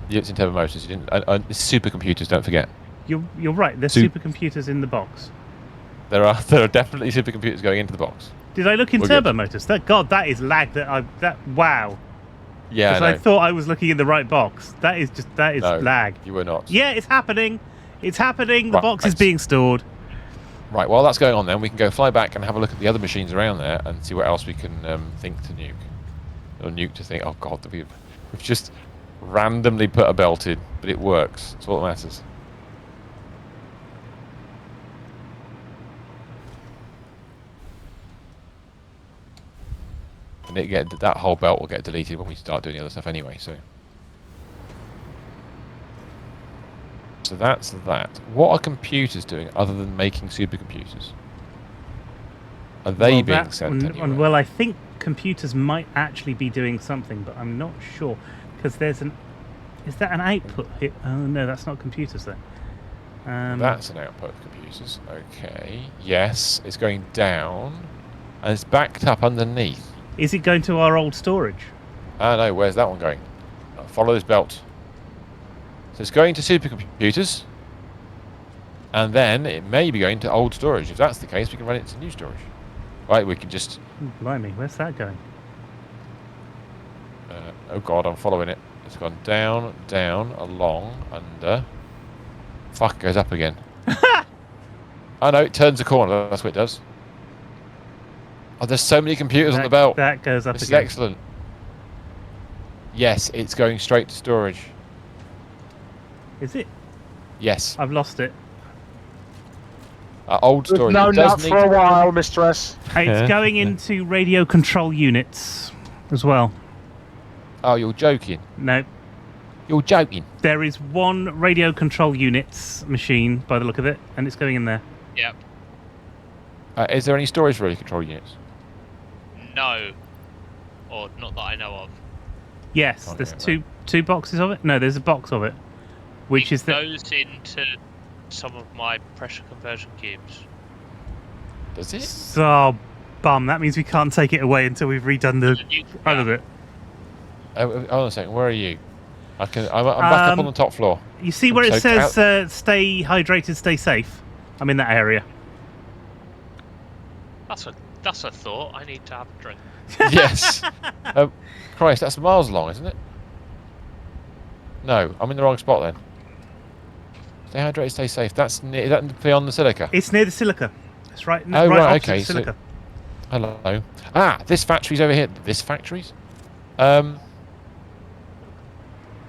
You looked in Turbo Motors. You didn't. It's supercomputers. Don't forget. You're right. There's supercomputers in the box. There are definitely supercomputers going into the box. Did I look in We're Turbo good. Motors? God, that is lag. Wow. Yeah. Because I thought I was looking in the right box. That is No, lag. You were not. Yeah, it's happening. It's happening. The Right, box is right. being stored. Right. While that's going on, then we can go fly back and have a look at the other machines around there and see what else we can think to nuke, or nuke to think. Oh God, we've just randomly put a belt in, but it works. That's all that matters. And that whole belt will get deleted when we start doing the other stuff anyway. So that's that. What are computers doing other than making supercomputers? Are they being sent anywhere? Well, I think computers might actually be doing something, but I'm not sure because there's an. Is that an output? Oh no, that's not computers then. That's an output of computers. Okay. Yes, it's going down, and it's backed up underneath. Is it going to our old storage? Ah no, where's that one going? Follow this belt. So it's going to supercomputers, and then it may be going to old storage. If that's the case, we can run it to new storage. Right, we can just... Blimey, where's that going? oh God, I'm following it. It's gone down, down, along, under. Fuck, it goes up again. Oh no, it turns a corner. That's what it does. Oh, there's so many computers on the belt. That goes up This is again. excellent. Yes, it's going straight to storage. Is it? Yes. I've lost it. Old storage. No It does nut need for a to- while, Mr. S. It's going into radio control units as well. Oh, you're joking. No, You're joking. there is one radio control units machine by the look of it, and it's going in there. Yep. Is there any storage for radio control units? No. Or not that I know of. Yes, Okay, there's right. two boxes of it. No, there's a box of it, which is the. goes into some of my pressure conversion cubes. Does it? So bum. That means we can't take it away until we've redone the front of it. Hold on a second. Where are you? I'm back up on the top floor. You see where it So says "Stay hydrated, stay safe." I'm in that area. That's a thought. I need to have a drink. Yes. Christ, that's miles long, isn't it? No, I'm in the wrong spot then. Stay hydrated, stay safe. That's near, is that beyond the silica? It's near the silica. It's right. Oh, right, opposite okay, the silica. Hello. Ah, this factory's over here. This factory's?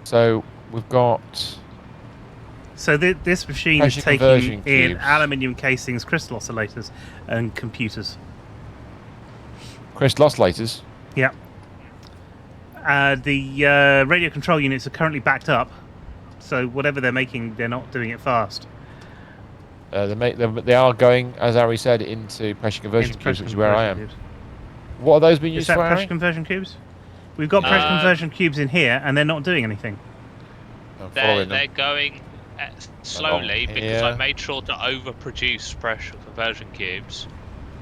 So we've got... So this machine Pressure is taking conversion in cubes. aluminium casings, crystal oscillators, and computers. crystal oscillators. Yeah. The radio control units are currently backed up, so whatever they're making, they're not doing it fast. They are going, as Ari said, into pressure conversion Into cubes, pressure which is where I am. conversion cubes. What are those being Is used that for, pressure Ari? conversion cubes? We've got pressure conversion cubes in here, and they're not doing anything. I'm They're following them. going slowly Along because I here. made sure to overproduce pressure conversion cubes,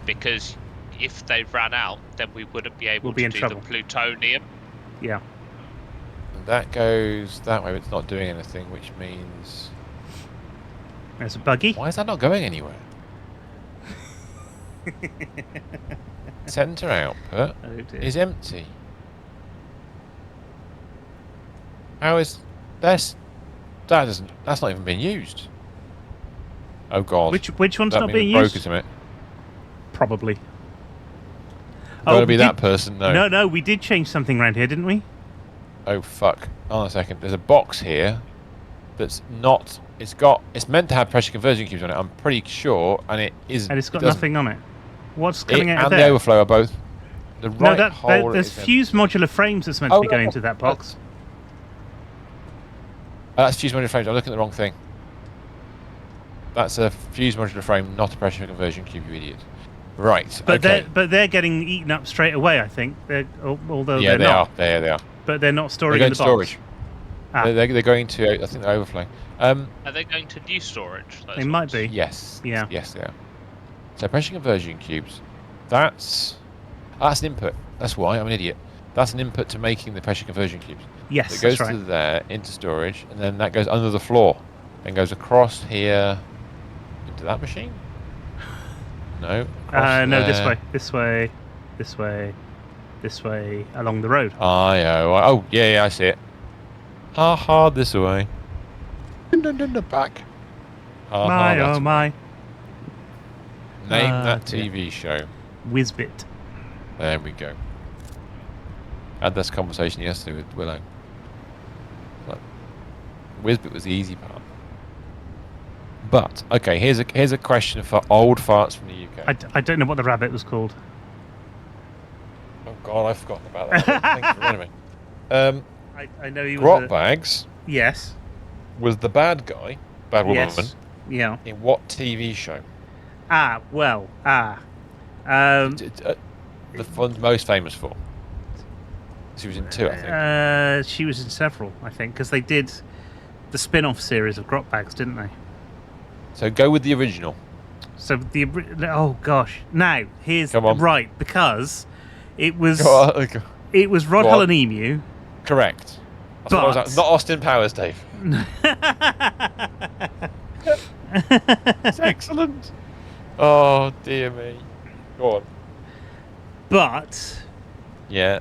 because if they ran out, then we wouldn't be able We'll be to in do trouble. the plutonium. Yeah. And that goes that way, but it's not doing anything, which means... There's a buggy. Why is that not going anywhere? Center output Oh dear. is empty. How is this? That's not even being used. Oh God! Which one's that not means being a broker used? to it. Probably. Got to be we that did- person. No. No, we did change something around here, didn't we? Oh fuck! Hold on a second. There's a box here that's not. It's meant to have pressure conversion cubes on it. I'm pretty sure, and it is. And it's got nothing on it. What's coming out of there? there? And the overflow are both. The right hole. There's fused modular frames that's meant to be going into that box. That's fused modular frames. I'm looking at the wrong thing. That's a fused modular frame, not a pressure conversion cube, you idiot. Right. But they're getting eaten up straight away, I think. Although yeah, they're not. Yeah, they are. But they're not storing in the box. Storage. They're going to. I think they're overflowing. Are they going to new storage? They might be. Yes. Yeah. Yes, they are. So pressure conversion cubes. That's an input. That's why I'm an idiot. That's an input to making the pressure conversion cubes. Yes, it goes that's right. to there into storage, and then that goes under the floor, and goes across here into that machine. No. No, this way, along the road. Oh, yeah, I see it. Ha, this way. Back. My, oh my. Name that TV show. Whizbit. There we go. Had this conversation yesterday with Willow. Like, Whizbit was the easy part. But okay, here's a question for old farts from the UK. I don't know what the rabbit was called. Oh God, I've forgotten about that. Thanks for reminding me. I know you. Grotbags. Yes. Was the bad guy, bad woman? Yes. Yeah. In what TV show? The one's most famous for. She was in 2, I think. She was in several, I think, because they did the spin-off series of Grotbags, didn't they? So go with the original. So oh gosh, now here's right, because it was Rod Hull and Emu. Correct. Not Austin Powers, Dave. It's excellent. Oh dear me. Go on. But yeah.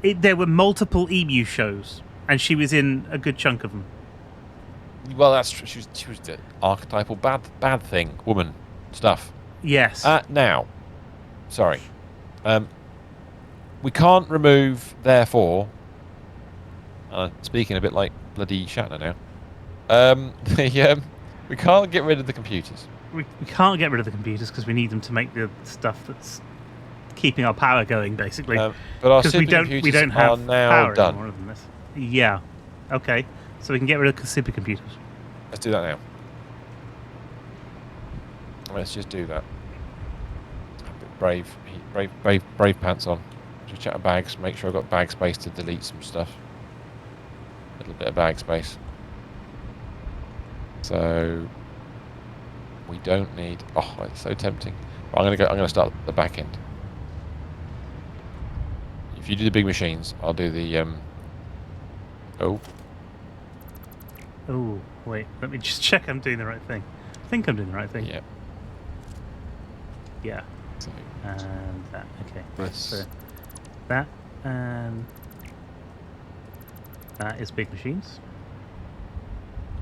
There were multiple Emu shows, and she was in a good chunk of them. Well, that's true. She was the archetypal bad thing, woman stuff. Yes. Now, sorry. We can't remove, therefore. Speaking a bit like bloody Shatner now. We can't get rid of the computers. We can't get rid of the computers because we need them to make the stuff that's keeping our power going, basically. But our supercomputers we don't have are now power done. Anymore than this. Yeah. Okay. So we can get rid of supercomputers. Let's do that now. Let's just do that. Brave pants on. Just check our bags. Make sure I've got bag space to delete some stuff. A little bit of bag space. So we don't need. Oh, it's so tempting. But I'm gonna start the back end. If you do the big machines, I'll do the. Oh, wait. Let me just check I'm doing the right thing. I think I'm doing the right thing. Yeah. Yeah. So, and that. Okay. Yes. So that and that is big machines.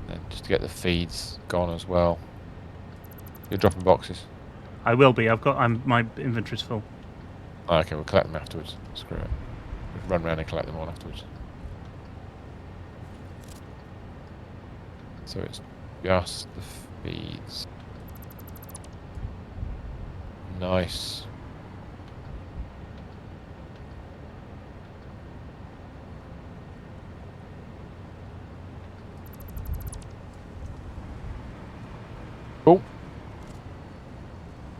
Then just to get the feeds gone as well. You're dropping boxes. I will be. My inventory's full. Oh, okay, we'll collect them afterwards. Screw it. We'll run around and collect them all afterwards. So it's just the feeds. Nice. Oh.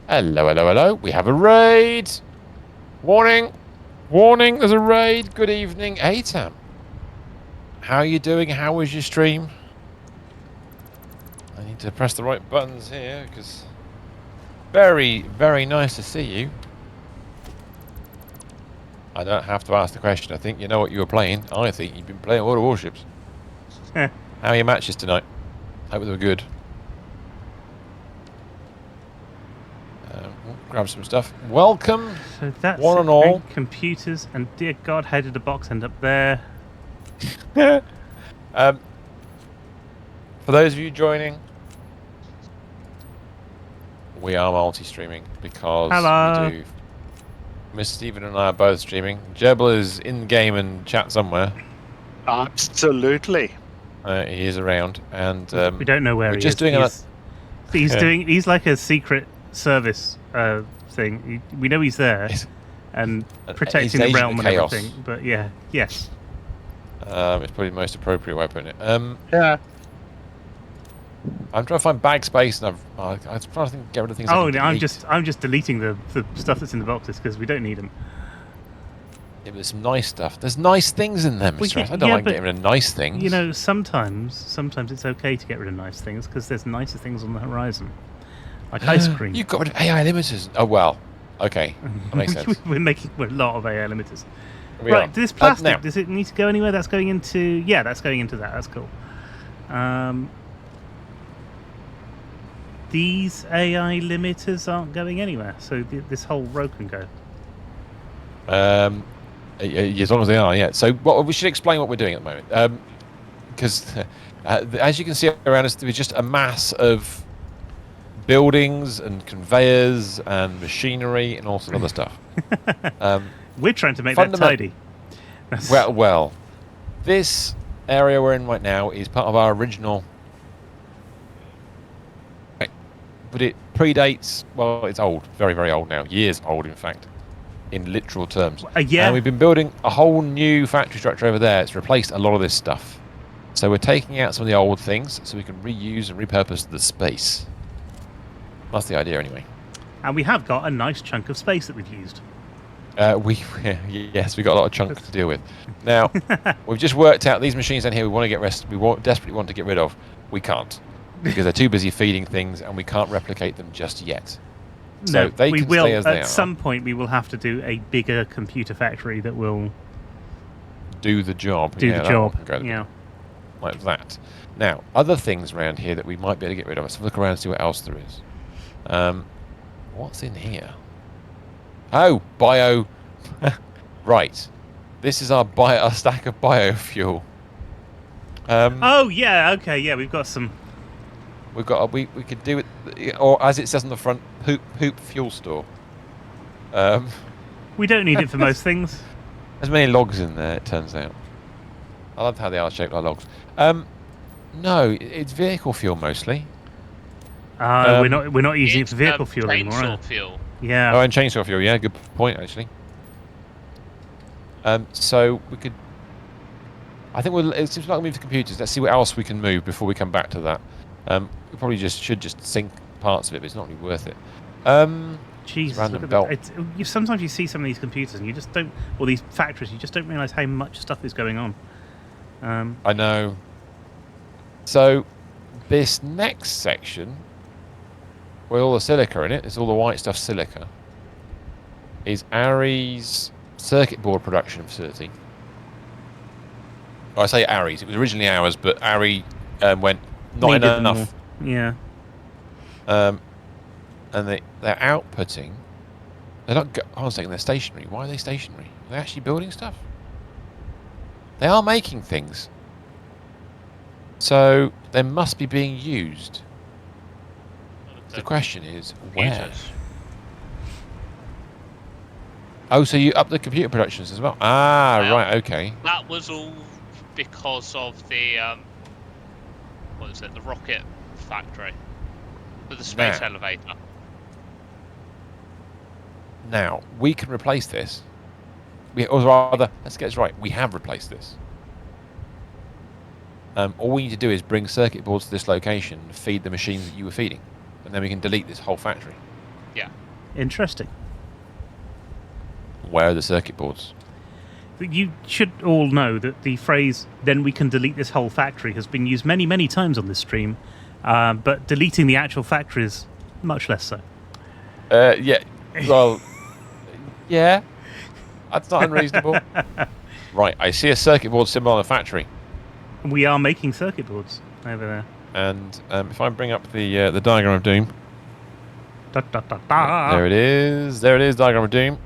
Hello. We have a raid. Warning. There's a raid. Good evening, Atam. How are you doing? How was your stream? I need to press the right buttons here because very, very nice to see you. I don't have to ask the question. I think you know what you were playing. I think you've been playing World of Warships. How are your matches tonight? Hope they were good. We'll grab some stuff. Welcome, so that's one and all. Computers, and dear God, how did the box end up there? For those of you joining, we are multi-streaming because we do. Miss Stephen and I are both streaming. Jebel is in game and chat somewhere. Absolutely. He is around, and we don't know where he is. He's like a secret service thing. We know he's there and protecting the realm and everything. But yes. It's probably the most appropriate way of putting it. Yeah. I'm trying to find bag space, and I'm trying to get rid of things. I'm just deleting the stuff that's in the boxes because we don't need them. Yeah, but there's some nice stuff. There's nice things in there, Mr. I don't like getting rid of nice things. You know, sometimes it's okay to get rid of nice things because there's nicer things on the horizon, like ice cream. You got rid of AI limiters. Oh well, okay, that makes sense. We're making a lot of AI limiters. Right, this plastic, does it need to go anywhere? That's going into that's going into that. That's cool. These AI limiters aren't going anywhere, so this whole row can go. As long as they are, yeah. So we should explain what we're doing at the moment, because as you can see around us, there's just a mass of buildings and conveyors and machinery and all sorts of other stuff. We're trying to make that tidy. Well, this area we're in right now is part of our original. But it predates. Well, it's old, very, very old now. Years old, in fact. In literal terms. And we've been building a whole new factory structure over there. It's replaced a lot of this stuff. So we're taking out some of the old things so we can reuse and repurpose the space. That's the idea anyway. And we have got a nice chunk of space that we've used. Yes, we've got a lot of chunks to deal with. Now, we've just worked out these machines down here we want to get desperately want to get rid of. We can't. Because they're too busy feeding things and we can't replicate them just yet. So they can stay as they are. At some point, we will have to do a bigger computer factory that will do the job. Yeah. Like that. Now, other things around here that we might be able to get rid of. Let's look around and see what else there is. What's in here? Oh, bio. Right. This is our stack of biofuel. We've got some. We could do it, or as it says on the front, poop fuel store. We don't need it for most things. There's many logs in there, it turns out. I love how they are shaped like logs. No, it's vehicle fuel mostly. We're not using it for vehicle fuel anymore. Chainsaw fuel. Yeah. Oh, and chainsaw fuel. Yeah, good point actually. So we could. I think it seems like we move the computers. Let's see what else we can move before we come back to that. We probably should sink parts of it, but it's not really worth it. Jesus, random belt. Sometimes you see some of these computers and you just don't, or these factories, you just don't realise how much stuff is going on. I know. So this next section, with all the silica in it, it's all the white stuff silica, is ARRI's circuit board production facility. I say ARRI's, it was originally ours, but ARRI went not enough. Yeah. And they're outputting. They're not. Hold on a second. They're stationary. Why are they stationary? Are they actually building stuff? They are making things. So they must be being used. The question is where. Oh, so you up the computer productions as well? Right. Okay. That was all because of the what is it? The rocket factory with the space elevator. Now we can replace this. Or rather, let's get this right. We have replaced this. All we need to do is bring circuit boards to this location, and feed the machines that you were feeding, and then we can delete this whole factory. Yeah. Interesting. Where are the circuit boards? You should all know that the phrase "then we can delete this whole factory" has been used many, many times on this stream, but deleting the actual factory is much less so. Yeah. Well, yeah. That's not unreasonable. Right, I see a circuit board symbol on a factory. We are making circuit boards over there. And if I bring up the diagram of doom. Da, da, da, da. There it is. There it is, diagram of doom.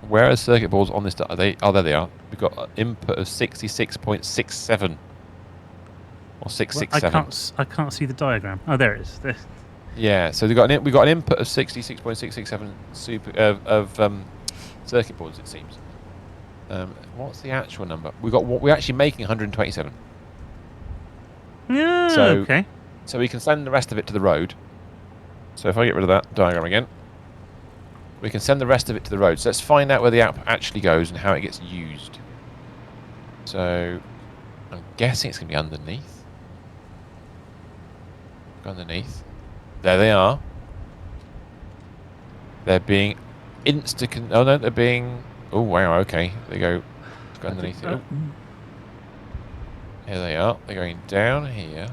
Where are circuit boards on this? Are they? Oh, there they are. We've got an input of 66.67 or 667. Well, I can't see the diagram. Oh, there it is. There. Yeah. So we got an input of 66.667 circuit boards. It seems. What's the actual number? We're actually making 127. Yeah. Okay. So we can send the rest of it to the road. So if I get rid of that diagram again, we can send the rest of it to the road. So let's find out where the output actually goes and how it gets used. So I'm guessing it's going to be underneath. Go underneath. There they are. They're being oh no, they're being. Oh wow, okay. They go underneath it. Here they are. They're going down here.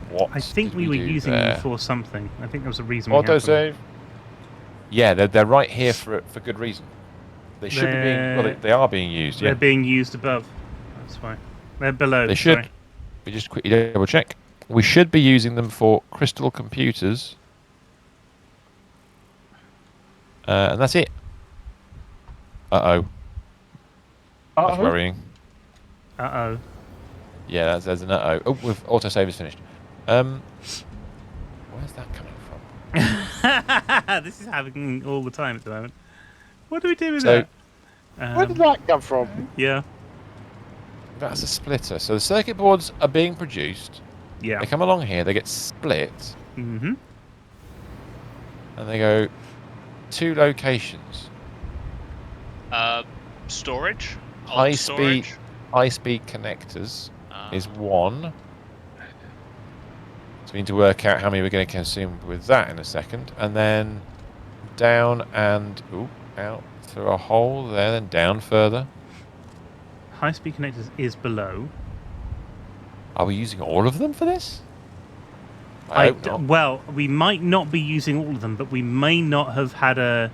What I think we were using them for something. I think there was a reason. Autosave. Yeah, they're right here for good reason. They should be being. Well, they are being used. They're being used above. That's fine. They're below. They should. We just quickly double check. We should be using them for crystal computers. And that's it. Uh-oh. That's worrying. Uh-oh. Yeah, there's an uh-oh. Oh, autosave is finished. Where's that coming from? This is happening all the time at the moment. What do we do with that? Where did that come from? Yeah. That's a splitter. So the circuit boards are being produced. Yeah. They come along here, they get split. Mm-hmm. And they go 2 locations. Storage? High speed connectors is 1. So we need to work out how many we're going to consume with that in a second. And then down and out through a hole there, then down further. High-speed connectors is below. Are we using all of them for this? I hope not. Well, we might not be using all of them, but we may not have had a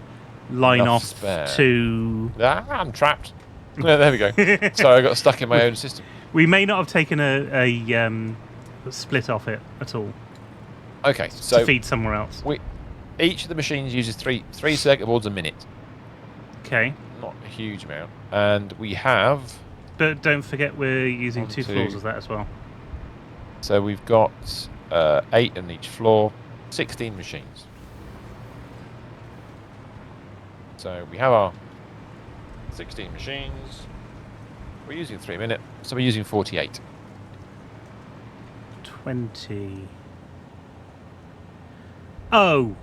line Enough off spare. to... I'm trapped. Yeah, there we go. Sorry, I got stuck in my own system. We may not have taken a split off it at all. Okay, so... to feed somewhere else. Each of the machines uses three circuit boards a minute. Okay. Not a huge amount. And we have... But don't forget we're using 2 floors of that as well. So we've got 8 on each floor, 16 machines. So we have our 16 machines. We're using 3 minutes, so we're using 48. 20. Oh,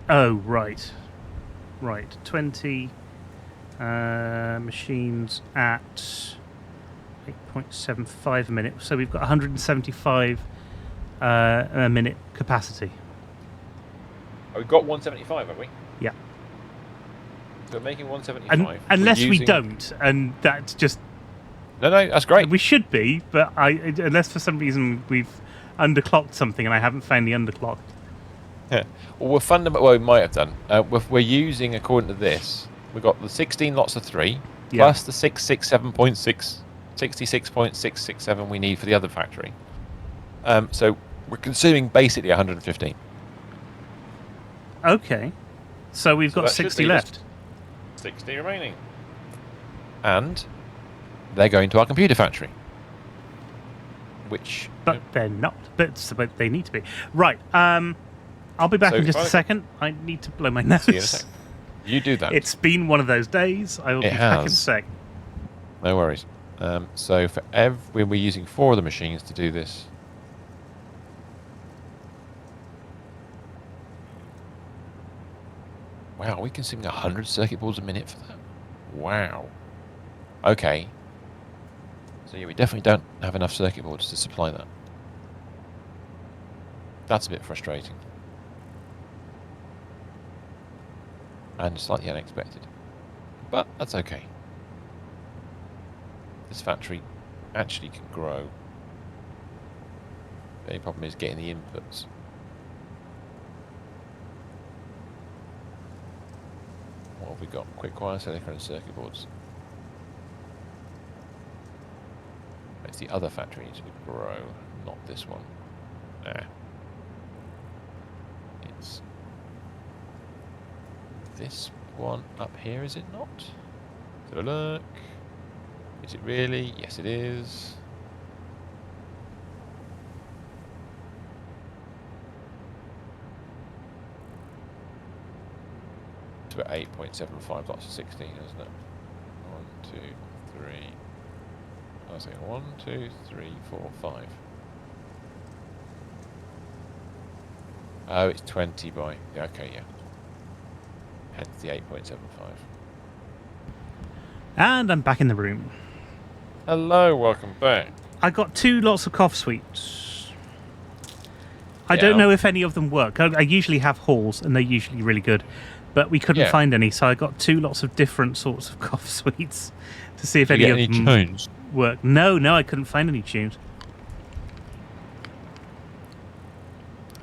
right. Right, 20 machines at 8.75 a minute. So we've got 175 a minute capacity. Oh, we've got 175, have we? Yeah. So we're making 175. Unless we don't, and that's just... No, that's great. We should be, but unless for some reason we've underclocked something and I haven't found the underclock. Yeah. Well, we might have done. We're using, according to this, we've got the 16 lots of 3, plus the 66.667 we need for the other factory. So we're consuming basically 115. Okay. So we've got 60 left. 60 remaining. And they're going to our computer factory. Which... But they're not. But they need to be. Right. I'll be back in just a second. I need to blow my nose. See you in a sec. You do that. It's been one of those days. I will be back in a sec. No worries. So for we're using 4 of the machines to do this. Wow, we're consuming 100 circuit boards a minute for that. Wow. Okay. So yeah, we definitely don't have enough circuit boards to supply that. That's a bit frustrating. And slightly unexpected. But that's okay. This factory actually can grow. The only problem is getting the inputs. What have we got? Quick wire, silicon and circuit boards. It's the other factory needs to grow, not this one. Nah. It's this one up here, is it not? Let's have a look. Is it really? Yes, it is. to 8.75. That's 16, isn't it? 1, 2, 3. I was saying 1, 2, 3, 4, 5. Oh, it's 20 by. Yeah, okay, yeah. Hence the 8.75. And I'm back in the room. Hello, welcome back. I got 2 lots of cough sweets. I don't know if any of them work. I usually have Halls, and they're usually really good. But we couldn't find any, so I got 2 lots of different sorts of cough sweets to see if any of them tunes? work. No, I couldn't find any tunes.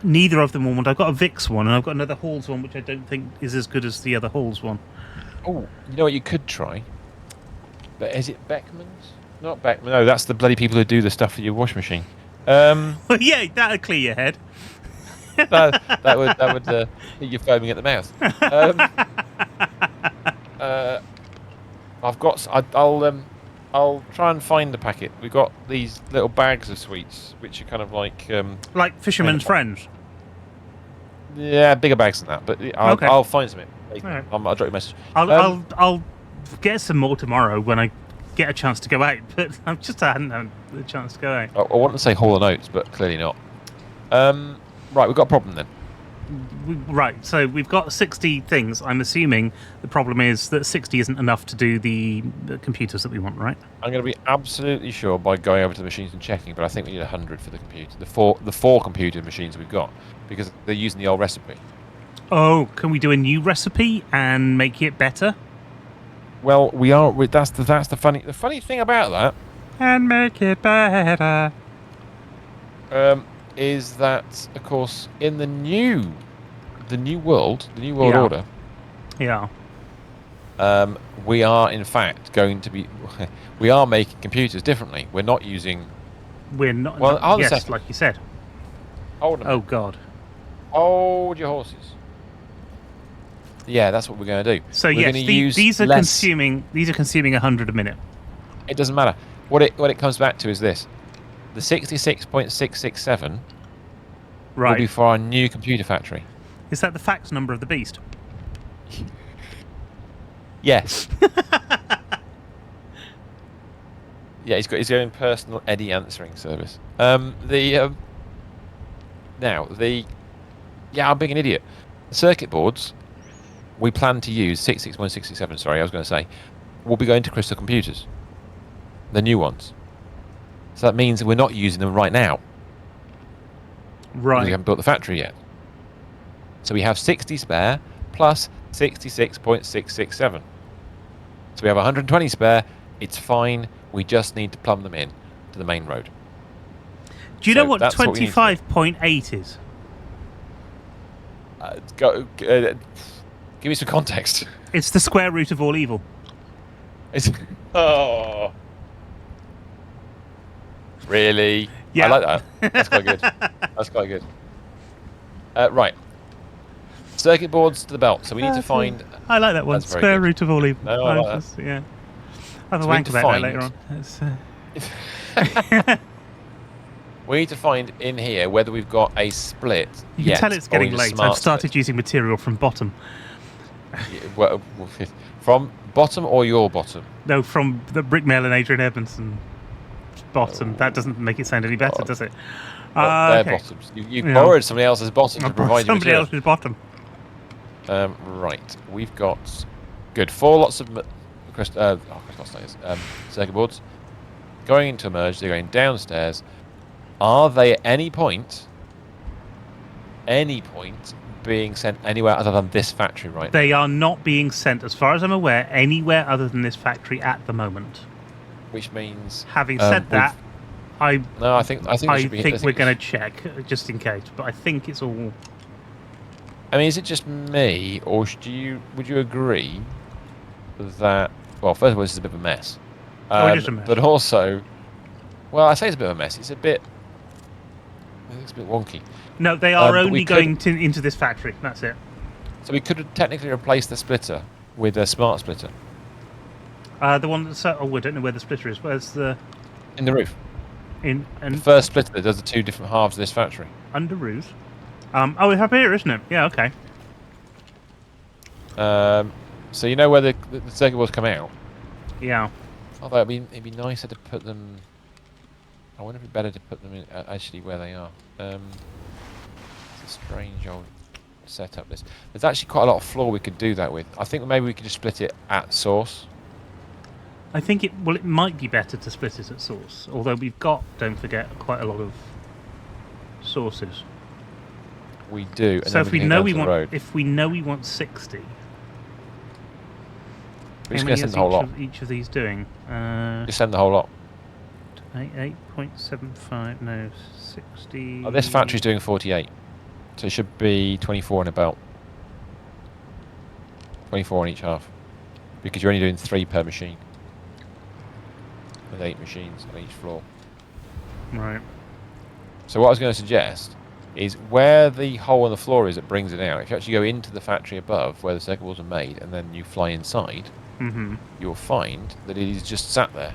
Neither of them were. I've got a Vicks one, and I've got another Halls one, which I don't think is as good as the other Halls one. Oh, you know what you could try? But is it Beckman's? Not Beckman. No, that's the bloody people who do the stuff for your wash machine. Yeah, that'd clear your head. that would hit you foaming at the mouth. I'll try and find the packet. We've got these little bags of sweets, which are kind of like Fisherman's Friends. Yeah, bigger bags than that. But I'll find some. Right. I'll drop you a message. I'll get some more tomorrow when I get a chance to go out. But I hadn't had the chance to go out. I want to say Hall & Oates, but clearly not. Right, we've got a problem then. Right, so we've got 60 things. I'm assuming the problem is that 60 isn't enough to do the computers that we want, right? I'm going to be absolutely sure by going over to the machines and checking, but I think we need 100 for the computer. The four computer machines we've got, because they're using the old recipe. Oh, can we do a new recipe and make it better? Well, we are. That's the funny thing about that. And make it better. Is that, of course, in the new world order. Yeah. We are in fact going to be. We are making computers differently. We're not using. We're not. Well, yes, like you said. Hold on. Oh God. Hold your horses. Yeah, that's what we're going to do. So we're yes, these are consuming 100 a minute. It doesn't matter. What it comes back to is this: the 66.667 will be for our new computer factory. Is that the fax number of the beast? Yes. Yeah, he's got his own personal Eddie answering service. I'm being an idiot. The circuit boards we plan to use 66.667. Sorry, I was going to say, will be going to Crystal Computers, the new ones. So that means we're not using them right now. Right. We haven't built the factory yet. So we have 60 spare plus 66.667. So we have 120 spare. It's fine. We just need to plumb them in to the main road. Do you know what 25.8 is? Give me some context. It's the square root of all evil. Oh. Really? Yeah. I like that. That's quite good. That's quite good. Right. Circuit boards to the belt. So we need to find... I like that one. Square root of all evil. No, I like that. Yeah. I'll have a wank about that later on. We need to find in here whether we've got a split. You can tell it's getting late. I've started using material from bottom. From bottom or your bottom? No, from the Brickmail and Adrian Edmondson bottom. That doesn't make it sound any better, does it? Their bottoms. You borrowed somebody else's bottom to provide you somebody else's bottom. Right. We've got... Good. 4 lots of... circuit boards. Going into a merge, they're going downstairs. Are they at any point being sent anywhere other than this factory right now? They are not being sent, as far as I'm aware, anywhere other than this factory at the moment. Which means... Having said that, I think we're going to check, just in case. But I think it's all... I mean, is it just me, or would you agree that... Well, first of all, this is a bit of a mess. Just a mess. But also... Well, I say it's a bit of a mess. It's a bit wonky. No, they are only going into this factory. That's it. So we could technically replace the splitter with a smart splitter. The one that's... we don't know where the splitter is. Where's the... In the roof. The first splitter that does the 2 different halves of this factory. Under roof? It's up here, isn't it? Yeah, okay. So you know where the circuit boards come out? Yeah. Although it'd be nicer to put them... I wonder if it'd be better to put them in actually where they are. It's a strange old setup. There's actually quite a lot of floor we could do that with. I think maybe we could just split it at source. I think it might be better to split it at source. Although we've got, don't forget, quite a lot of sources. We do. And so if we know we want 60, we're just going to send the whole lot. Each of these doing? Just send the whole lot. 8.75, no, 60. Oh, this factory's doing 48. So it should be 24 in a belt. 24 on each half. Because you're only doing 3 per machine. With 8 machines on each floor. Right. So what I was going to suggest is where the hole in the floor is that brings it out, if you actually go into the factory above where the circuit boards are made and then you fly inside, you'll find that it is just sat there.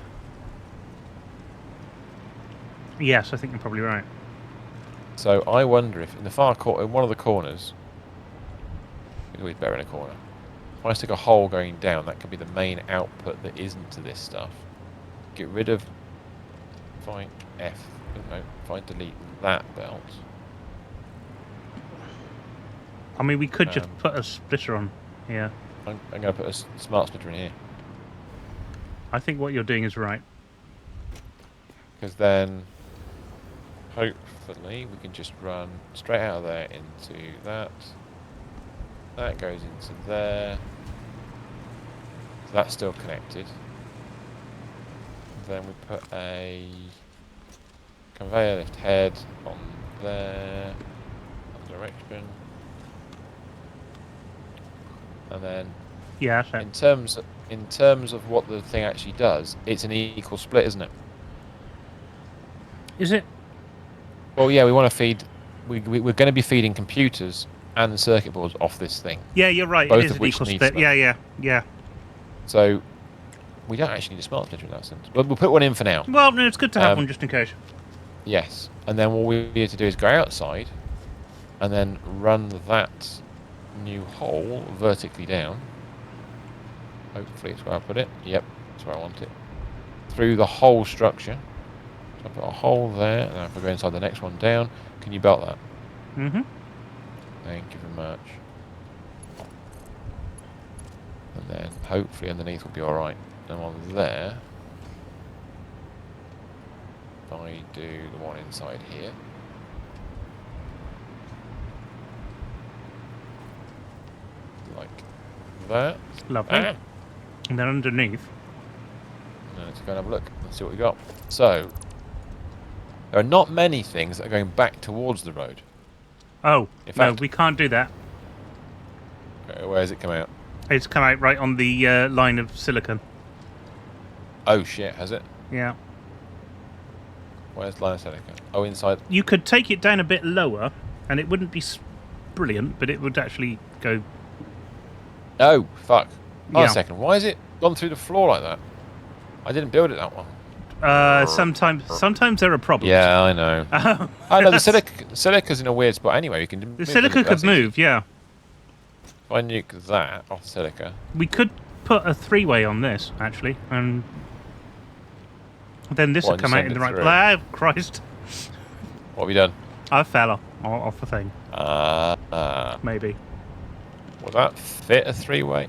Yes, I think you're probably right. So I wonder if in the far corner, in one of the corners, it's always better in a corner. If I stick a hole going down, that could be the main output that isn't to this stuff. Get rid of, find delete that belt. I mean, we could just put a splitter on here. I'm going to put a smart splitter in here. I think what you're doing is right. Because then, hopefully, we can just run straight out of there into that. That goes into there. So that's still connected. Then we put a conveyor lift head on there, on direction. And then, in terms of what the thing actually does, it's an equal split, isn't it? Is it? Well, yeah, we want to feed. We're going to be feeding computers and the circuit boards off this thing. Yeah, you're right. Both it is of an which equal need split. split. Yeah. So we don't actually need a smart splitter in that sense. We'll put one in for now. Well, no, it's good to have one just in case. Yes, and then what we need to do is go outside, and then run that new hole vertically down. Hopefully it's where I put it. Yep, that's where I want it. Through the whole structure. So I put a hole there, and if I go inside the next one down, can you belt that? Mm-hmm. Thank you very much. And then hopefully underneath will be alright. And on there, if I do the one inside here. Like that. Lovely. And then underneath. Now let's go and have a look and see what we got. So, there are not many things that are going back towards the road. Oh, no, we can't do that. Okay, where does it come out? It's come out right on the line of silicon. Oh shit, has it? Yeah. Where's the line of silicon? Oh, inside. You could take it down a bit lower, and it wouldn't be brilliant, but it would actually go... Oh, fuck. Hold on Yeah. a second. Why has it gone through the floor like that? I didn't build it that one. Sometimes there are problems. Yeah, I know. I know, the silica's in a weird spot anyway. You can The silica could move, yeah. If I nuke that off the silica. We could put a three-way on this, actually, and then this would come out in the right place. Ah, Christ. What have you done? I fell off the thing. Maybe. Will that fit a three-way?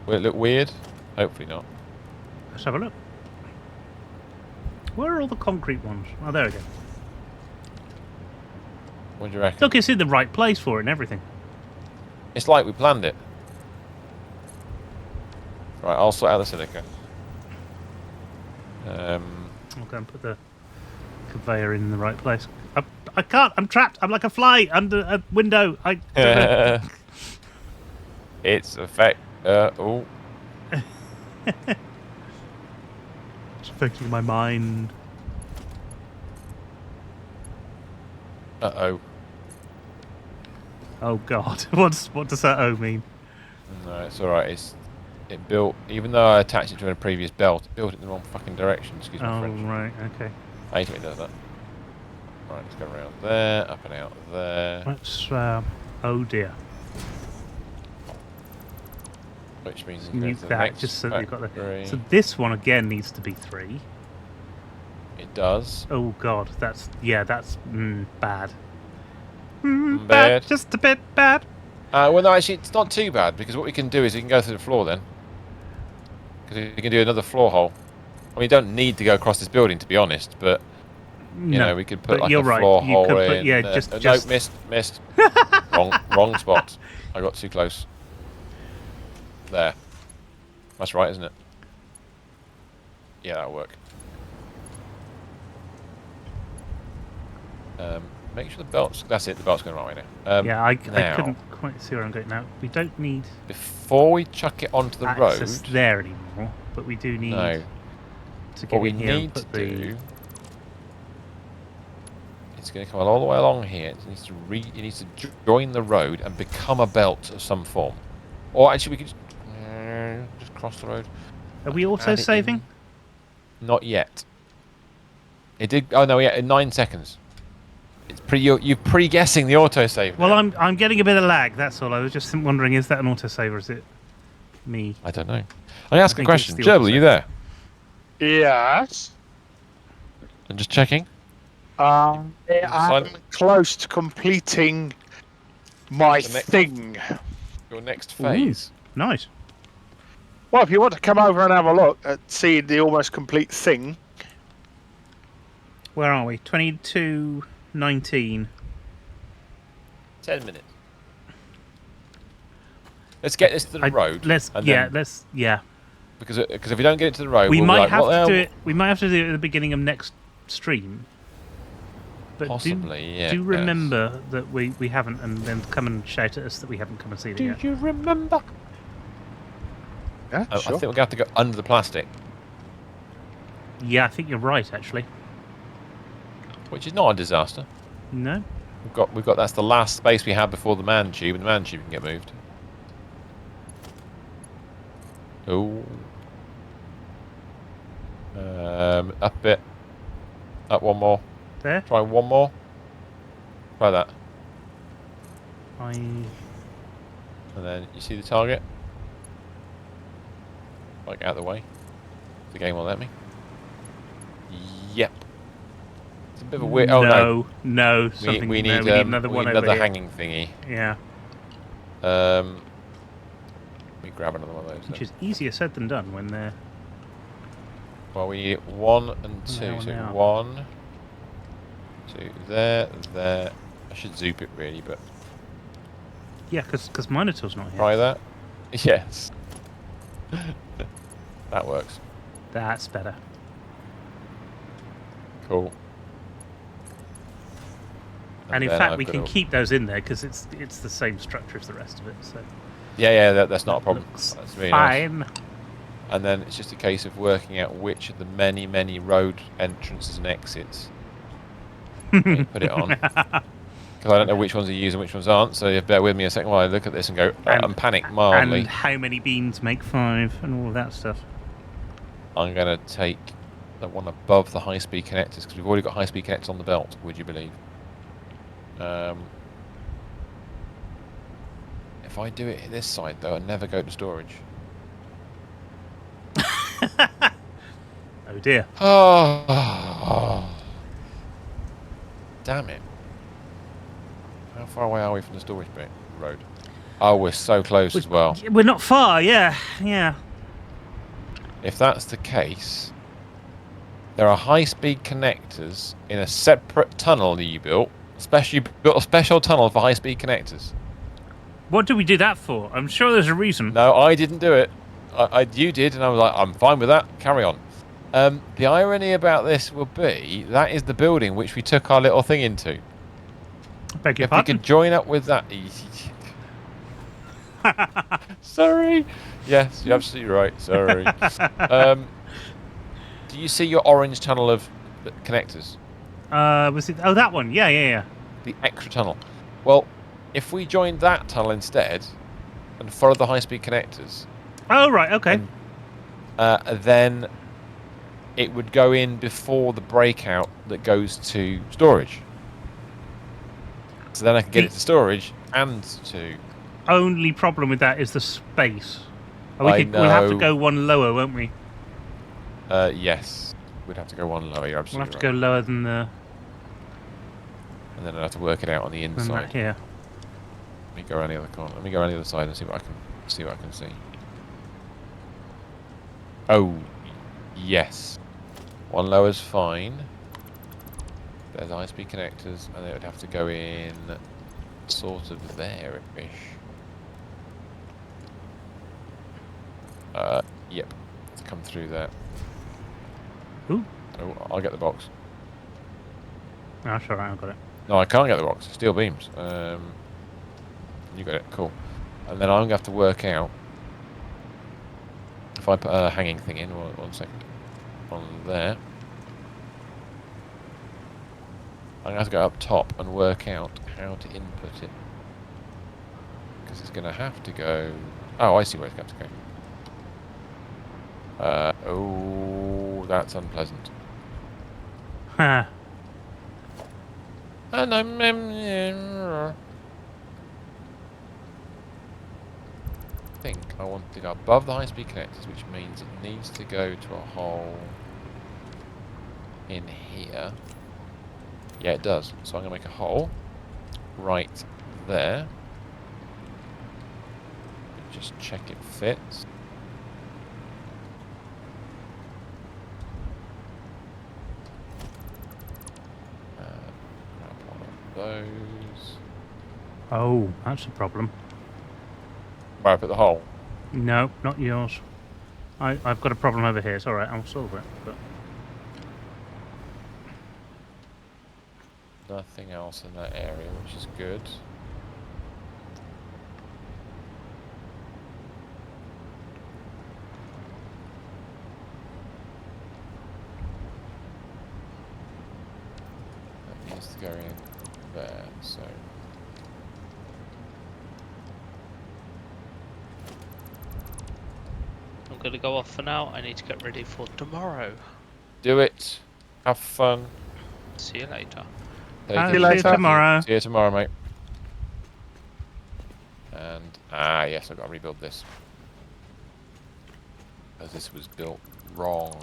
Will it look weird? Hopefully not. Let's have a look. Where are all the concrete ones? Oh, there we go. What do you reckon? Look, it's in the right place for it and everything. It's like we planned it. Right, I'll sort out the silica. I'll go and put the conveyor in the right place. I can't. I'm trapped. I'm like a fly under a window. I don't know. It's effect. Oh. It's affecting my mind. Uh-oh. Oh God. What does that "oh" mean? No, it's alright. It built, even though I attached it to a previous belt, it built it in the wrong fucking direction. Excuse my French. Oh right, okay. I hate when it does that. Right, let's go around there, up and out there. Let's. Oh dear. Which means nuke that just so you've got the. So this one again needs to be 3. It does. Oh god, that's bad. Bad. Just a bit bad. Well, no, actually, it's not too bad because what we can do is we can go through the floor then. Because we can do another floor hole. I mean, you don't need to go across this building, to be honest, but you know, we could put like a floor hole in. Yeah, just no, missed. wrong spot. I got too close. There. That's right, isn't it? Yeah, that'll work. Make sure the belt's... That's it, the belt's going the right way now. Yeah, I couldn't quite see where I'm going now. We don't need... Before we chuck it onto the road... there anymore, but we do need... No. To get in here and put it's going to come all the way along here. It needs to join the road and become a belt of some form. Or actually, we could just cross the road. Are we auto saving? Not yet. It did. Oh no, yeah, in 9 seconds. It's you're pre-guessing the auto save. Well, I'm getting a bit of lag. That's all. I was just wondering, is that an auto save or is it me? I don't know. I'm asking a question. Gerbil, are you there? Yes. I'm just checking. I'm close to completing my thing. Your next phase. Ooh, nice. Well, if you want to come over and have a look at seeing the almost complete thing. Where are we? 22:19. 10 minutes. Let's get this to the road. Yeah. Because if we don't get it to the road, we might have to do it. We might have to do it at the beginning of next stream. But possibly, do remember that we haven't, and then come and shout at us that we haven't come and seen it yet. Do you remember? Yeah, sure. I think we're going to have to go under the plastic. Yeah, I think you're right, actually. Which is not a disaster. No. We've got that's the last space we have before the man tube, and the man tube can get moved. Oh. Up a bit. Up one more. There? Try one more. Try that. And then you see the target? Like out of the way. The game won't let me. Yep. It's a bit of a weird... Oh no. No. We need another one over another here. hanging thingy. Yeah. Let me grab another one of those. Which is easier said than done when they're... Well, we need 1 and 2. So 1, 2, there. I should zoop it really, but... Yeah, because Minotaur's not here. Try that. Yes. That works. That's better. Cool. And in fact, we can keep those in there because it's the same structure as the rest of it. So. Yeah, that's not a problem. That's really fine. Nice. And then it's just a case of working out which of the many road entrances and exits you put it on. Because I don't know which ones are used and which ones aren't, so you bear with me a second while I look at this and go, and panic mildly. And how many beans make 5 and all of that stuff. I'm going to take the one above the high-speed connectors, because we've already got high-speed connectors on the belt, would you believe? If I do it this side, though, I never go to storage. Oh, dear. Oh. Damn it. How far away are we from the storage road? Oh, we're so close as well. We're not far, yeah. If that's the case, there are high-speed connectors in a separate tunnel that you built. You built a special tunnel for high-speed connectors. What did we do that for? I'm sure there's a reason. No, I didn't do it. You did, and I was like, I'm fine with that. Carry on. The irony about this will be that is the building which we took our little thing into. Beg your if pardon? we could join up with that. Sorry. Yes, you're absolutely right. Sorry. Do you see your orange tunnel of connectors? Was it? Oh, that one. Yeah. The extra tunnel. Well, if we joined that tunnel instead and follow the high-speed connectors. Oh, right. Okay. Then it would go in before the breakout that goes to storage. So then I can get it to storage and to... Only problem with that is the space. We'll have to go one lower, won't we? Yes. We'd have to go one lower. You're absolutely We'll have to go lower than the... And then I'll have to work it out on the inside. Here. Let me go around the other corner. Let me go around the other side and see what I can see. Oh, yes. One lower's fine. There's high-speed connectors, and they would have to go in sort of there-ish. Yep. To come through there. Ooh. Oh, I'll get the box. No, that's alright, I've got it. No, I can't get the box. Steel beams. You got it. Cool. And then I'm going to have to work out if I put a hanging thing in. One second. On there. I'm going to have to go up top and work out how to input it. Because it's going to have to go... Oh, I see where it's going to go. Oh, that's unpleasant. Ha. And I think I want it above the high-speed connectors, which means it needs to go to a hole in here. Yeah, it does. So I'm going to make a hole right there. Just check it fits. Grab one of those. Oh, that's a problem. Where I put the hole? No, not yours. I've got a problem over here. It's alright, I'll solve it. But... Nothing else in that area, which is good. That needs to go in there, so... I'm going to go off for now. I need to get ready for tomorrow. Do it. Have fun. See you later. See you later. Tomorrow. See you tomorrow, mate. And yes, I've got to rebuild this because this was built wrong.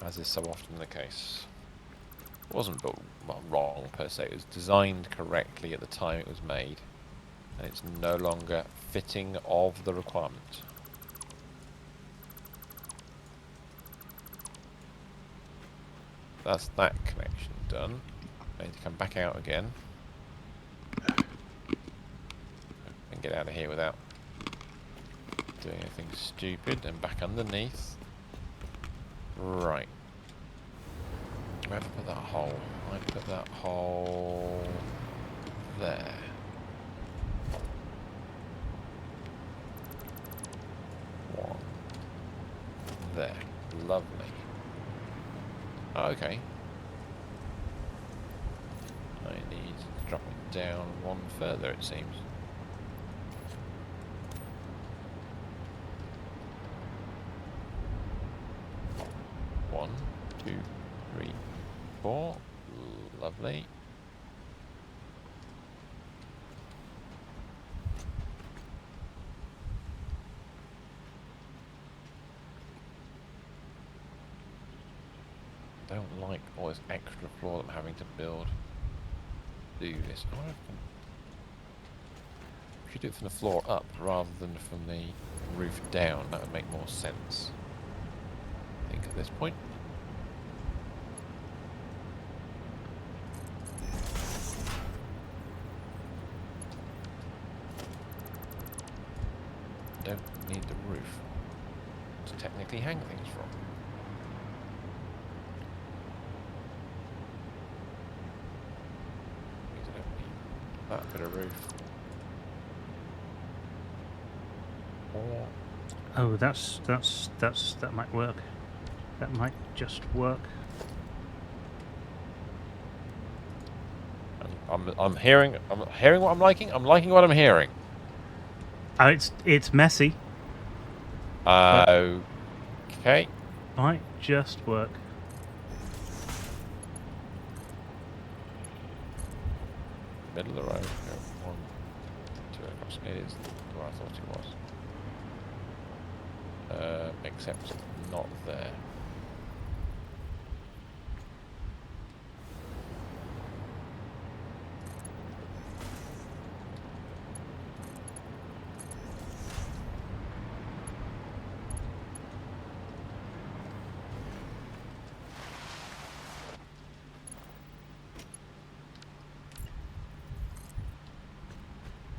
As is so often the case. It wasn't built wrong per se. It was designed correctly at the time it was made, and it's no longer fitting of the requirement. That's that connection done. I need to come back out again and get out of here without doing anything stupid, and back underneath. Right. Where did I put that hole? I put that hole there. One. There. Lovely. Okay. I need to drop it down one further, it seems. One, two, three, four. Lovely. Don't like all this extra floor that I'm having to build. Do this. I wonder if we should do it from the floor up rather than from the roof down. That would make more sense, I think, at this point. Don't need the roof to technically hang things from. That bit of roof. Oh, that might work. That might just work. I'm hearing what I'm liking. I'm liking what I'm hearing. Oh, it's messy. Okay. Might just work. middle of the road. Go 1, 2 across. It is where I thought it was. Except not there.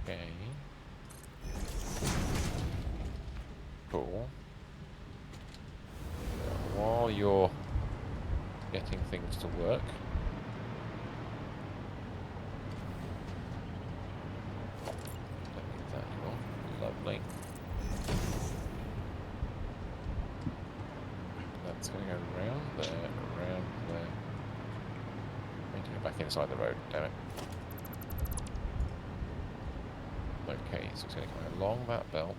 Okay. Cool. While you're getting things to work, don't need that anymore. Lovely. That's going to go around there, around there. I need to go back inside the road, damn it. Okay, so it's going to come along that belt.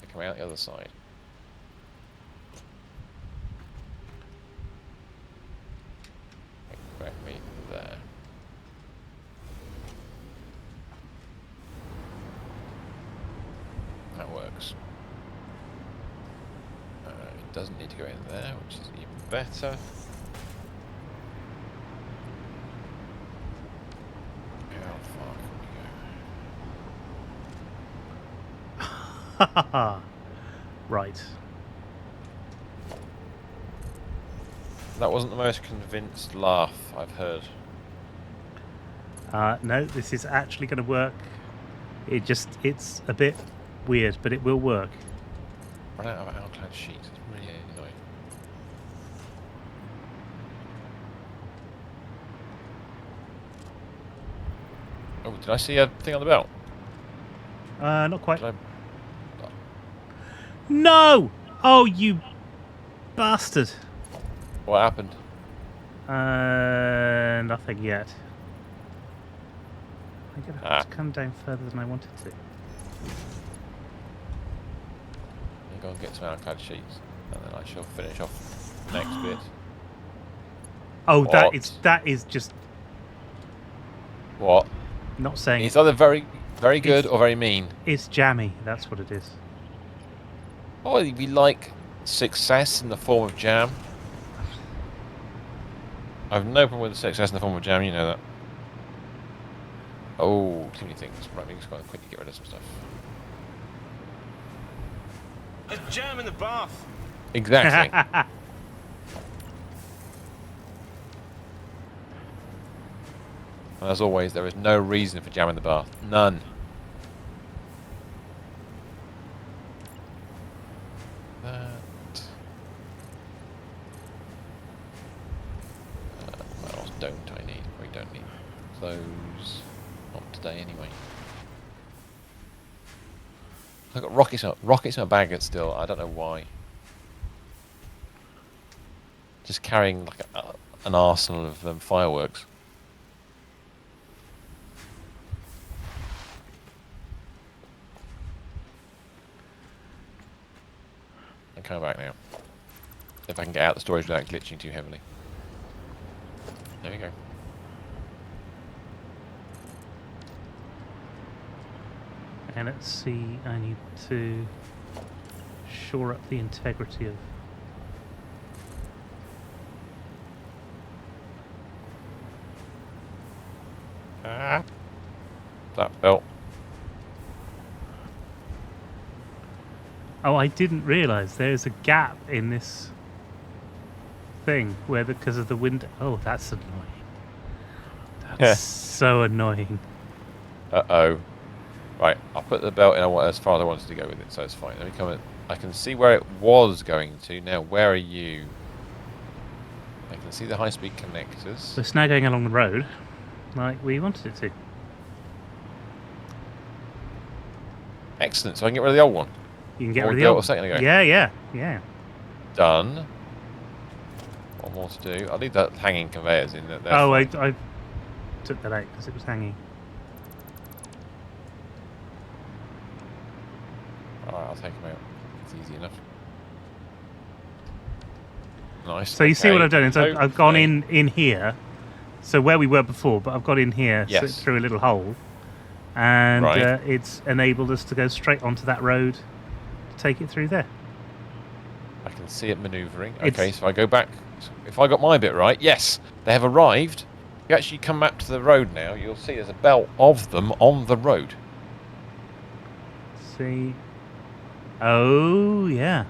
They come out the other side. Correct me there. That works. It doesn't need to go in there, which is even better. Right. That wasn't the most convinced laugh I've heard. No, this is actually going to work. It's a bit weird, but it will work. Run out of outline sheets. It's really annoying. Oh, did I see a thing on the belt? Not quite. No! Oh, you bastard! What happened? Nothing yet. I'm going to have to come down further than I wanted to. You go and get some outclad sheets, and then I shall finish off the next bit. Oh, what? that is just... What? Not saying... It's either very good or very mean. It's jammy, that's what it is. Oh, we like success in the form of jam. I have no problem with success in the form of jam, you know that. Oh, too many things. Right, we just got to quickly get rid of some stuff. There's jam in the bath. Exactly. And as always, there is no reason for jam in the bath. None. What else don't I need? We don't need those. Not today, anyway. I've got rockets in my bag still. I don't know why. Just carrying like an arsenal of fireworks. I'm coming back now. If I can get out the storage without glitching too heavily. There we go. And let's see, I need to shore up the integrity of... That belt. Oh, I didn't realise there's a gap in this thing where because of the window. Oh, that's annoying. That's so annoying. Uh-oh. Right, I'll put the belt in as far as I wanted to go with it, so it's fine. Let me come in. I can see where it was going to. Now, where are you? I can see the high-speed connectors. It's now going along the road like we wanted it to. Excellent, so I can get rid of the old one. You can get rid of the old one a second ago. Yeah. Done. One more to do. I'll leave that hanging conveyors in there. Oh, I took that out because it was hanging. Alright, I'll take them out. It's easy enough. Nice. So you see what I've done is I've gone in here, So where we were before, but I've got in here through a little hole, and it's enabled us to go straight onto that road to take it through there. I can see it manoeuvring. Okay, so I go back. If I got my bit right, yes, they have arrived. If you actually come back to the road now, you'll see there's a belt of them on the road. See. Oh, yeah.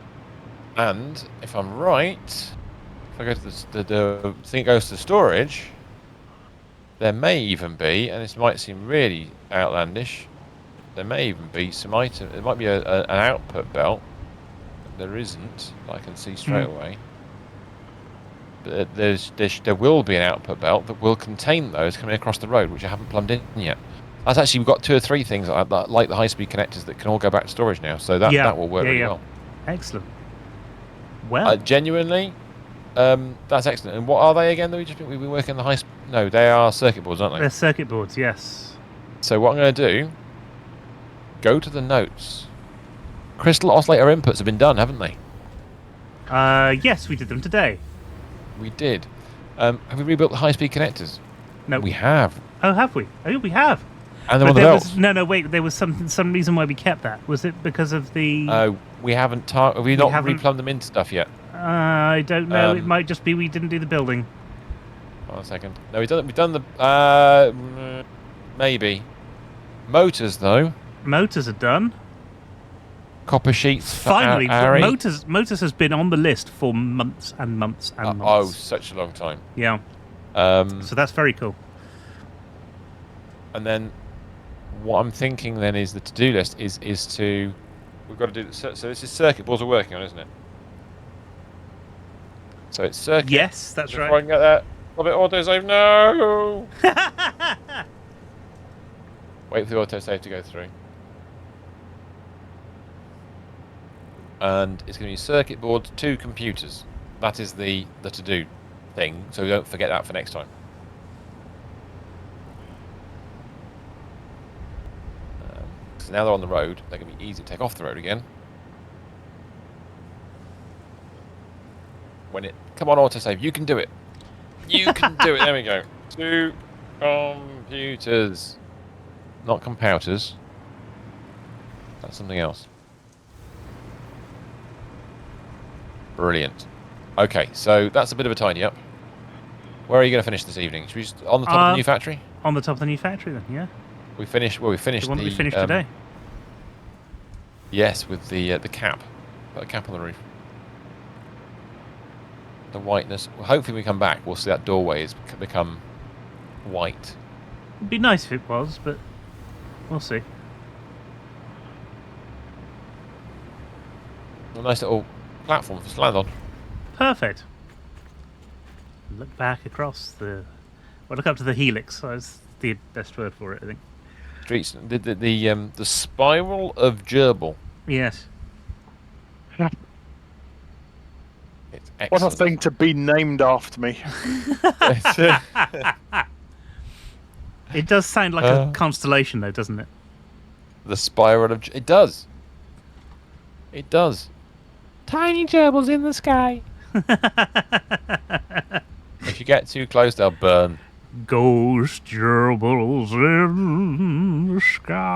And if I'm right, if I go to the thing that goes to storage, there may even be, and this might seem really outlandish, there may even be some item. It might be an output belt. There isn't. I can see straight away. But there will be an output belt that will contain those coming across the road, which I haven't plumbed in yet. That's actually, we've got 2 or 3 things like the high-speed connectors that can all go back to storage now. So that will work really well. Excellent. Well, genuinely, that's excellent. And what are they again? We've been working the high. No, they are circuit boards, aren't they? They're circuit boards, yes. So what I'm going to do? Go to the notes. Crystal oscillator inputs have been done, haven't they? Yes, we did them today. We did. Have we rebuilt the high-speed connectors? No. We have. Oh, have we? Oh, we have. And they're on the belts. No, wait. There was some reason why we kept that. Was it because of the? We haven't. Have we not replumbed them into stuff yet? I don't know. It might just be we didn't do the building. 1 second. No, we've done the. Maybe. Motors though. Motors are done. Copper sheets. Finally, motors has been on the list for months and months and months. Oh, such a long time. Yeah. So that's very cool. And then, what I'm thinking then is the to-do list is to we've got to do so this is circuit boards we're working on, isn't it? So it's circuit. Yes, that's right. If I can get that. A bit autosave. No. Wait for the autosave to go through. And it's going to be circuit boards, 2 computers. That is the to-do thing. So don't forget that for next time. So now they're on the road, they're going to be easy to take off the road again. Come on, autosave, you can do it. You can do it. There we go. 2 computers, not computers. That's something else. Brilliant. Okay, so that's a bit of a tidy up. Where are you going to finish this evening? Should we just on the top of the new factory? On the top of the new factory, then, yeah. We finished. Well, we finished the one that we finished today. Yes, with the cap. Got a cap on the roof. The whiteness. Well, hopefully, when we come back, we'll see that doorway has become white. It'd be nice if it was, but we'll see. A nice little platform to land on. Perfect. Look back across the. Well, look up to the helix. That's the best word for it, I think. Streets. The spiral of Gerbil. Yes. It's what excellent. a thing to be named after me. It does sound like a constellation, though, doesn't it? The spiral of... It does. It does. Tiny gerbils in the sky. If you get too close, they'll burn. Ghost gerbils in the sky.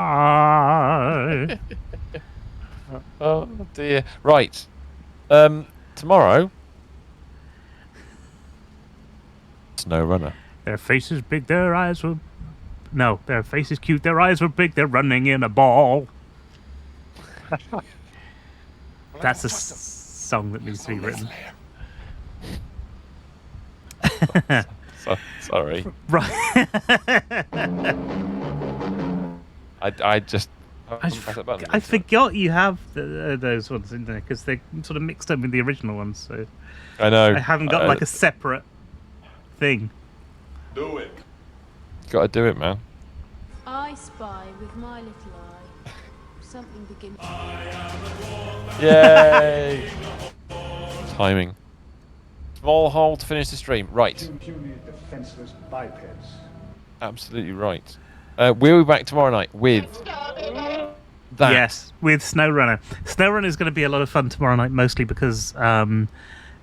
Oh dear. Right. Tomorrow. Snow Runner. Their faces big, their eyes were... No, their faces cute, their eyes were big, they're running in a ball. That's a song that needs to be written. Sorry. Right. I just I forgot you have those ones in there because they're sort of mixed up with the original ones. So I know I haven't got like a separate thing. Do it. Got to do it, man. I spy with my little eye. Something begins. Yay! Timing. Small hole to finish the stream. Right. Defenseless bipeds. Absolutely right. We'll be back tomorrow night with that. Yes, with SnowRunner. SnowRunner is going to be a lot of fun tomorrow night, mostly because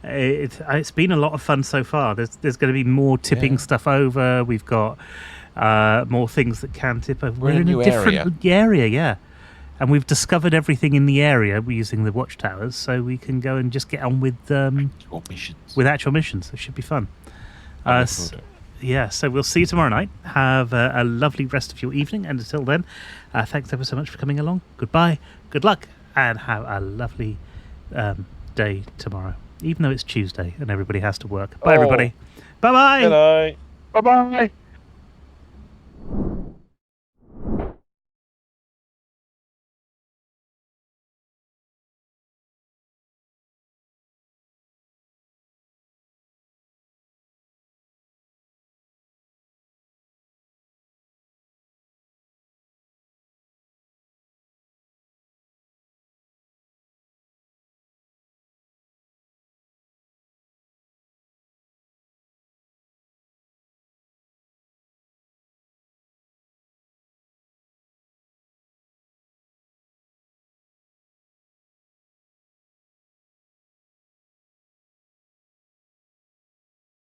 It's been a lot of fun so far. There's going to be more tipping stuff over. We've got more things that can tip over. We're in a different area, yeah. And we've discovered everything in the area using the watchtowers, so we can go and just get on with actual missions. It should be fun. So we'll see you tomorrow night. Have a lovely rest of your evening, and until then, thanks ever so much for coming along. Goodbye, good luck, and have a lovely day tomorrow, even though it's Tuesday and everybody has to work. Bye, everybody. Bye-bye. Good night. Bye-bye.